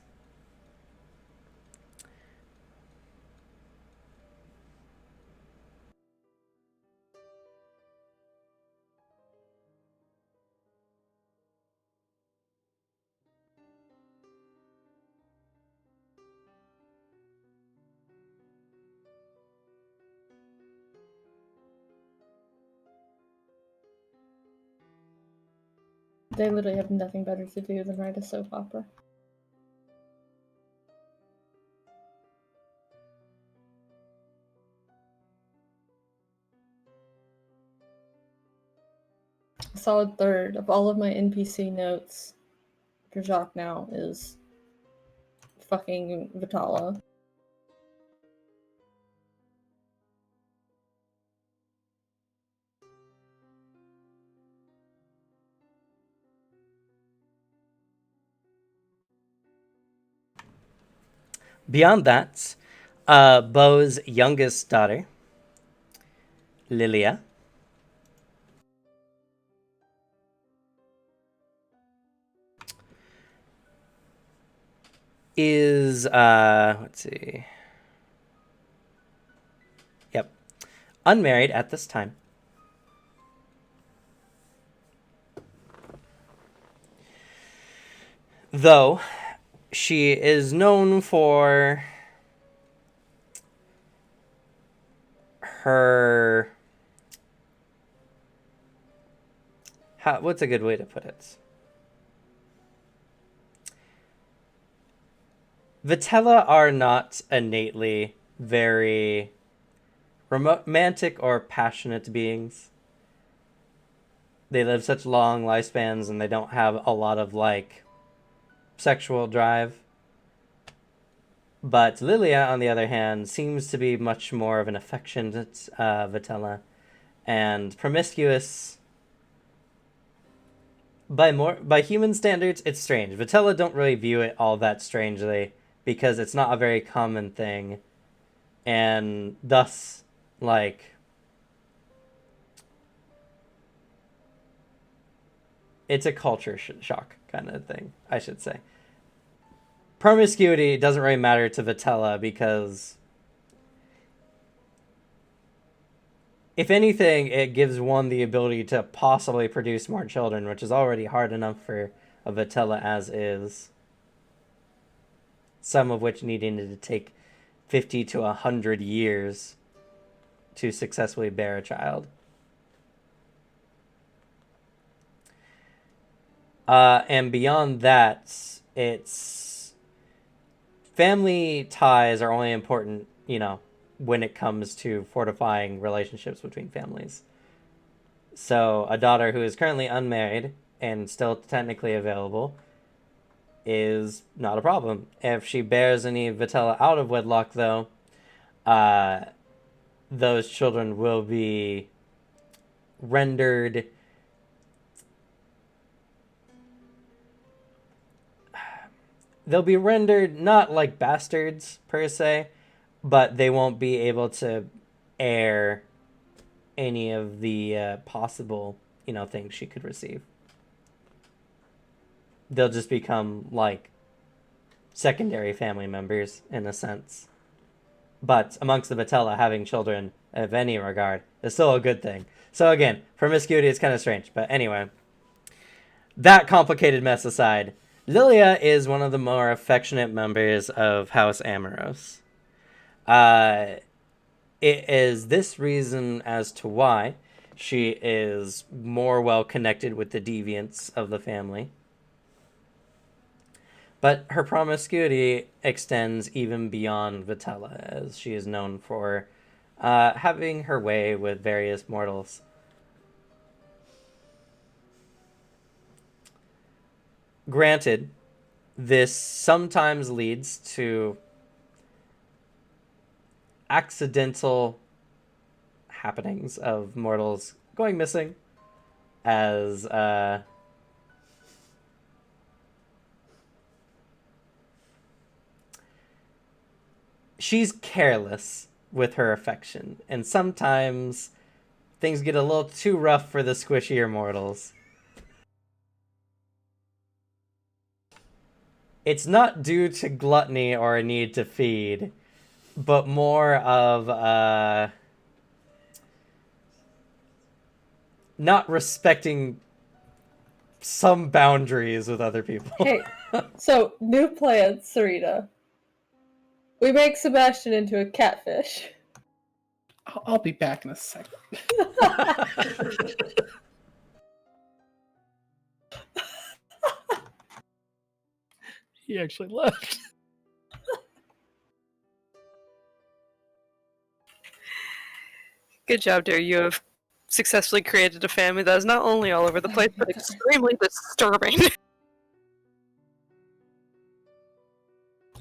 They literally have nothing better to do than write a soap opera. A solid third of all of my NPC notes for Jacques now is fucking Vitala. Beyond that, Beau's youngest daughter, Lilia, is let's see. Yep. Unmarried at this time. Though she is known for her what's a good way to put it? Vitella are not innately very romantic or passionate beings. They live such long lifespans and they don't have a lot of like sexual drive. But Lilia, on the other hand, seems to be much more of an affectionate Vitella and promiscuous. By human standards, it's strange. Vitella don't really view it all that strangely because it's not a very common thing, and thus, like, it's a culture shock kind of thing, I should say. Promiscuity doesn't really matter to Vitella because, if anything, it gives one the ability to possibly produce more children, which is already hard enough for a Vitella as is. Some of which needing to take 50 to 100 years to successfully bear a child. And beyond that, it's family ties are only important, when it comes to fortifying relationships between families. So a daughter who is currently unmarried and still technically available is not a problem. If she bears any Vitella out of wedlock, though, those children will be rendered not like bastards per se, but they won't be able to heir any of the possible, things she could receive. They'll just become like secondary family members in a sense. But amongst the Vitella, having children of any regard is still a good thing. So again, promiscuity is kind of strange. But anyway, that complicated mess aside, Lilia is one of the more affectionate members of House Amoros. It is this reason as to why she is more well connected with the deviants of the family. But her promiscuity extends even beyond Vitella, as she is known for having her way with various mortals. Granted, this sometimes leads to accidental happenings of mortals going missing, as she's careless with her affection, and sometimes things get a little too rough for the squishier mortals. It's not due to gluttony or a need to feed, but more of not respecting some boundaries with other people. Okay, so new plan, Sarita. We make Sebastian into a catfish. I'll be back in a second. He actually left. Good job, dear. You have successfully created a family that is not only all over the place, but extremely disturbing.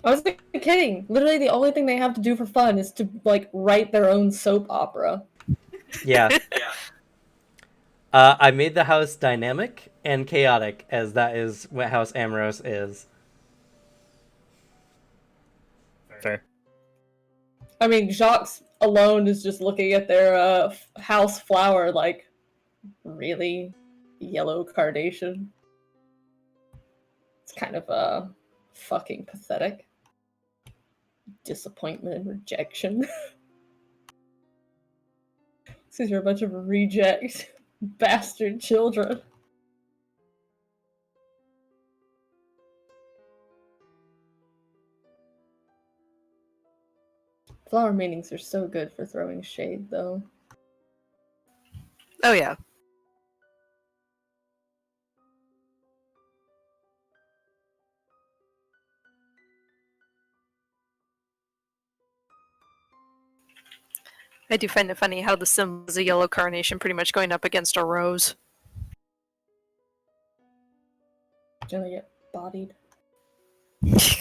I wasn't kidding. Literally, the only thing they have to do for fun is to like write their own soap opera. Yeah. I made the house dynamic and chaotic, as that is what House Amorous is. Fair. I mean, Jacques alone is just looking at their house flower like, really? Yellow carnation? It's kind of fucking pathetic. Disappointment and rejection. These are a bunch of reject bastard children. Flower meanings are so good for throwing shade, though. Oh yeah. I do find it funny how the symbol is a yellow carnation pretty much going up against a rose. Gonna get bodied.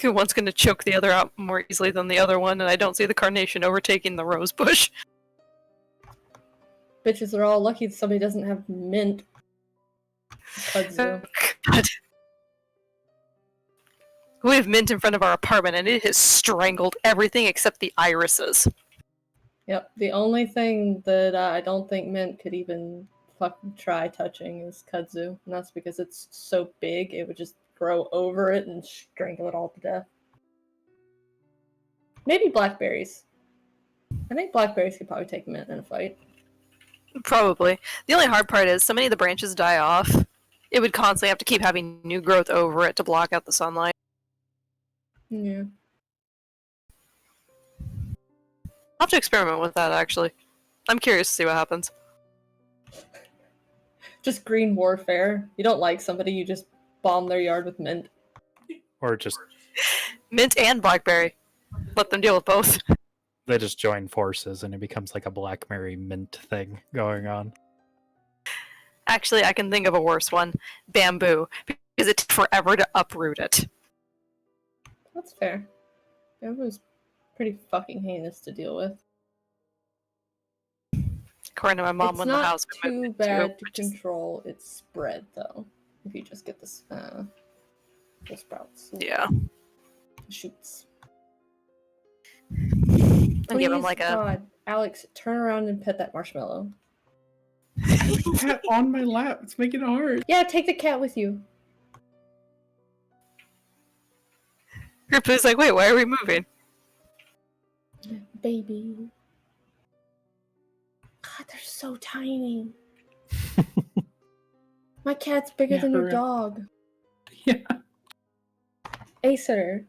One's going to choke the other out more easily than the other one, and I don't see the carnation overtaking the rose bush. Bitches are all lucky that somebody doesn't have mint. Kudzu. God. We have mint in front of our apartment, and it has strangled everything except the irises. Yep, the only thing that I don't think mint could even fucking try touching is kudzu, and that's because it's so big it would just grow over it and strangle it all to death. Maybe blackberries. I think blackberries could probably take mint in a fight. Probably. The only hard part is so many of the branches die off. It would constantly have to keep having new growth over it to block out the sunlight. Yeah. I'll have to experiment with that, actually. I'm curious to see what happens. Just green warfare. You don't like somebody, you just bomb their yard with mint. Or just Mint and blackberry. Let them deal with both. they just join forces and it becomes like a blackberry mint thing going on. Actually, I can think of a worse one. Bamboo. Because it takes forever to uproot it. That's fair. Bamboo's pretty fucking heinous to deal with. According to my mom, It's when not the house we too moved bad to which is- control its spread, though. If you just get this, the sprouts. Yeah. Shoots. And give him Please, like a... God, Alex, turn around and pet that marshmallow. Cat on my lap. It's making it hard. Yeah, take the cat with you. Ripley's like, wait, why are we moving? Baby. God, they're so tiny. My cat's bigger Yeah, than your hurry up. dog. Yeah. Acer,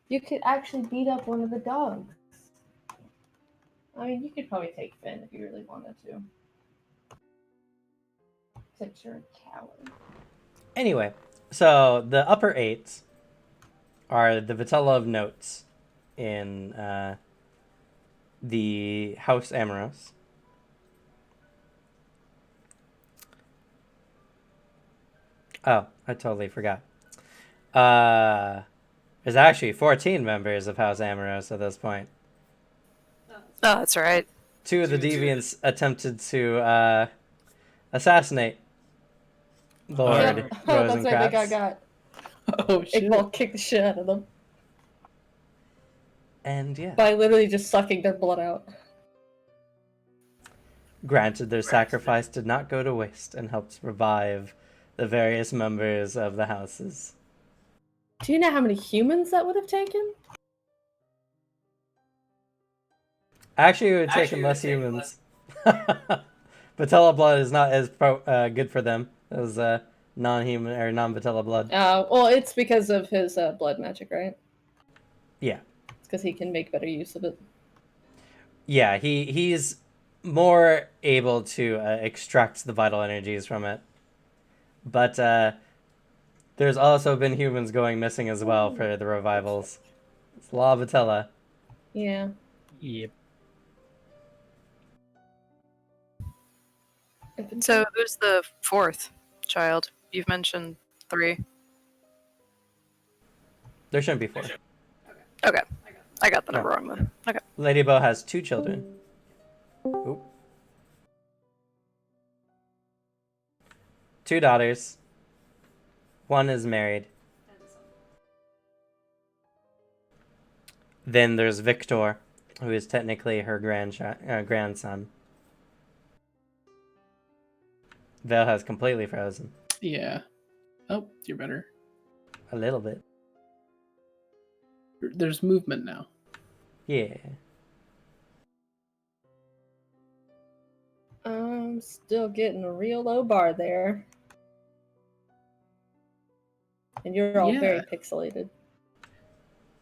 you could actually beat up one of the dogs. I mean, you could probably take Finn if you really wanted to. Except you're a coward. Anyway, so the upper eights are the Vitella of notes in the House Amorous. Oh, I totally forgot. There's actually 14 members of House Amorous at this point. Oh, that's right. Two of the deviants attempted to assassinate Lord Yep. That's why they Rosencratz. got. Oh shit. Iqbal kicked the shit out of them And yeah, by literally just sucking their blood out. granted, their sacrifice did not go to waste and helped revive the various members of the houses. Do you know how many humans that would have taken? Actually, it would have taken less humans. Patella blood is not as good for them as non-human or non-Patella blood. Well, it's because of his blood magic, right? Yeah. It's because he can make better use of it. Yeah, he's more able to extract the vital energies from it. But There's also been humans going missing as well for the revivals. It's law of Attila. Yeah. Yep. So who's the fourth child? You've mentioned 3. There shouldn't be 4. Okay. I got the No. number wrong then. Okay. Lady Bo has 2 children. Oop. 2 daughters. 1 is married. Then there's Victor, who is technically her grandson. Vel has completely frozen. Yeah. Oh, you're better. A little bit. There's movement now. Yeah. I'm still getting a real low bar there. And you're all very pixelated.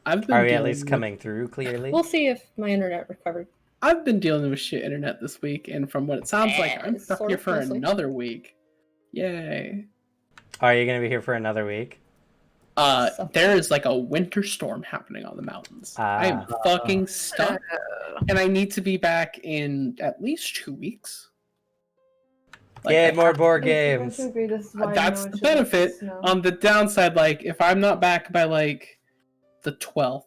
I've been Are we at dealing least with- coming through clearly? We'll see if my internet recovered. I've been dealing with shit internet this week, and from what it sounds like, I'm It's stuck sort here of for mostly. another week. Yay. Are you going to be here for another week? There is like a winter storm happening on the mountains. I am fucking stuck, and I need to be back in at least 2 weeks. Yay, more board I games. have to agree, this is why I That's know the it should benefit. snow. On the downside, like, if I'm not back by like the 12th,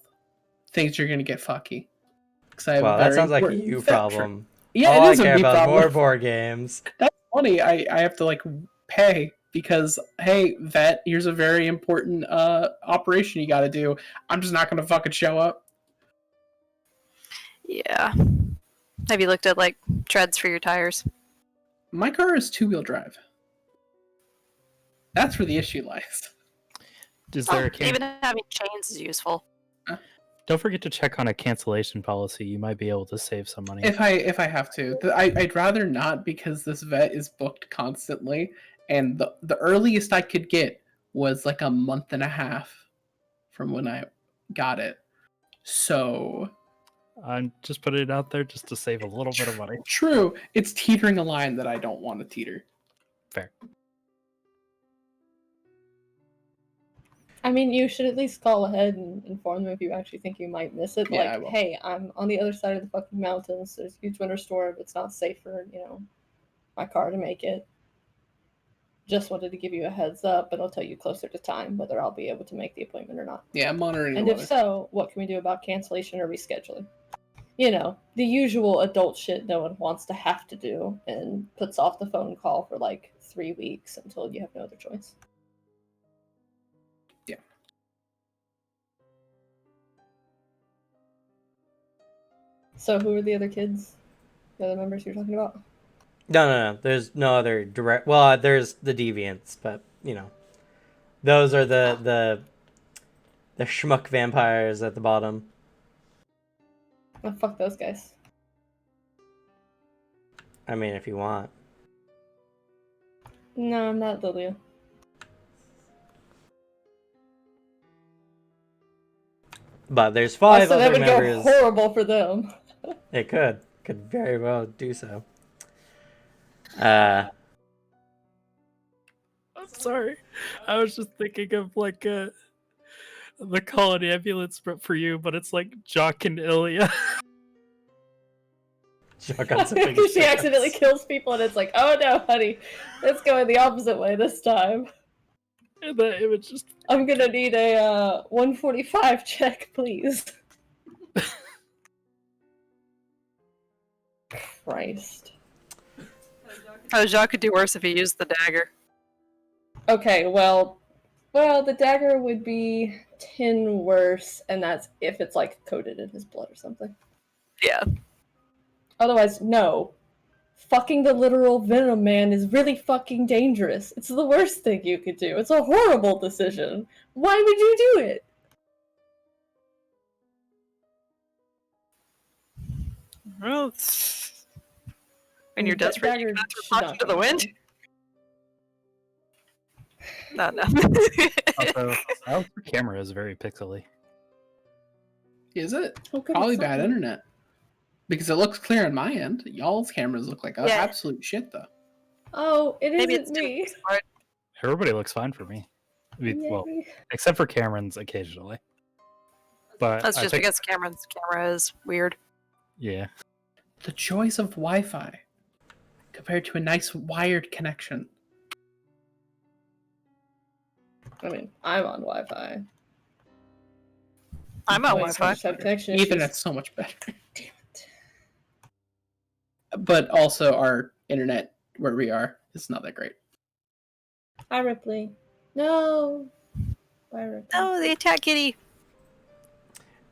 things are gonna get fucky. I have Well, a that very sounds like a important you vet trip. problem. Yeah, All it I is a care me about is problem. more board games. That's funny. I have to like pay because, hey, vet, here's a very important operation you got to do. I'm just not gonna fucking show up. Yeah. Have you looked at like treads for your tires? My car is 2-wheel drive. That's where the issue lies. Is there a Even having chains is useful. Don't forget to check on a cancellation policy. You might be able to save some money. If I have to, I'd rather not because this vet is booked constantly, and the earliest I could get was like a month and a half from when I got it. So I'm just putting it out there just to save a little bit of money. true, it's teetering a line that I don't want to teeter. Fair. I mean, you should at least call ahead and inform them if you actually think you might miss it. Yeah, I Like, will. hey, I'm on the other side of the fucking mountains. There's a huge winter storm. It's not safe for, my car to make it. Just wanted to give you a heads up, but I'll tell you closer to time whether I'll be able to make the appointment or not. Yeah, I'm monitoring And the if weather. so, what can we do about cancellation or rescheduling? The usual adult shit no one wants to have to do and puts off the phone call for like 3 weeks until you have no other choice. Yeah. So who are the other kids? The other members you're talking about? No. There's no other direct. Well, there's the deviants, but those are the schmuck vampires at the bottom. Oh, fuck those guys. I mean, if you want. No, I'm not Lilia. But there's 5 Also, that other would members. go horrible for them. It could very well do so. Uh, I'm sorry. I was just thinking of like the call an ambulance for you, but it's like Jock and Ilya. Shotgun's a big She accidentally difference. kills people, and it's like, oh no, honey, it's going the opposite way this time. And the image just I'm gonna need a 145 check, please. Christ. Oh, Jacques could do worse if he used the dagger. Okay, well, the dagger would be 10 worse, and that's if it's like coated in his blood or something. Yeah. Otherwise, no. Fucking the literal Venom Man is really fucking dangerous. It's the worst thing you could do. It's a horrible decision. Why would you do it? Well, when you're That desperate, you dagger can should throw not into go the wind. down. No. also our camera is very pixely. Is it? Oh, good, Probably it's bad not. internet. Because it looks clear on my end. Y'all's cameras look like Yeah. absolute shit, though. Oh, it Maybe isn't it's me. too smart. Everybody looks fine for me. Well, Yay. except for Cameron's occasionally. But That's I just think, because Cameron's camera is weird. yeah. The joys of Wi-Fi compared to a nice wired connection. I mean, I'm on Wi-Fi. I'm on Wait, I Wi-Fi. just have connection issues. Ethernet's so much better. Damn it. But also our internet where we are is not that great. Hi, Ripley. No. Bye, Ripley. Oh, the attack kitty.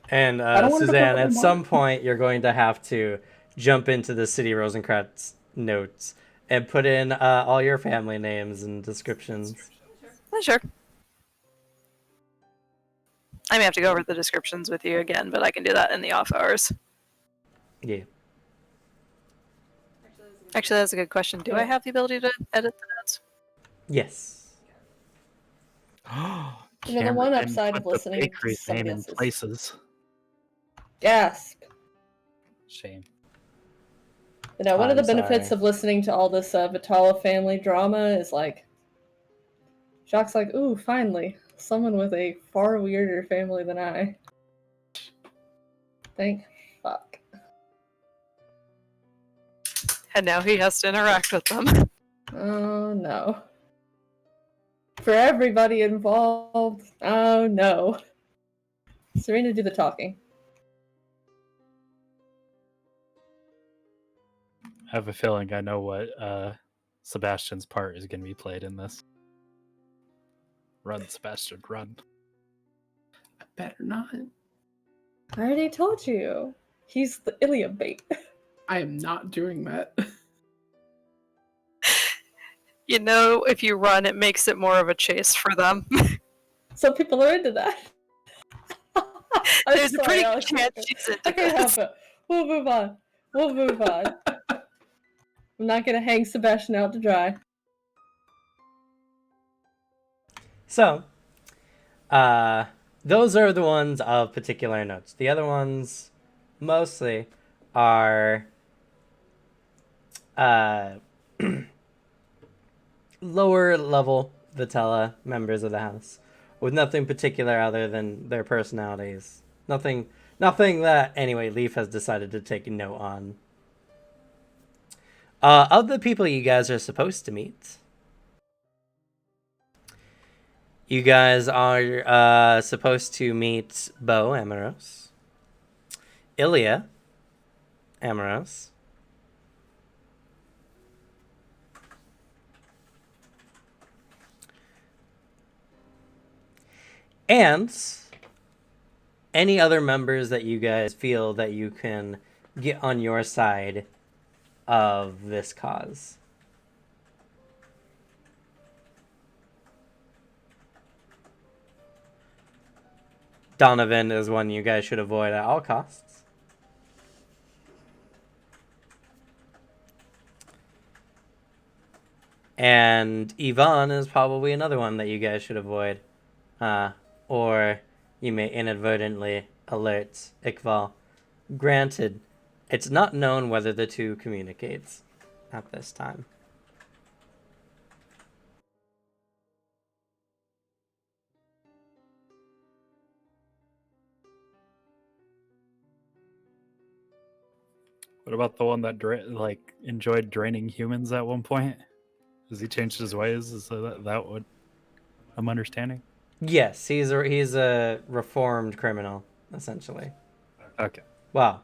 And I don't want to Suzanne, put at them some on. point, you're going to have to jump into the City Rosencratz notes and put in all your family names and descriptions. Sure. I may have to go over the descriptions with you again, but I can do that in the off hours. Yeah. Actually, that's a good question. Do I have the ability to edit the notes? Yes. You know, the one Cameron upside of put the listening to bakery's somebody name in else's. places. Gasp. Shame. You know, one of the I'm benefits sorry. of listening to all this Vitala family drama is like, Jacques like, ooh, finally, someone with a far weirder family than I. Thank fuck. And now he has to interact with them. Oh no. For everybody involved. Oh no. Serena, do the talking. I have a feeling I know what Sebastian's part is going to be played in this. Run, Sebastian, run. I better not. I already told you. He's the Ilium bait. I am not doing that. You know, if you run, it makes it more of a chase for them. Some people are into that. I'm There's a sorry, pretty good Alex. chance she's into I can't help this. it. We'll move on. We'll move on. I'm not gonna hang Sebastian out to dry. So, those are the ones of particular notes. The other ones, mostly, are lower level Vitella members of the house, with nothing particular other than their personalities. Nothing that anyway Leaf has decided to take a note on. Of the people you guys are supposed to meet, you guys are supposed to meet Bo Amoros, Ilya Amoros, and any other members that you guys feel that you can get on your side of this cause. Donovan is one you guys should avoid at all costs. And Yvonne is probably another one that you guys should avoid. Or you may inadvertently alert Iqbal. Granted, it's not known whether the two communicates at this time. What about the one that enjoyed draining humans at one point? Has he changed his ways? Is that what I'm understanding? Yes, he's a reformed criminal, essentially. Okay. Well,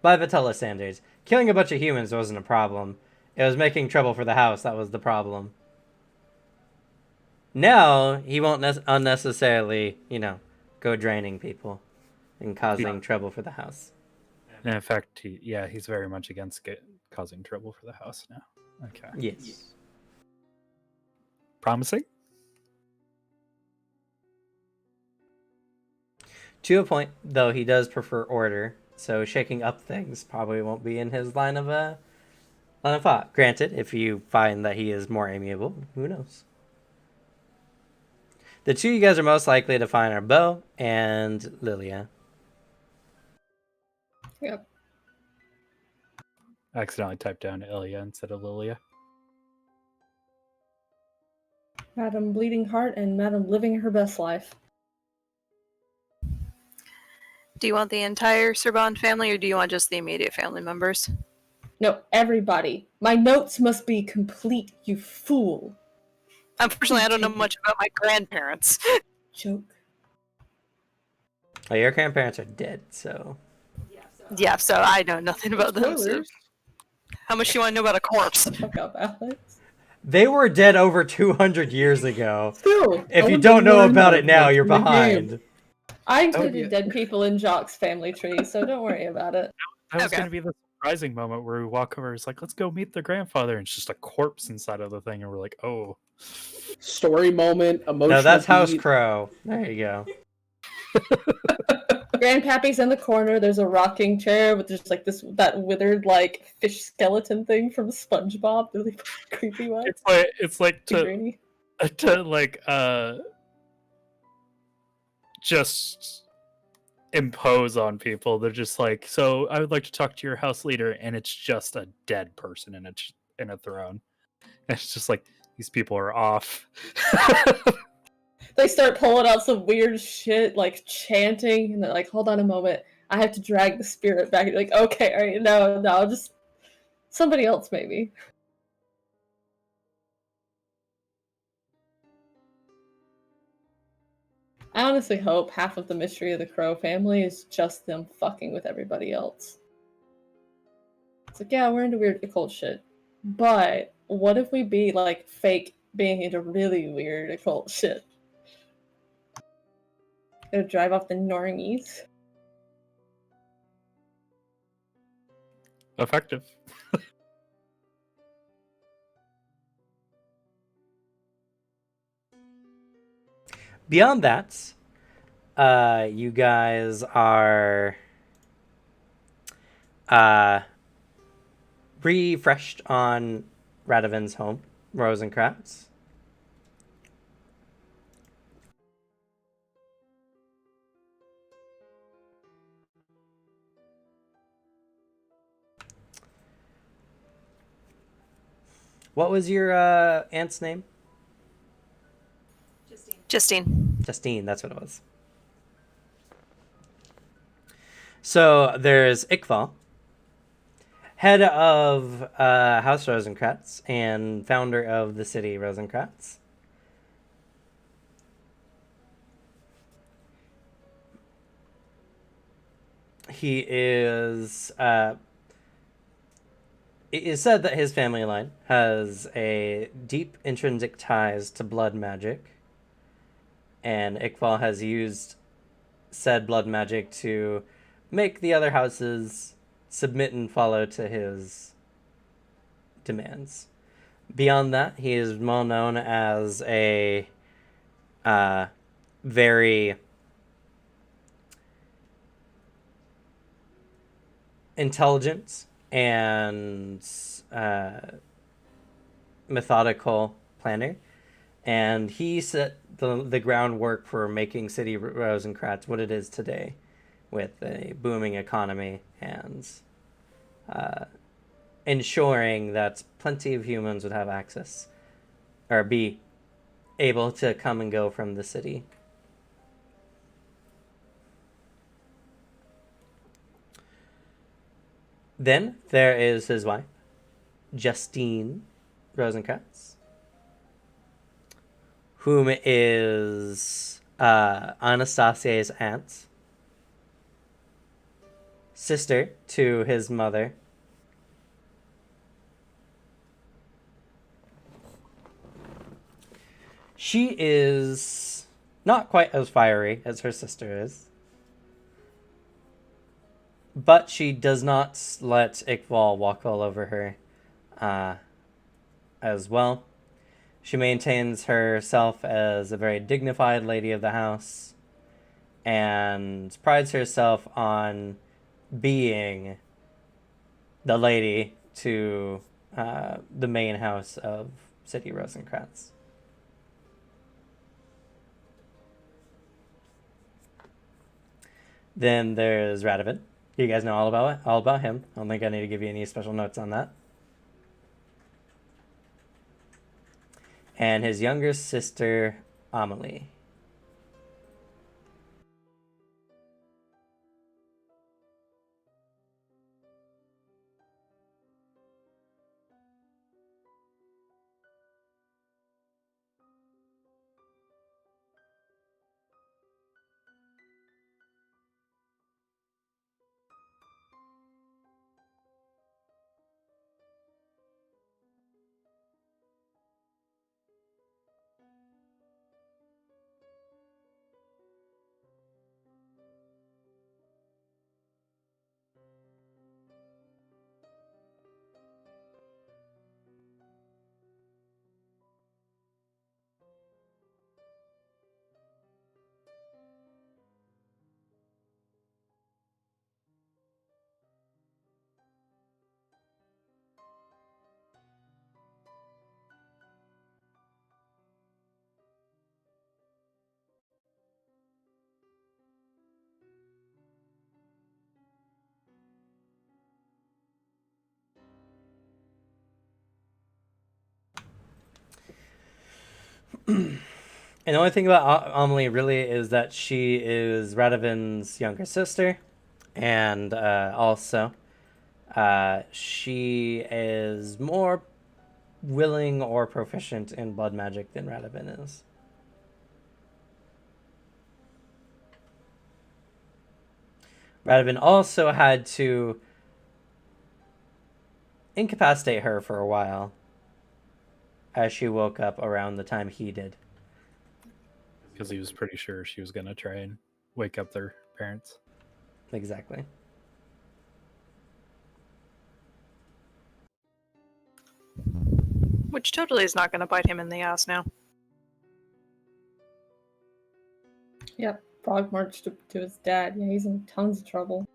by Vitella standards, killing a bunch of humans wasn't a problem. It was making trouble for the house that was the problem. Now, he won't unnecessarily, go draining people and causing trouble for the house. And in fact, he's very much against causing trouble for the house now. Okay. Yes. Promising? To a point, though, he does prefer order, so shaking up things probably won't be in his line of thought. Granted, if you find that he is more amiable, who knows? The two you guys are most likely to find are Bo and Lilia. Yep. I accidentally typed down Ilya instead of Lilia. Madam Bleeding Heart and Madam Living Her Best Life. Do you want the entire Serban family, or do you want just the immediate family members? No, everybody. My notes must be complete, you fool. Unfortunately, I don't know much about my grandparents. Joke. Well, your grandparents are dead, so. Yeah, so I know nothing about them. So. Spoilers. How much do you want to know about a corpse? Fuck up, Alex. They were dead over 200 years ago. Still, If I you want don't to know learn about that it now, much you're in the game. behind. I Oh, included yeah. dead people in Jock's family tree, so don't worry about it. That was Okay. going to be the surprising moment where we walk over. It's like, let's go meet the grandfather, and it's just a corpse inside of the thing, and we're like, oh. Story moment, emotional. No, that's House beat. Crow. There you go. Grandpappy's in the corner. There's a rocking chair with just like that withered like fish skeleton thing from SpongeBob. Really creepy one. It's like to like just impose on people. They're just like, so I would like to talk to your house leader, and it's just a dead person in a throne. And it's just like, these people are off. They start pulling out some weird shit, like chanting, and they're like, hold on a moment. I have to drag the spirit back. And you're like, okay, all right, no, just somebody else maybe. I honestly hope half of the mystery of the Crow family is just them fucking with everybody else. It's like, yeah, we're into weird occult shit. But what if we be like fake being into really weird occult shit? Gonna drive off the normies. Effective. Beyond that, you guys are refreshed on Radovan's home, Rosencratz. What was your aunt's name? Justine. Justine, that's what it was. So there's Iqbal, head of House Rosencratz and founder of the city Rosencratz. He is. It is said that his family line has a deep intrinsic ties to blood magic, and Iqbal has used said blood magic to make the other houses submit and follow to his demands. Beyond that, he is well known as a very intelligent and methodical planner, and he set the groundwork for making City Rosencratz what it is today, with a booming economy and ensuring that plenty of humans would have access or be able to come and go from the city. Then there is his wife, Justine Rosencratz, whom is Anastasia's aunt, sister to his mother. She is not quite as fiery as her sister is, but she does not let Iqbal walk all over her as well. She maintains herself as a very dignified lady of the house and prides herself on being the lady to the main house of City Rosencratz. Then there's Radovid. You guys know all about him. I don't think I need to give you any special notes on that. and his younger sister, Amelie. And the only thing about Amelie really is that she is Radovin's younger sister, and also she is more willing or proficient in blood magic than Radovin is. Radovin also had to incapacitate her for a while as she woke up around the time he did. Because he was pretty sure she was going to try and wake up their parents. Exactly. Which totally is not going to bite him in the ass now. Yep, Frog marched to his dad. Yeah, he's in tons of trouble.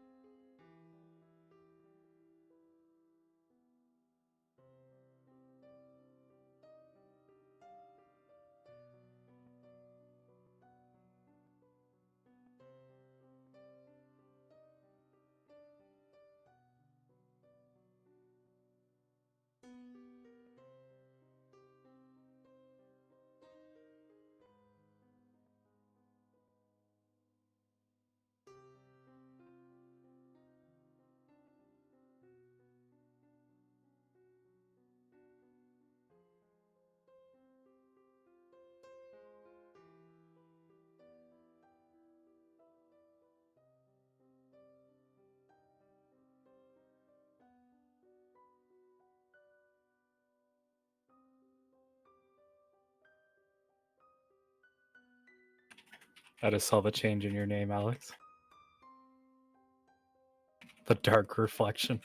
I just saw the change in your name, Alex. The dark reflection.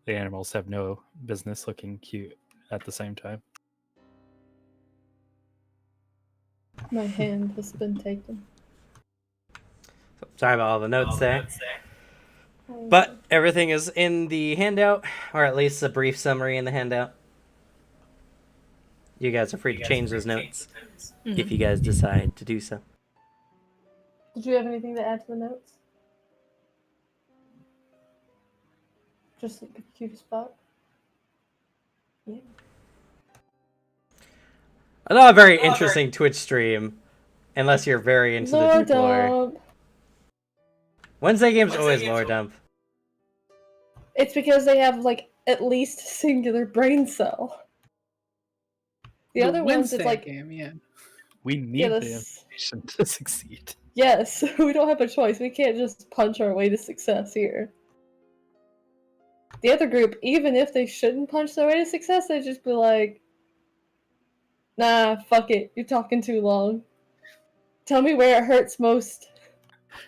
The animals have no business looking cute at the same time. My hand has been taken. Sorry about all the notes there. But everything is in the handout, or at least a brief summary in the handout. You guys are free to change those notes if you guys decide to do so. Did you have anything to add to the notes? Just like the cutest spot? Yeah. Not a very interesting Twitch stream, unless you're very into the deep lore. Wednesday game's always lore dump. It's because they have, like, at least a singular brain cell. The other ones, it's like... game, yeah. We need the information to succeed. Yes, we don't have a choice. We can't just punch our way to success here. The other group, even if they shouldn't punch their way to success, they'd just be like, nah, fuck it. You're talking too long. Tell me where it hurts most.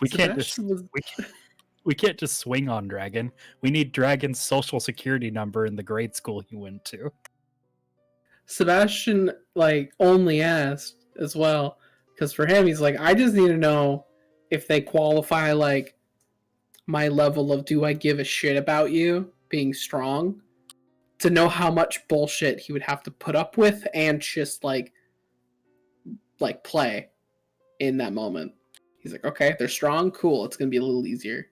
We can't just Sebastian was we can't just swing on Dragon. We need Dragon's social security number in the grade school he went to. Sebastian like only asked as well because for him he's like, I just need to know if they qualify like my level of do I give a shit about you being strong, to know how much bullshit he would have to put up with and just like play in that moment. He's like, okay, if they're strong, cool, it's gonna be a little easier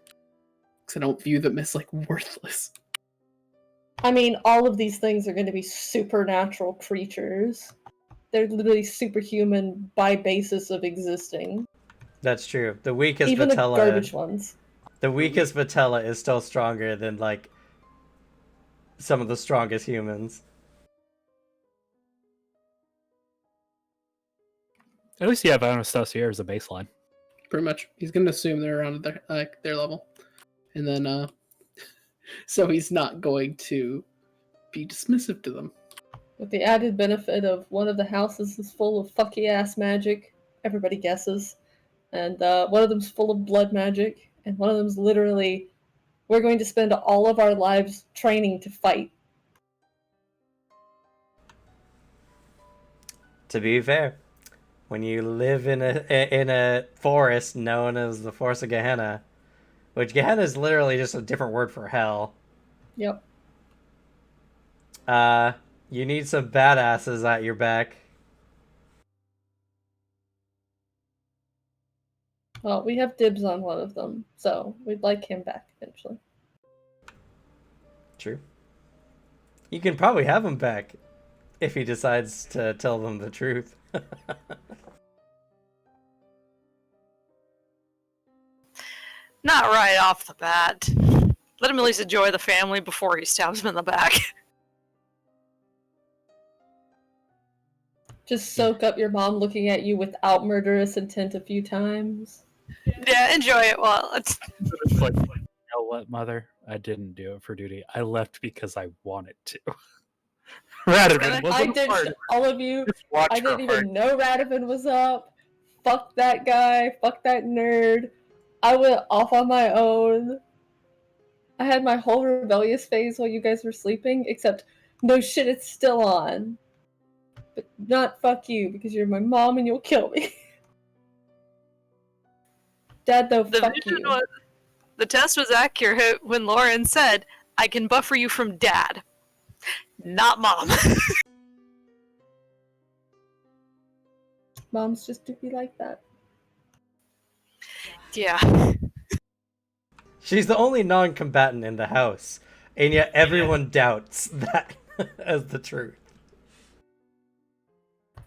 because I don't view them as like worthless. I mean, all of these things are going to be supernatural creatures. They're literally superhuman by basis of existing. That's true. The weakest Even the Vitella, garbage ones. the weakest Vitella is still stronger than like some of the strongest humans. At least you have Anastasia as a baseline. Pretty much, he's gonna assume they're around their level, and then so he's not going to be dismissive to them. With the added benefit of one of the houses is full of fucky ass magic, everybody guesses, and one of them's full of blood magic, and one of them's literally, we're going to spend all of our lives training to fight. To be fair, when you live in a forest known as the Forest of Gehenna, which Gehenna is literally just a different word for hell. Yep. You need some badasses at your back. Well, we have dibs on one of them, so we'd like him back eventually. True. You can probably have him back if he decides to tell them the truth. Not right off the bat. Let him at least enjoy the family before he stabs him in the back. Just soak up your mom looking at you without murderous intent a few times. Yeah, enjoy it while it's... It's like, you know what, mother? I didn't do it for duty. I left because I wanted to. Radovan I wasn't I hard. ditched all of you. Just watch I her didn't heart. even know Radovan was up. Fuck that guy. Fuck that nerd. I went off on my own. I had my whole rebellious phase while you guys were sleeping, except no shit, it's still on. But not fuck you, because you're my mom and you'll kill me. Dad, though, fuck you. The test was accurate when Lauren said, I can buffer you from dad. Not mom. Moms just do be like that. Yeah. She's the only non-combatant in the house, and yet everyone doubts that as the truth.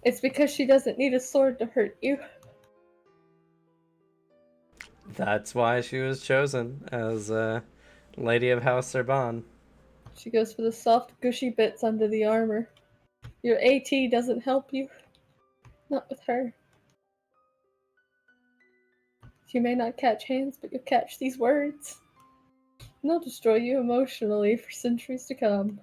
It's because she doesn't need a sword to hurt you. That's why she was chosen as Lady of House Serban. She goes for the soft, gushy bits under the armor. Your AT doesn't help you. Not with her. You may not catch hands, but you'll catch these words. And they'll destroy you emotionally for centuries to come.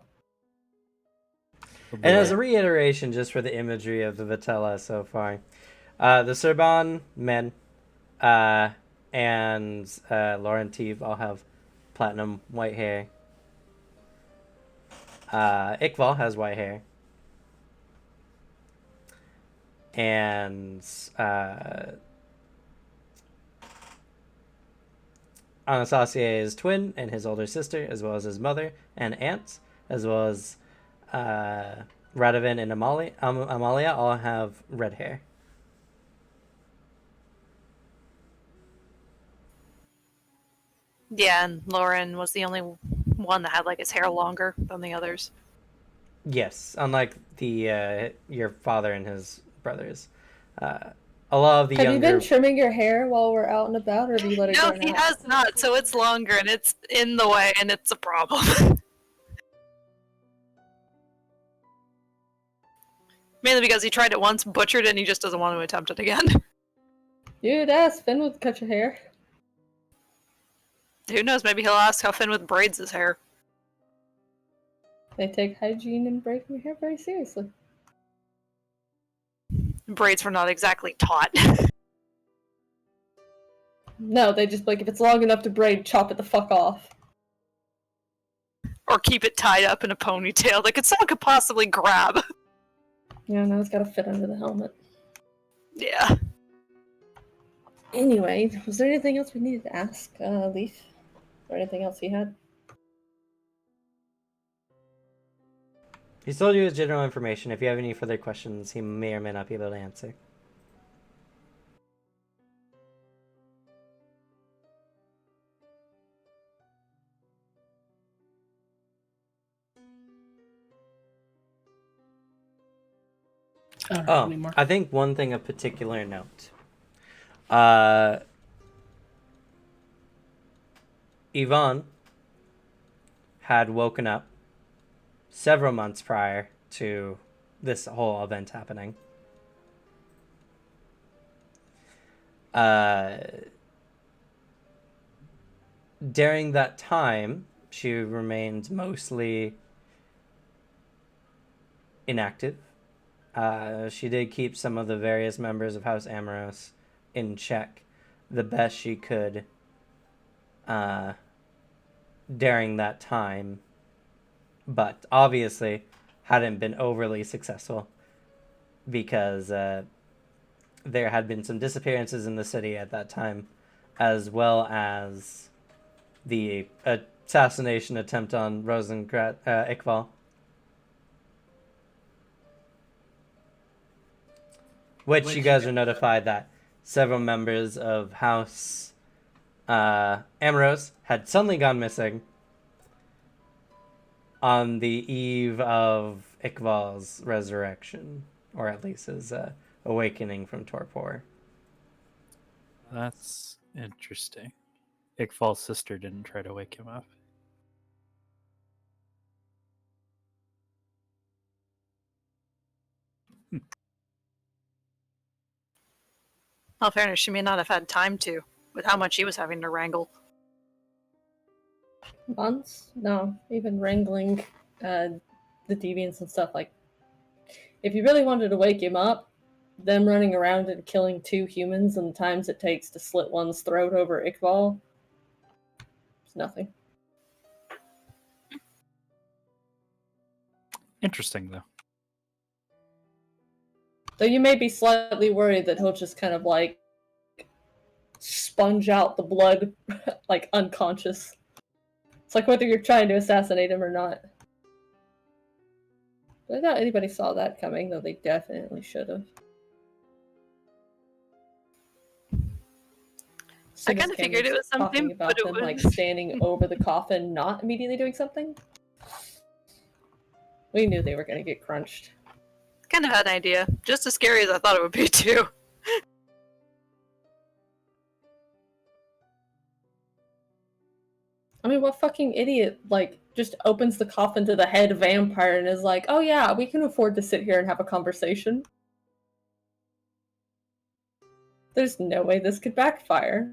And as a reiteration, just for the imagery of the Vitella so far, the Serban men and Lauren Teeve all have platinum white hair. Iqbal has white hair. And Anastasia's twin and his older sister, as well as his mother and aunts, as well as Radovan and Amalia all have red hair. Yeah, and Lauren was the only one that had like his hair longer than the others. Yes, unlike the your father and his brothers. A lot of the Have younger... you been trimming your hair while we're out and about, or have you let it No, grow he out? has not, so it's longer and it's in the way and it's a problem. Mainly because he tried it once, butchered it, and he just doesn't want to attempt it again. You'd ask Finn would cut your hair. Who knows, maybe he'll ask how Finwith braids his hair. They take hygiene and breaking your hair very seriously. Braids were not exactly taught. No, they just like if it's long enough to braid, chop it the fuck off. Or keep it tied up in a ponytail that someone could possibly grab. Yeah, no, it's gotta fit under the helmet. Yeah. Anyway, was there anything else we needed to ask Leaf? Or anything else he had? He's told you his general information. If you have any further questions, he may or may not be able to answer. I don't have any more. I think one thing of particular note. Yvonne had woken up several months prior to this whole event happening. During that time, she remained mostly inactive. She did keep some of the various members of House Amoros in check the best she could during that time, but obviously hadn't been overly successful because there had been some disappearances in the city at that time, as well as the assassination attempt on Rosencratz, Iqbal. Which you guys are notified that several members of House Amoros had suddenly gone missing on the eve of Iqbal's resurrection, or at least his awakening from torpor. That's interesting. Iqbal's sister didn't try to wake him up. In all fairness, she may not have had time to, with how much he was having to wrangle. Months? No, even wrangling the deviants and stuff. Like, if you really wanted to wake him up, them running around and killing 2 humans and the times it takes to slit one's throat over Iqbal, it's nothing. Interesting, though. Though you may be slightly worried that he'll just kind of like sponge out the blood, like unconscious. It's like whether you're trying to assassinate him or not. But I doubt anybody saw that coming, though they definitely should have. I kind of figured it was something, about but it them was like standing over the coffin, not immediately doing something. We knew they were going to get crunched. kind of had an idea. Just as scary as I thought it would be, too. I mean, what fucking idiot, like, just opens the coffin to the head vampire and is like, oh yeah, we can afford to sit here and have a conversation. There's no way this could backfire.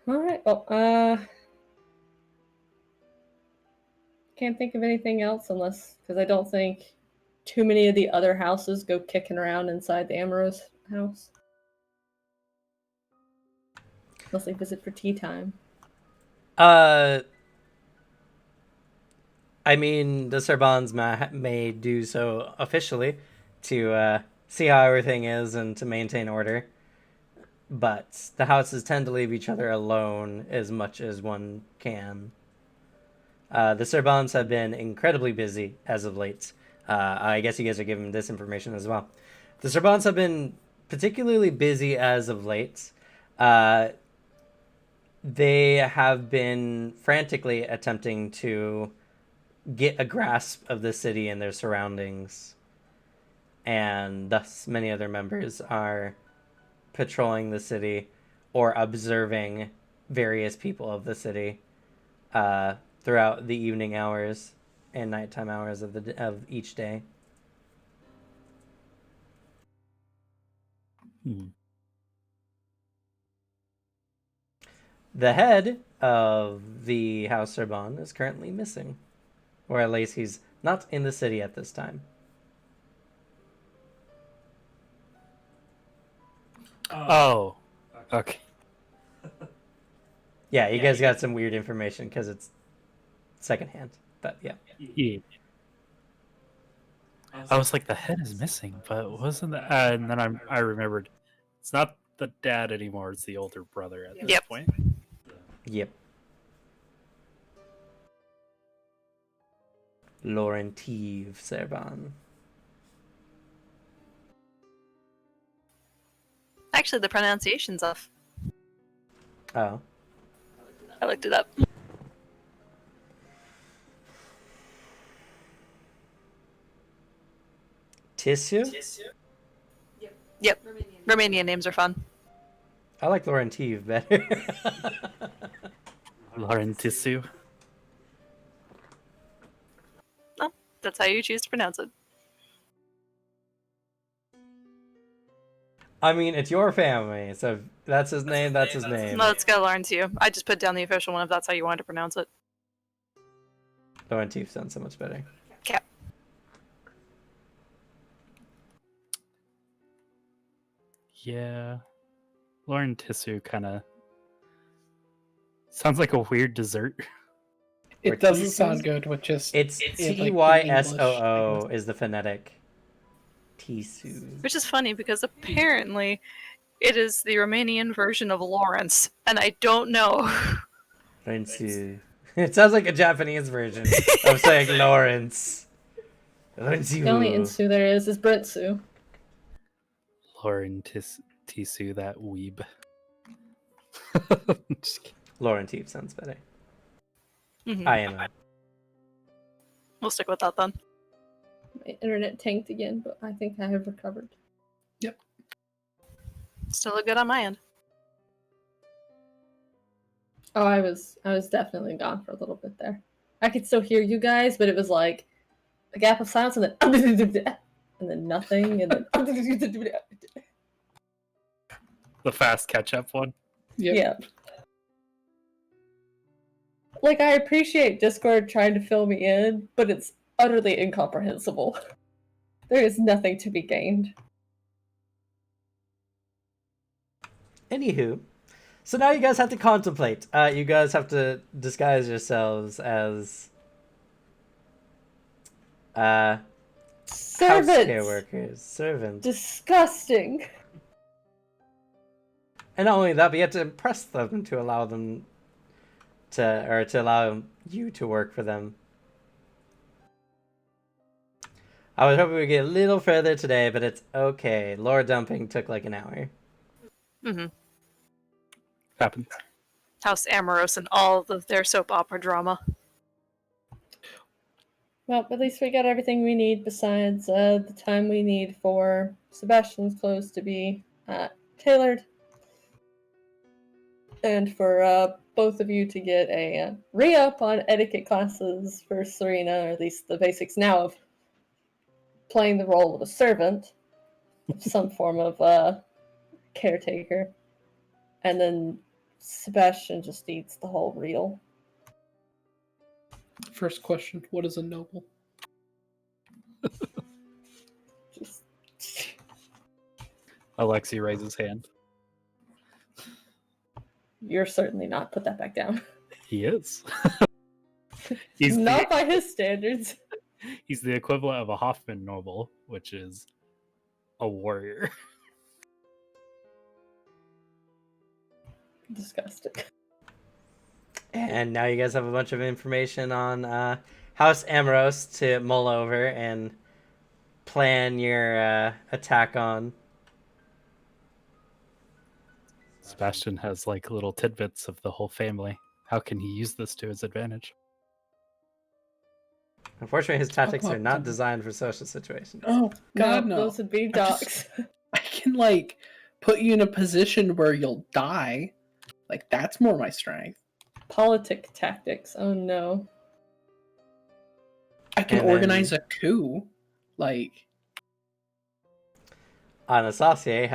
Alright, well, can't think of anything else unless, because I don't think too many of the other houses go kicking around inside the Amoros house. Unless they visit for tea time. I mean, the Sorbonnes may do so officially to see how everything is and to maintain order. But the houses tend to leave each other alone as much as one can. The Sorbonnes have been incredibly busy as of late. I guess you guys are giving this information as well. The Sorbonnes have been particularly busy as of late. They have been frantically attempting to get a grasp of the city and their surroundings. And thus, many other members are patrolling the city or observing various people of the city throughout the evening hours and nighttime hours of each day. The head of the House Sorbonne is currently missing, or at least he's not in the city at this time. Oh, okay. Yeah, you guys got some weird information because it's secondhand. But yeah. Yeah. I was like, the head is missing, but wasn't that? And then I remembered, it's not the dad anymore; it's the older brother at this Yep. point. Yep. Laurentine Serban. Actually, the pronunciation's off. Oh. I looked it up. Tissue? Yep. Romanian names are fun. I like Laurentine better. Laurentisu. Oh, that's how you choose to pronounce it. I mean, it's your family, so if that's his name, that's his name. No, let's go Laurentiu. I just put down the official one if that's how you wanted to pronounce it. Laurentine sounds so much better. Okay. Yeah, Laurentisu kind of sounds like a weird dessert. It doesn't sound good with just It's in, like, Tysoo is the phonetic. Tissue. Which is funny because apparently it is the Romanian version of Lawrence, and I don't know. Laurentine. It sounds like a Japanese version of saying Lawrence. The only Insu there is Brentsu. Laurentisu, that weeb. Just kidding. Laurentine sounds better. Mhm. Anima. We'll stick with that then. My internet tanked again, but I think I have recovered. Still look good on my end. Oh, I was definitely gone for a little bit there. I could still hear you guys, but it was like a gap of silence and then and then nothing and then The fast catch-up one. yeah. Like, I appreciate Discord trying to fill me in, but it's utterly incomprehensible. There is nothing to be gained. Anywho, so now you guys have to contemplate. You guys have to disguise yourselves as house care Servants! workers, servants. Disgusting. And not only that, but you have to impress them to allow them to allow you to work for them. I was hoping we'd get a little further today, but it's okay. Lore dumping took like an hour. Mm-hmm. Happens. House Amorous and all of their soap opera drama. Well, at least we got everything we need besides the time we need for Sebastian's clothes to be tailored. And for both of you to get a re-up on etiquette classes for Serena, or at least the basics now of playing the role of a servant, some form of caretaker. And then Sebastian just needs the whole reel. First question: what is a noble? Just... Alexi raises hand. You're certainly not. Put that back down. He is. he's Not by his standards. He's the equivalent of a Hoffman noble, which is a warrior. Disgusting. And now you guys have a bunch of information on House Amorous to mull over and plan your attack on. Sebastian has like little tidbits of the whole family. How can he use this to his advantage? Unfortunately, his tactics are not designed for social situations. Oh God, no! Those would be docs. I can like put you in a position where you'll die. Like, that's more my strength. Politic tactics. Oh no. I can And then- organize a coup. Like, Anastasia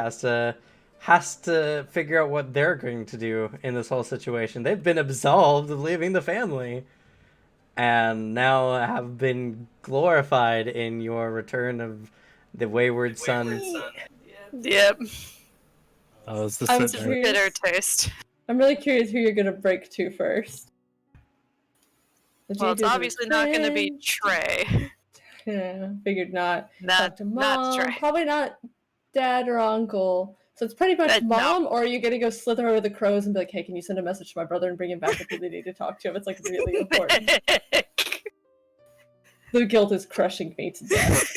has to figure out what they're going to do in this whole situation. They've been absolved of leaving the family, and now have been glorified in your return of the wayward son. Yep. Oh, is this I'm it? curious. Bitter taste. I'm really curious who you're gonna break to first. Did Well, you it's do the obviously not going to be twins? Trey. Yeah, figured not. Not, Talk to not mom. Trey. Probably not dad or uncle. So it's pretty much No. mom, or are you gonna go slither over the crows and be like, hey, can you send a message to my brother and bring him back? I really need to talk to him. It's like really important. The guilt is crushing me to death.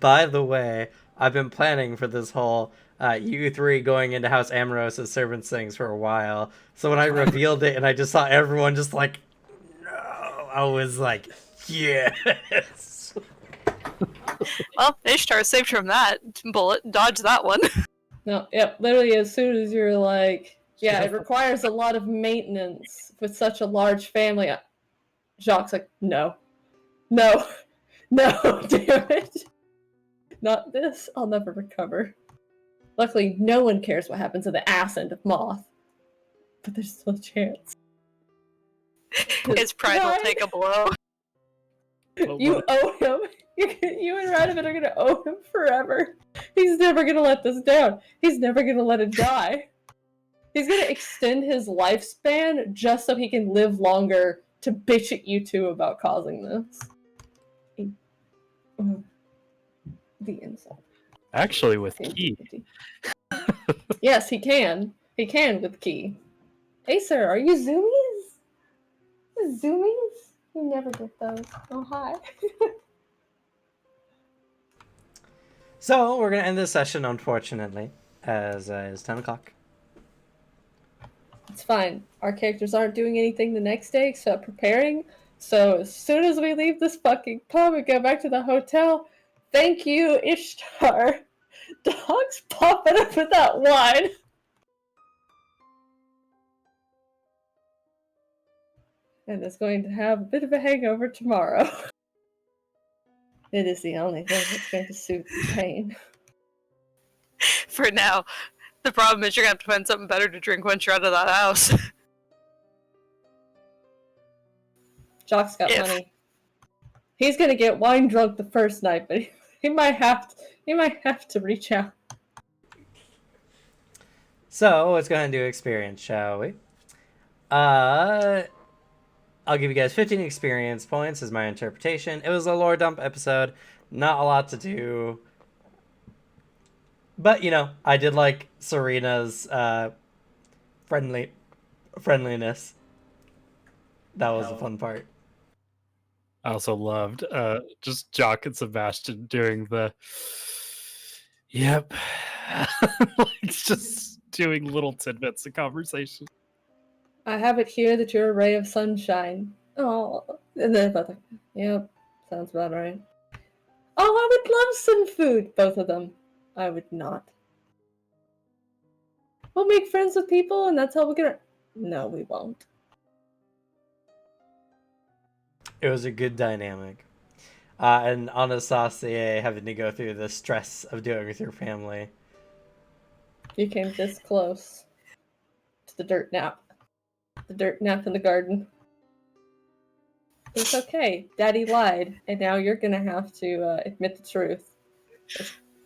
By the way, I've been planning for this whole you three going into House Amorous as servants things for a while. So when I revealed it and I just saw everyone just like, no, I was like, yes. Well, Ishtar saved from that bullet. Dodge that one. No, yep, literally as soon as you're like, yeah, it requires a lot of maintenance with such a large family. Jacques like, no, no, no, damn it. Not this. I'll never recover. Luckily, no one cares what happens to the ass end of Moth. But there's still a chance. His pride will take a blow. You owe him. You and Radovid are gonna owe him forever. He's never gonna let this down. He's never gonna let it die. He's gonna extend his lifespan just so he can live longer to bitch at you two about causing this. The insult. Actually, with Key. Yes, he can. He can with Key. Hey, sir, are you zoomies? Zoomies? You never get those. Oh, hi. So we're gonna end this session, unfortunately, as it's 10 o'clock. It's fine. Our characters aren't doing anything the next day except preparing. So as soon as we leave this fucking pub and go back to the hotel, thank you, Ishtar. Dog's popping up with that wine. And is going to have a bit of a hangover tomorrow. It is the only thing that's going to soothe the pain. For now. The problem is you're going to have to find something better to drink once you're out of that house. Jock's got money. He's gonna get wine drunk the first night, but he might have to reach out. So let's go ahead and do experience, shall we? I'll give you guys 15 experience points as my interpretation. It was a lore dump episode, not a lot to do. But, you know, I did like Serena's friendliness. That was a fun part. I also loved just Jock and Sebastian doing the yep. Like just doing little tidbits of conversation. I have it here that you're a ray of sunshine. Oh, and then both like, yep, sounds about right. Oh, I would love some food. Both of them. I would not. We'll make friends with people, and that's how we'll get our... No, we won't. It was a good dynamic. And Anastasia having to go through the stress of doing it with your family. You came this close to the dirt nap. The dirt nap in the garden. It's okay. Daddy lied, and now you're gonna have to admit the truth.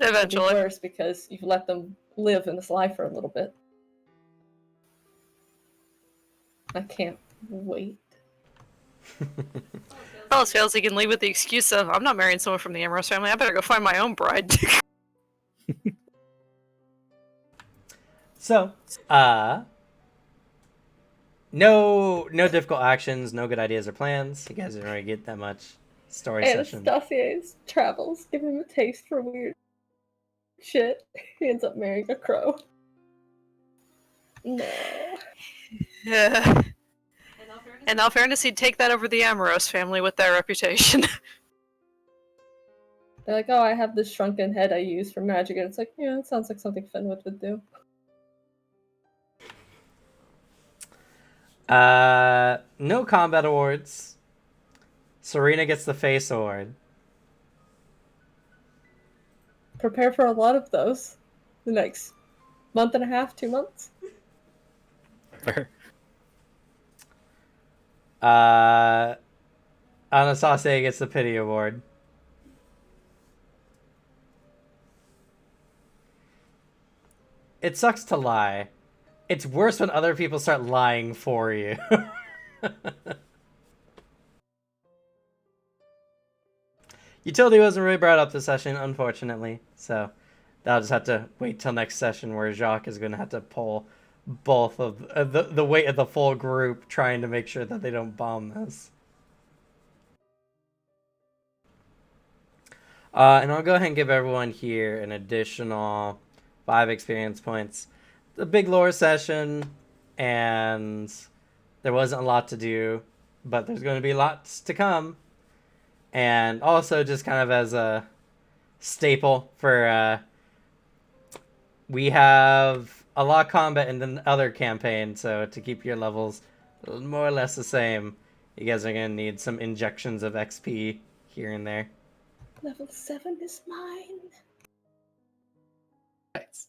Eventually. It'll be worse because you've let them live in this life for a little bit. I can't wait. Fellas feels he can leave with the excuse of, I'm not marrying someone from the Amorous family, I better go find my own bride. So, no difficult actions, no good ideas or plans. You guys didn't really get that much story session. Anastasia's travels give him a taste for weird shit. He ends up marrying a crow. No. Yeah. In all fairness, he'd take that over the Amorous family with their reputation. They're like, oh, I have this shrunken head I use for magic, and it's like, yeah, it sounds like something Fenwood would do. No combat awards. Serena gets the face award. Prepare for a lot of those. The next month and a half, 2 months. Fair. Anastasia gets the pity award. it sucks to lie. It's worse when other people start lying for you. Utility wasn't really brought up this session, unfortunately, so I'll just have to wait till next session where Jacques is going to have to pull both of the weight of the full group trying to make sure that they don't bomb this. And I'll go ahead and give everyone here an additional 5 experience points. The big lore session, and there wasn't a lot to do, but there's going to be lots to come. And also just kind of as a staple for, we have a lot of combat in the other campaign, so to keep your levels more or less the same, you guys are going to need some injections of XP here and there. Level 7 is mine. Nice.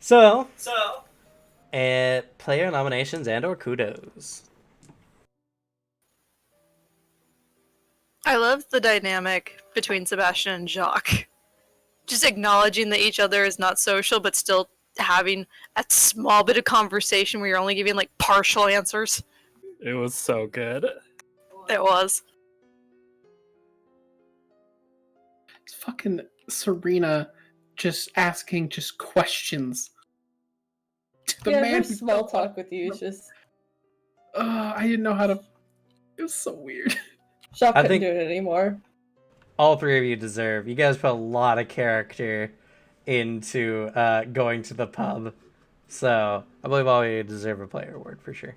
So, player nominations and or kudos. I love the dynamic between Sebastian and Jacques. Just acknowledging that each other is not social, but still having a small bit of conversation where you're only giving like partial answers. It was so good. It was. It's fucking Serena just asking just questions. To the Yeah, man her who- small talk with you is just... I didn't know how to. It was so weird. Jacques I couldn't think- do it anymore. All 3 of you deserve. You guys put a lot of character into going to the pub. So, I believe all of you deserve a player award for sure.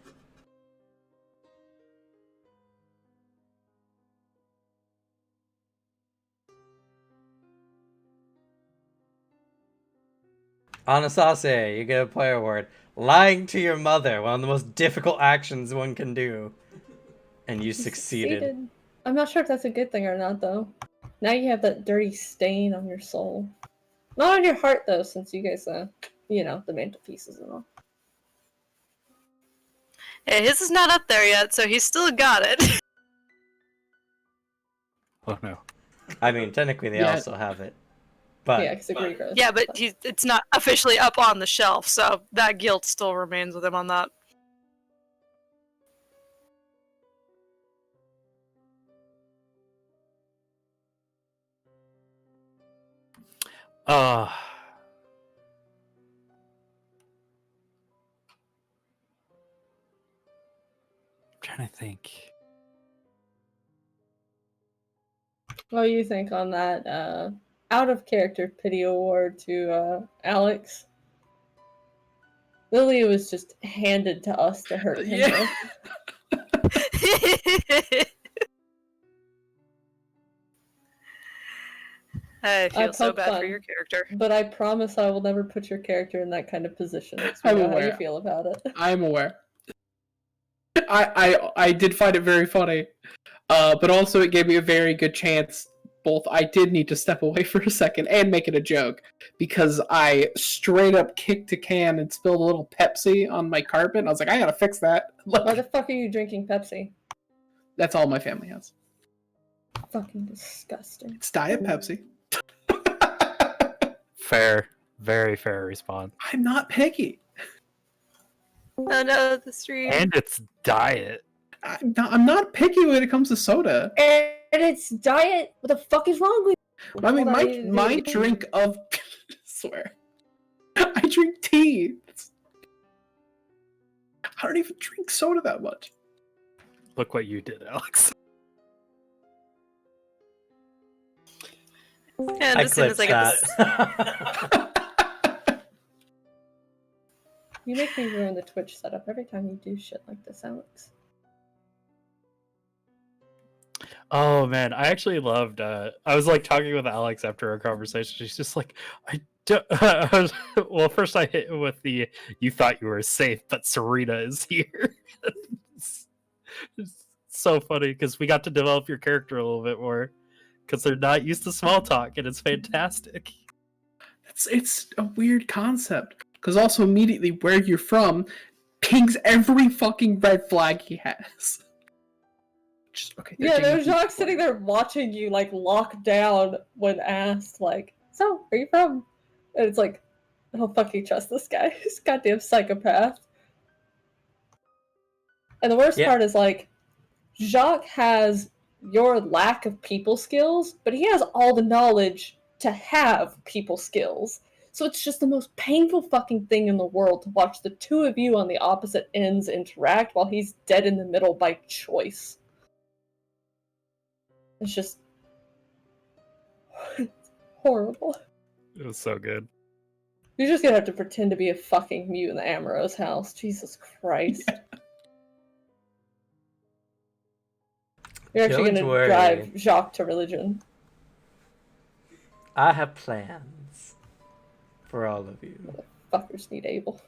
Anastasia, you get a player award. Lying to your mother, one of the most difficult actions one can do. And you succeeded. I'm not sure if that's a good thing or not, though. Now you have that dirty stain on your soul. Not on your heart, though, since you guys, you know, the mantelpieces and all. Hey, his is not up there yet, so he's still got it. Oh no. I mean, technically they Yeah. also have it. But Yeah, because agree, gross. Yeah, but it's not officially up on the shelf, so that guilt still remains with him on that. I'm trying to think. What do you think on that out of character pity award to Alex? Lily was just handed to us to hurt him. Yeah. I feel so poke bad for fun. your character. But I promise I will never put your character in that kind of position. So I'm you know how you aware. feel about it. I'm aware. I did find it very funny, but also it gave me a very good chance. Both I did need to step away for a second and make it a joke because I straight up kicked a can and spilled a little Pepsi on my carpet. And I was like, I gotta fix that. Why the fuck are you drinking Pepsi? That's all my family has. Fucking disgusting. It's Diet Pepsi. Fair. Very fair response. I'm not picky. Oh no, the stream. And it's diet. I'm not picky when it comes to soda. And it's diet. What the fuck is wrong with you? I mean, Hold on, my drink of swear, I drink tea. I don't even drink soda that much. Look what you did, Alex. And I as soon as clipped I get this, that. You make me ruin the Twitch setup every time you do shit like this, Alex. Oh man, I actually loved. I was like talking with Alex after our conversation. She's just like, I don't. Well, first I hit with the "you thought you were safe, but Serena is here." It's so funny because we got to develop your character a little bit more because they're not used to small talk, and it's fantastic. It's a weird concept because also immediately where you're from pings every fucking red flag he has. Just, okay, Yeah, they're there's Jacques sitting there watching you like lock down when asked, like, so, where are you from? And it's like, I don't fucking trust this guy. He's a goddamn psychopath. And the worst Yeah. part is, like, Jacques has your lack of people skills, but he has all the knowledge to have people skills. So it's just the most painful fucking thing in the world to watch the two of you on the opposite ends interact while he's dead in the middle by choice. It's just horrible. It was so good. You're just gonna have to pretend to be a fucking mute in the Amoros house. Jesus Christ. You're actually Don't gonna worry. drive Jacques to religion. I have plans for all of you. Fuckers need Abel.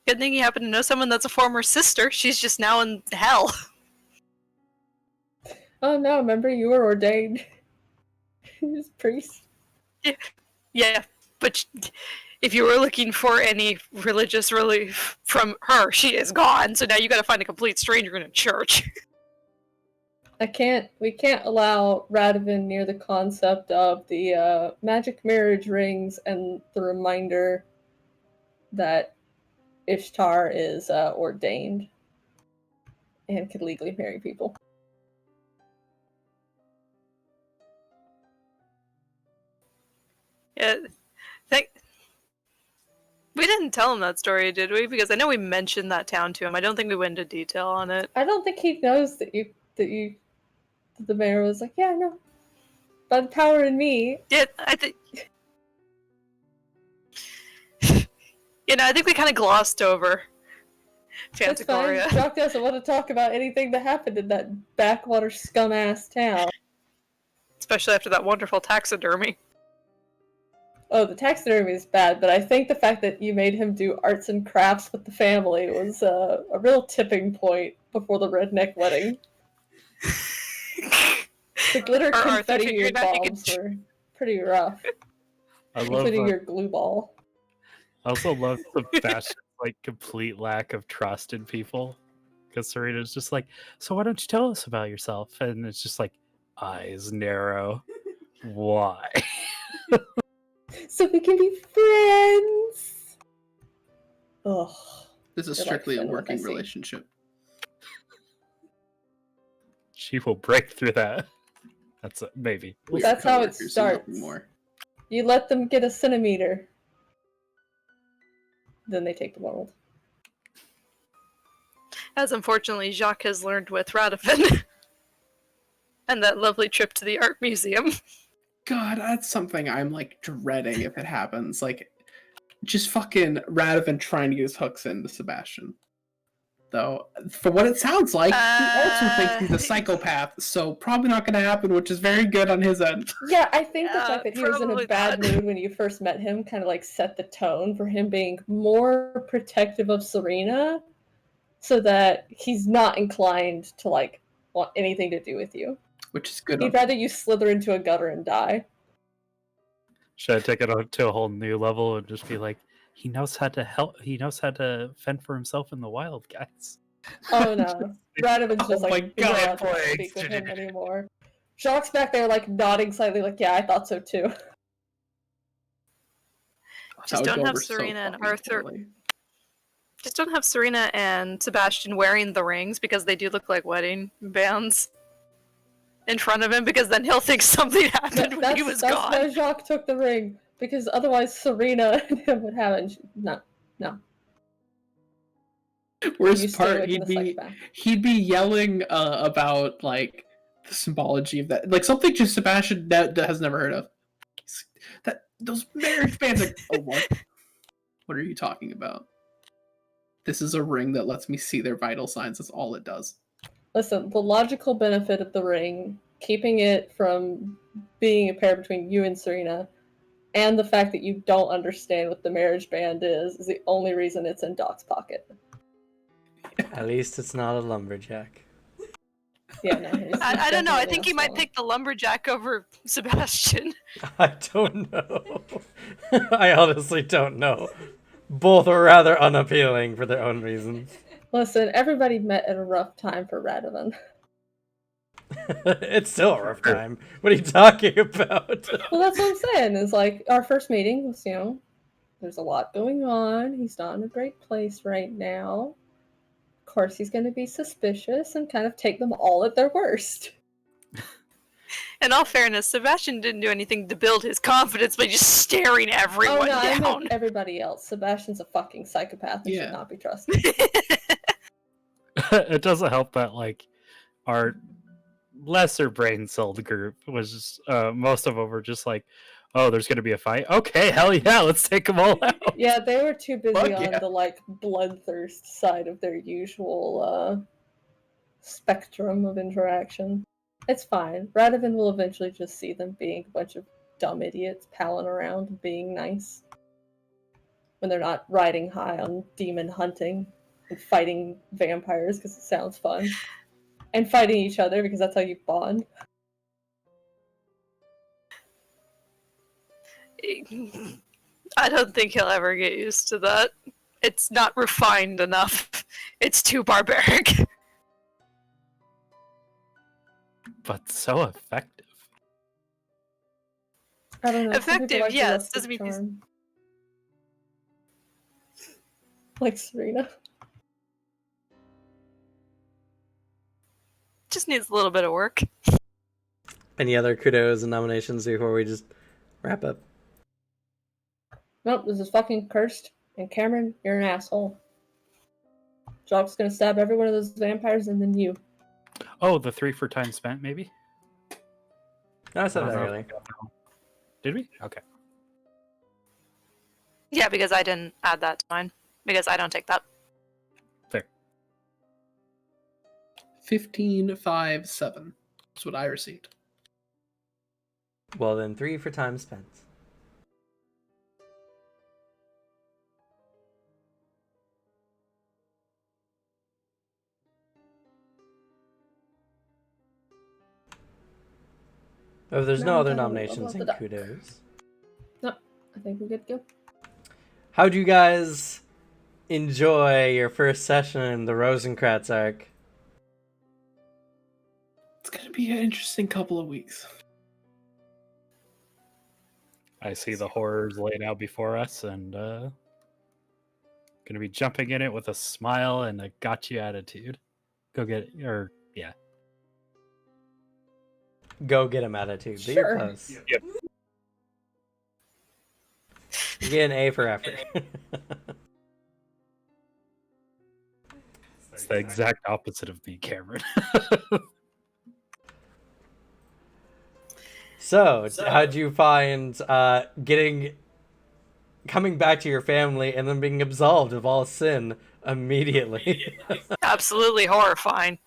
Good thing you happen to know someone that's a former sister. She's just now in hell. Oh no, remember you were ordained. As priest. Yeah, but if you were looking for any religious relief from her, she is gone. So now you gotta find a complete stranger in a church. We can't allow Radovan near the concept of the magic marriage rings and the reminder that Ishtar is ordained and can legally marry people. Yeah, we didn't tell him that story, did we? Because I know we mentioned that town to him. I don't think we went into detail on it. I don't think he knows that the mayor was like, yeah, no. By the power in me. Yeah, I think. I think we kind of glossed over That's fine. Fantagoria. Jock doesn't want to talk about anything that happened in that backwater scum-ass town. Especially after that wonderful taxidermy. Oh, the taxidermy is bad, but I think the fact that you made him do arts and crafts with the family was a real tipping point before the redneck wedding. The glitter confetti bombs were pretty rough, including your glue ball. I also love Sebastian's complete lack of trust in people, because Serena's just like, so why don't you tell us about yourself? And it's just like, eyes narrow. Why? So we can be friends. Ugh. This is strictly a working relationship. She will break through that. That's maybe. That's how it starts. You let them get a centimeter. Then they take the world. As unfortunately Jacques has learned with Radovan. And that lovely trip to the art museum. God, that's something I'm dreading if it happens. Just fucking Radovan trying to get his hooks into Sebastian. Though, for what it sounds like, he also thinks he's a psychopath, so probably not going to happen, which is very good on his end. Yeah, I think the fact that he was in a bad mood when you first met him kind of set the tone for him being more protective of Serena, so that he's not inclined to want anything to do with you. Which is good. He'd rather you slither into a gutter and die. Should I take it up to a whole new level and just be like, he knows how to help. He knows how to fend for himself in the wild, guys. Oh no, Radovan's just my God, you don't have to speak with him anymore. Jacques back there nodding slightly, yeah, I thought so too. Just don't have Serena and Arthur. Just don't have Serena and Sebastian wearing the rings, because they do look like wedding bands in front of him, because then he'll think something happened when he was gone. That's why Jacques took the ring, because otherwise Serena and him would have it. No. Worst part, he'd be yelling about the symbology of that, something just Sebastian that has never heard of. That those marriage bands, oh what? What are you talking about? This is a ring that lets me see their vital signs. That's all it does. Listen, the logical benefit of the ring, keeping it from being a pair between you and Serena, and the fact that you don't understand what the marriage band is the only reason it's in Doc's pocket. At least it's not a lumberjack. Yeah, no. I don't know. I think he might pick the lumberjack over Sebastian. I don't know. I honestly don't know. Both are rather unappealing for their own reasons. Listen, everybody met at a rough time for Radovan. It's still a rough time. What are you talking about? Well, that's what I'm saying. Is like our first meeting was, there's a lot going on. He's not in a great place right now. Of course, he's going to be suspicious and kind of take them all at their worst. In all fairness, Sebastian didn't do anything to build his confidence by just staring everyone I down. meant everybody else. Sebastian's a fucking psychopath and should not be trusted. It doesn't help that like our lesser brain celled group was just, most of them were just like, oh, there's gonna be a fight. Okay, hell yeah, let's take them all out. Yeah, they were too busy Fuck on yeah. the like bloodthirst side of their usual spectrum of interaction. It's fine. Radovan will eventually just see them being a bunch of dumb idiots palling around and being nice. When they're not riding high on demon hunting and fighting vampires because it sounds fun. And fighting each other because that's how you bond. I don't think he'll ever get used to that. It's not refined enough. It's too barbaric. But so effective. I don't know. some people Effective, like the yes, rustic doesn't mean he's- charm. Like Serena. Just needs a little bit of work. Any other kudos and nominations before we just wrap up? Nope, this is fucking cursed. And Cameron, you're an asshole. Jock's gonna stab every one of those vampires and then you. Oh, the 3 for time spent, maybe? No, I said that don't know. earlier. Did we? Okay. Yeah, because I didn't add that to mine. Because I don't take that. Fair. 15, 5, 7. That's what I received. Well, then 3 for time spent. If there's no Now other I'm gonna nominations level and up the duck. kudos, I think we're good to go. how'd you guys enjoy your first session in the Rosencratz arc? It's gonna be an interesting couple of weeks. I see the horrors laid out before us, and gonna be jumping in it with a smile and a gotcha attitude. Go get it, or yeah. Go get him attitude. But Sure. you're close. Yep. You get an A for effort. It's the exact opposite of me, Cameron. So, how'd you find coming back to your family and then being absolved of all sin immediately? Absolutely horrifying.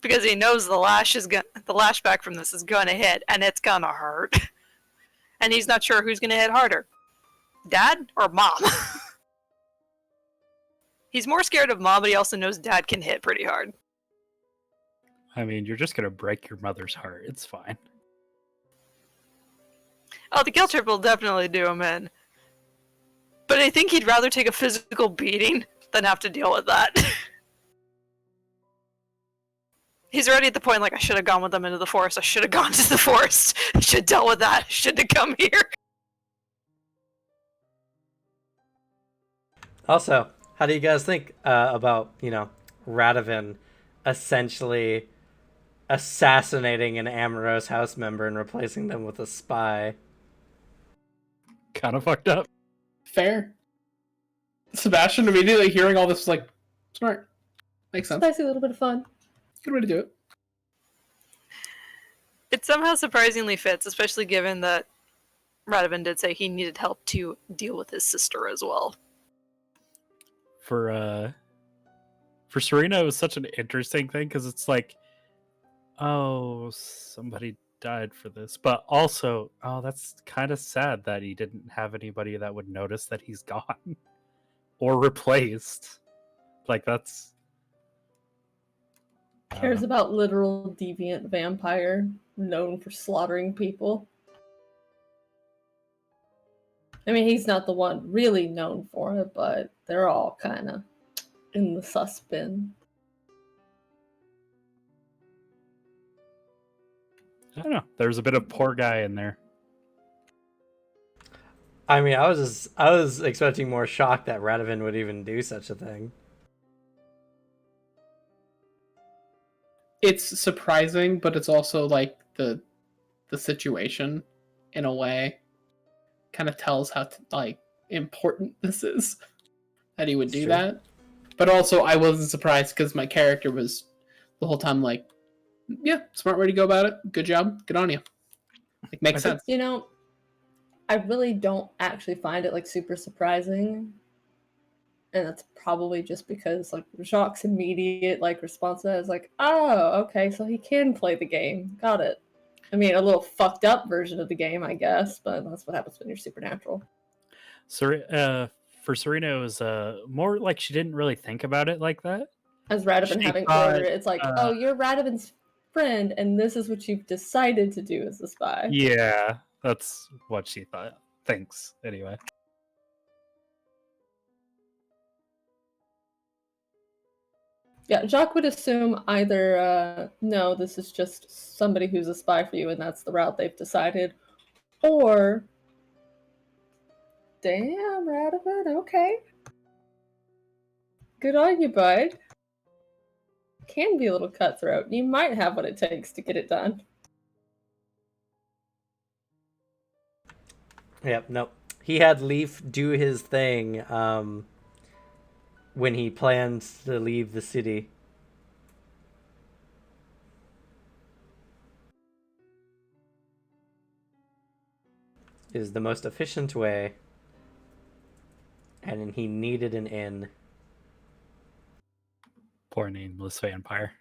Because he knows the lashback from this is gonna hit, and it's gonna hurt. And he's not sure who's gonna hit harder. Dad or Mom? He's more scared of Mom, but he also knows Dad can hit pretty hard. I mean, you're just gonna break your mother's heart. It's fine. Oh, the guilt trip will definitely do him in. But I think he'd rather take a physical beating than have to deal with that. He's already at the point like, I should have gone with them into the forest. I should have gone to the forest. I should have dealt with that. I shouldn't have come here. Also, how do you guys think about, Radovan essentially assassinating an Amorous house member and replacing them with a spy? Kind of fucked up. Fair. Sebastian immediately hearing all this was like, smart. Makes sense. Spicy, a little bit of fun. Good way to do it. It somehow surprisingly fits, especially given that Radovan did say he needed help to deal with his sister as well. For Serena, it was such an interesting thing because it's like, oh, somebody died for this, but also, oh, that's kind of sad that he didn't have anybody that would notice that he's gone or replaced. Like that's Cares about literal deviant vampire known for slaughtering people. I mean, he's not the one really known for it, but they're all kind of in the sus bin. I don't know. There's a bit of poor guy in there. I mean, I was expecting more shock that Radovan would even do such a thing. It's surprising, but it's also like the situation in a way kind of tells how like important this is that he would do that. But also, I wasn't surprised because my character was the whole time like, yeah, smart way to go about it. Good job. Good on you. Like, makes sense. You know, I really don't actually find it like super surprising. And that's probably just because like Jacques' immediate like response to that is like, oh, okay, so he can play the game. Got it. I mean, a little fucked up version of the game, I guess, but that's what happens when you're supernatural. For Serena, it was more like she didn't really think about it like that. As Radovan She having thought, ordered it, it's like, oh, you're Radovan's friend, and this is what you've decided to do as a spy. Yeah, that's what she thought. Thanks, anyway. Yeah, Jacques would assume either, no, this is just somebody who's a spy for you, and that's the route they've decided, or, damn, Radovan, okay. Good on you, bud. Can be a little cutthroat. You might have what it takes to get it done. Yep, nope. He had Leaf do his thing when he planned to leave the city. Is the most efficient way. And he needed an inn. Poor nameless vampire.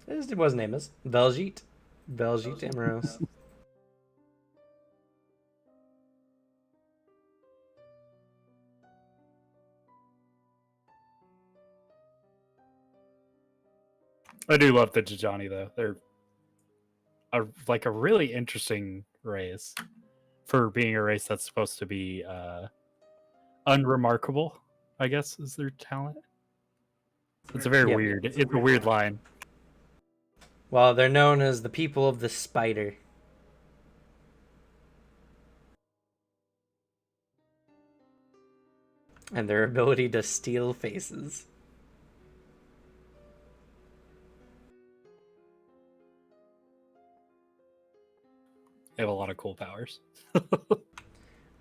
It was nameless. Belgique Emerose. I do love the Jajani though. They're like a really interesting race for being a race that's supposed to be unremarkable, I guess, is their talent. It's a very weird. It's a weird line. Well, they're known as the people of the spider. And their ability to steal faces. They have a lot of cool powers.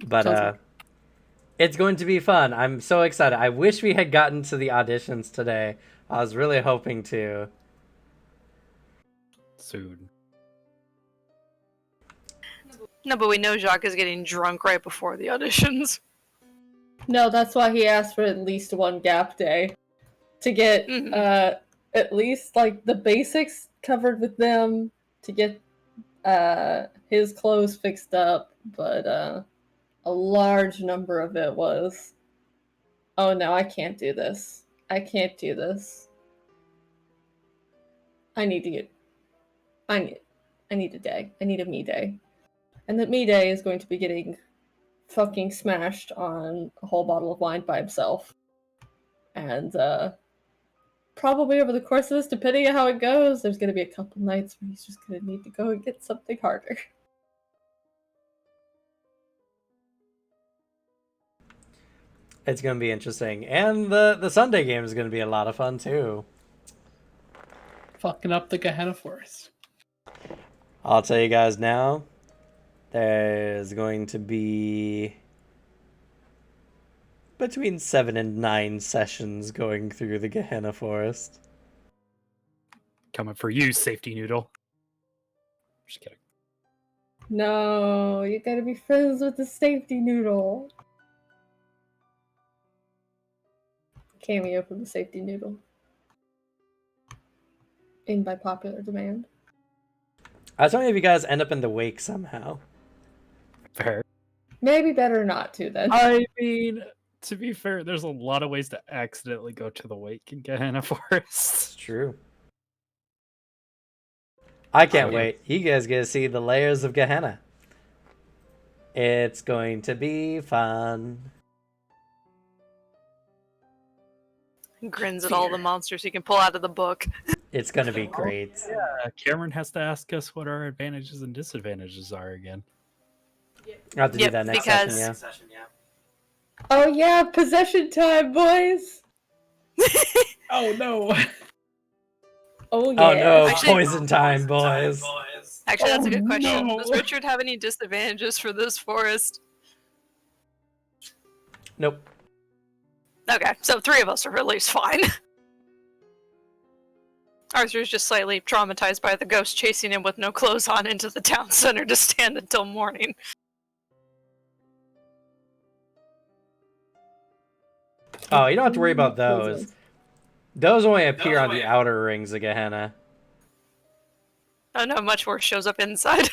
But it's going to be fun. I'm so excited. I wish we had gotten to the auditions today. I was really hoping to. Soon. No, but we know Jacques is getting drunk right before the auditions. No, that's why he asked for at least one gap day. To get at least like the basics covered with them, to get his clothes fixed up, but a large number of it was, oh no, I can't do this. I can't do this. I need a day. I need a me day. And that me day is going to be getting fucking smashed on a whole bottle of wine by himself. And probably over the course of this, depending on how it goes, there's going to be a couple nights where he's just going to need to go and get something harder. It's going to be interesting. And the Sunday game is going to be a lot of fun, too. Fucking up the Gehenna Forest. I'll tell you guys now, there's going to be between 7 and 9 sessions going through the Gehenna Forest. Coming for you, safety noodle. Just kidding. No, you gotta be friends with the safety noodle. Cameo from the safety noodle. In by popular demand. I was wondering if you guys end up in the wake somehow. Fair. Maybe better not to then. I mean, to be fair, there's a lot of ways to accidentally go to the wake in Gehenna Forest. It's true. I can't wait. You guys get to see the layers of Gehenna. It's going to be fun. Grins at all the monsters he can pull out of the book. It's gonna be great. Cameron has to ask us what our advantages and disadvantages are again. I'll have to do Yep, that next because- session, yeah. Oh yeah, possession time, boys. Oh no. Oh yeah. Oh no, Actually- poison time, boys. Actually, that's a good question. no. Does Richard have any disadvantages for this forest? Nope. Okay, so 3 of us are at least fine. Arthur's just slightly traumatized by the ghost chasing him with no clothes on into the town center to stand until morning. Oh, you don't have to worry about those. Those only appear on the outer rings of Gehenna. I don't know, much worse shows up inside.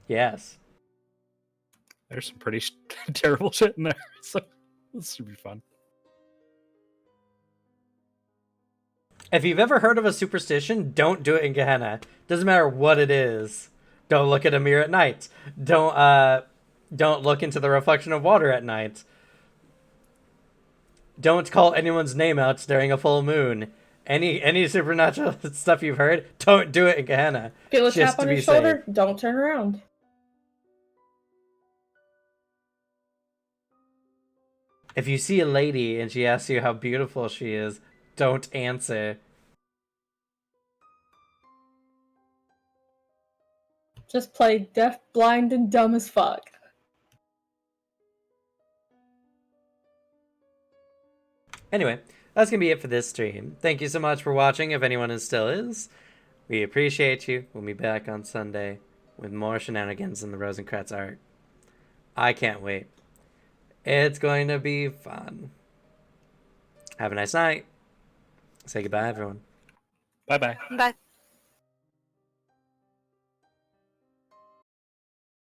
Yes. There's some pretty terrible shit in there, so this should be fun. If you've ever heard of a superstition, don't do it in Gehenna. Doesn't matter what it is. Don't look at a mirror at night. Don't look into the reflection of water at night. Don't call anyone's name out during a full moon. Any supernatural stuff you've heard, don't do it in Gehenna. Feel a Just tap on to your be shoulder. safe. Don't turn around. If you see a lady and she asks you how beautiful she is, don't answer. Just play deaf, blind, and dumb as fuck. Anyway, that's going to be it for this stream. Thank you so much for watching, if anyone still is. We appreciate you. We'll be back on Sunday with more shenanigans in the Rosencratz art. I can't wait. It's going to be fun. Have a nice night. Say goodbye, everyone. Bye-bye. Bye.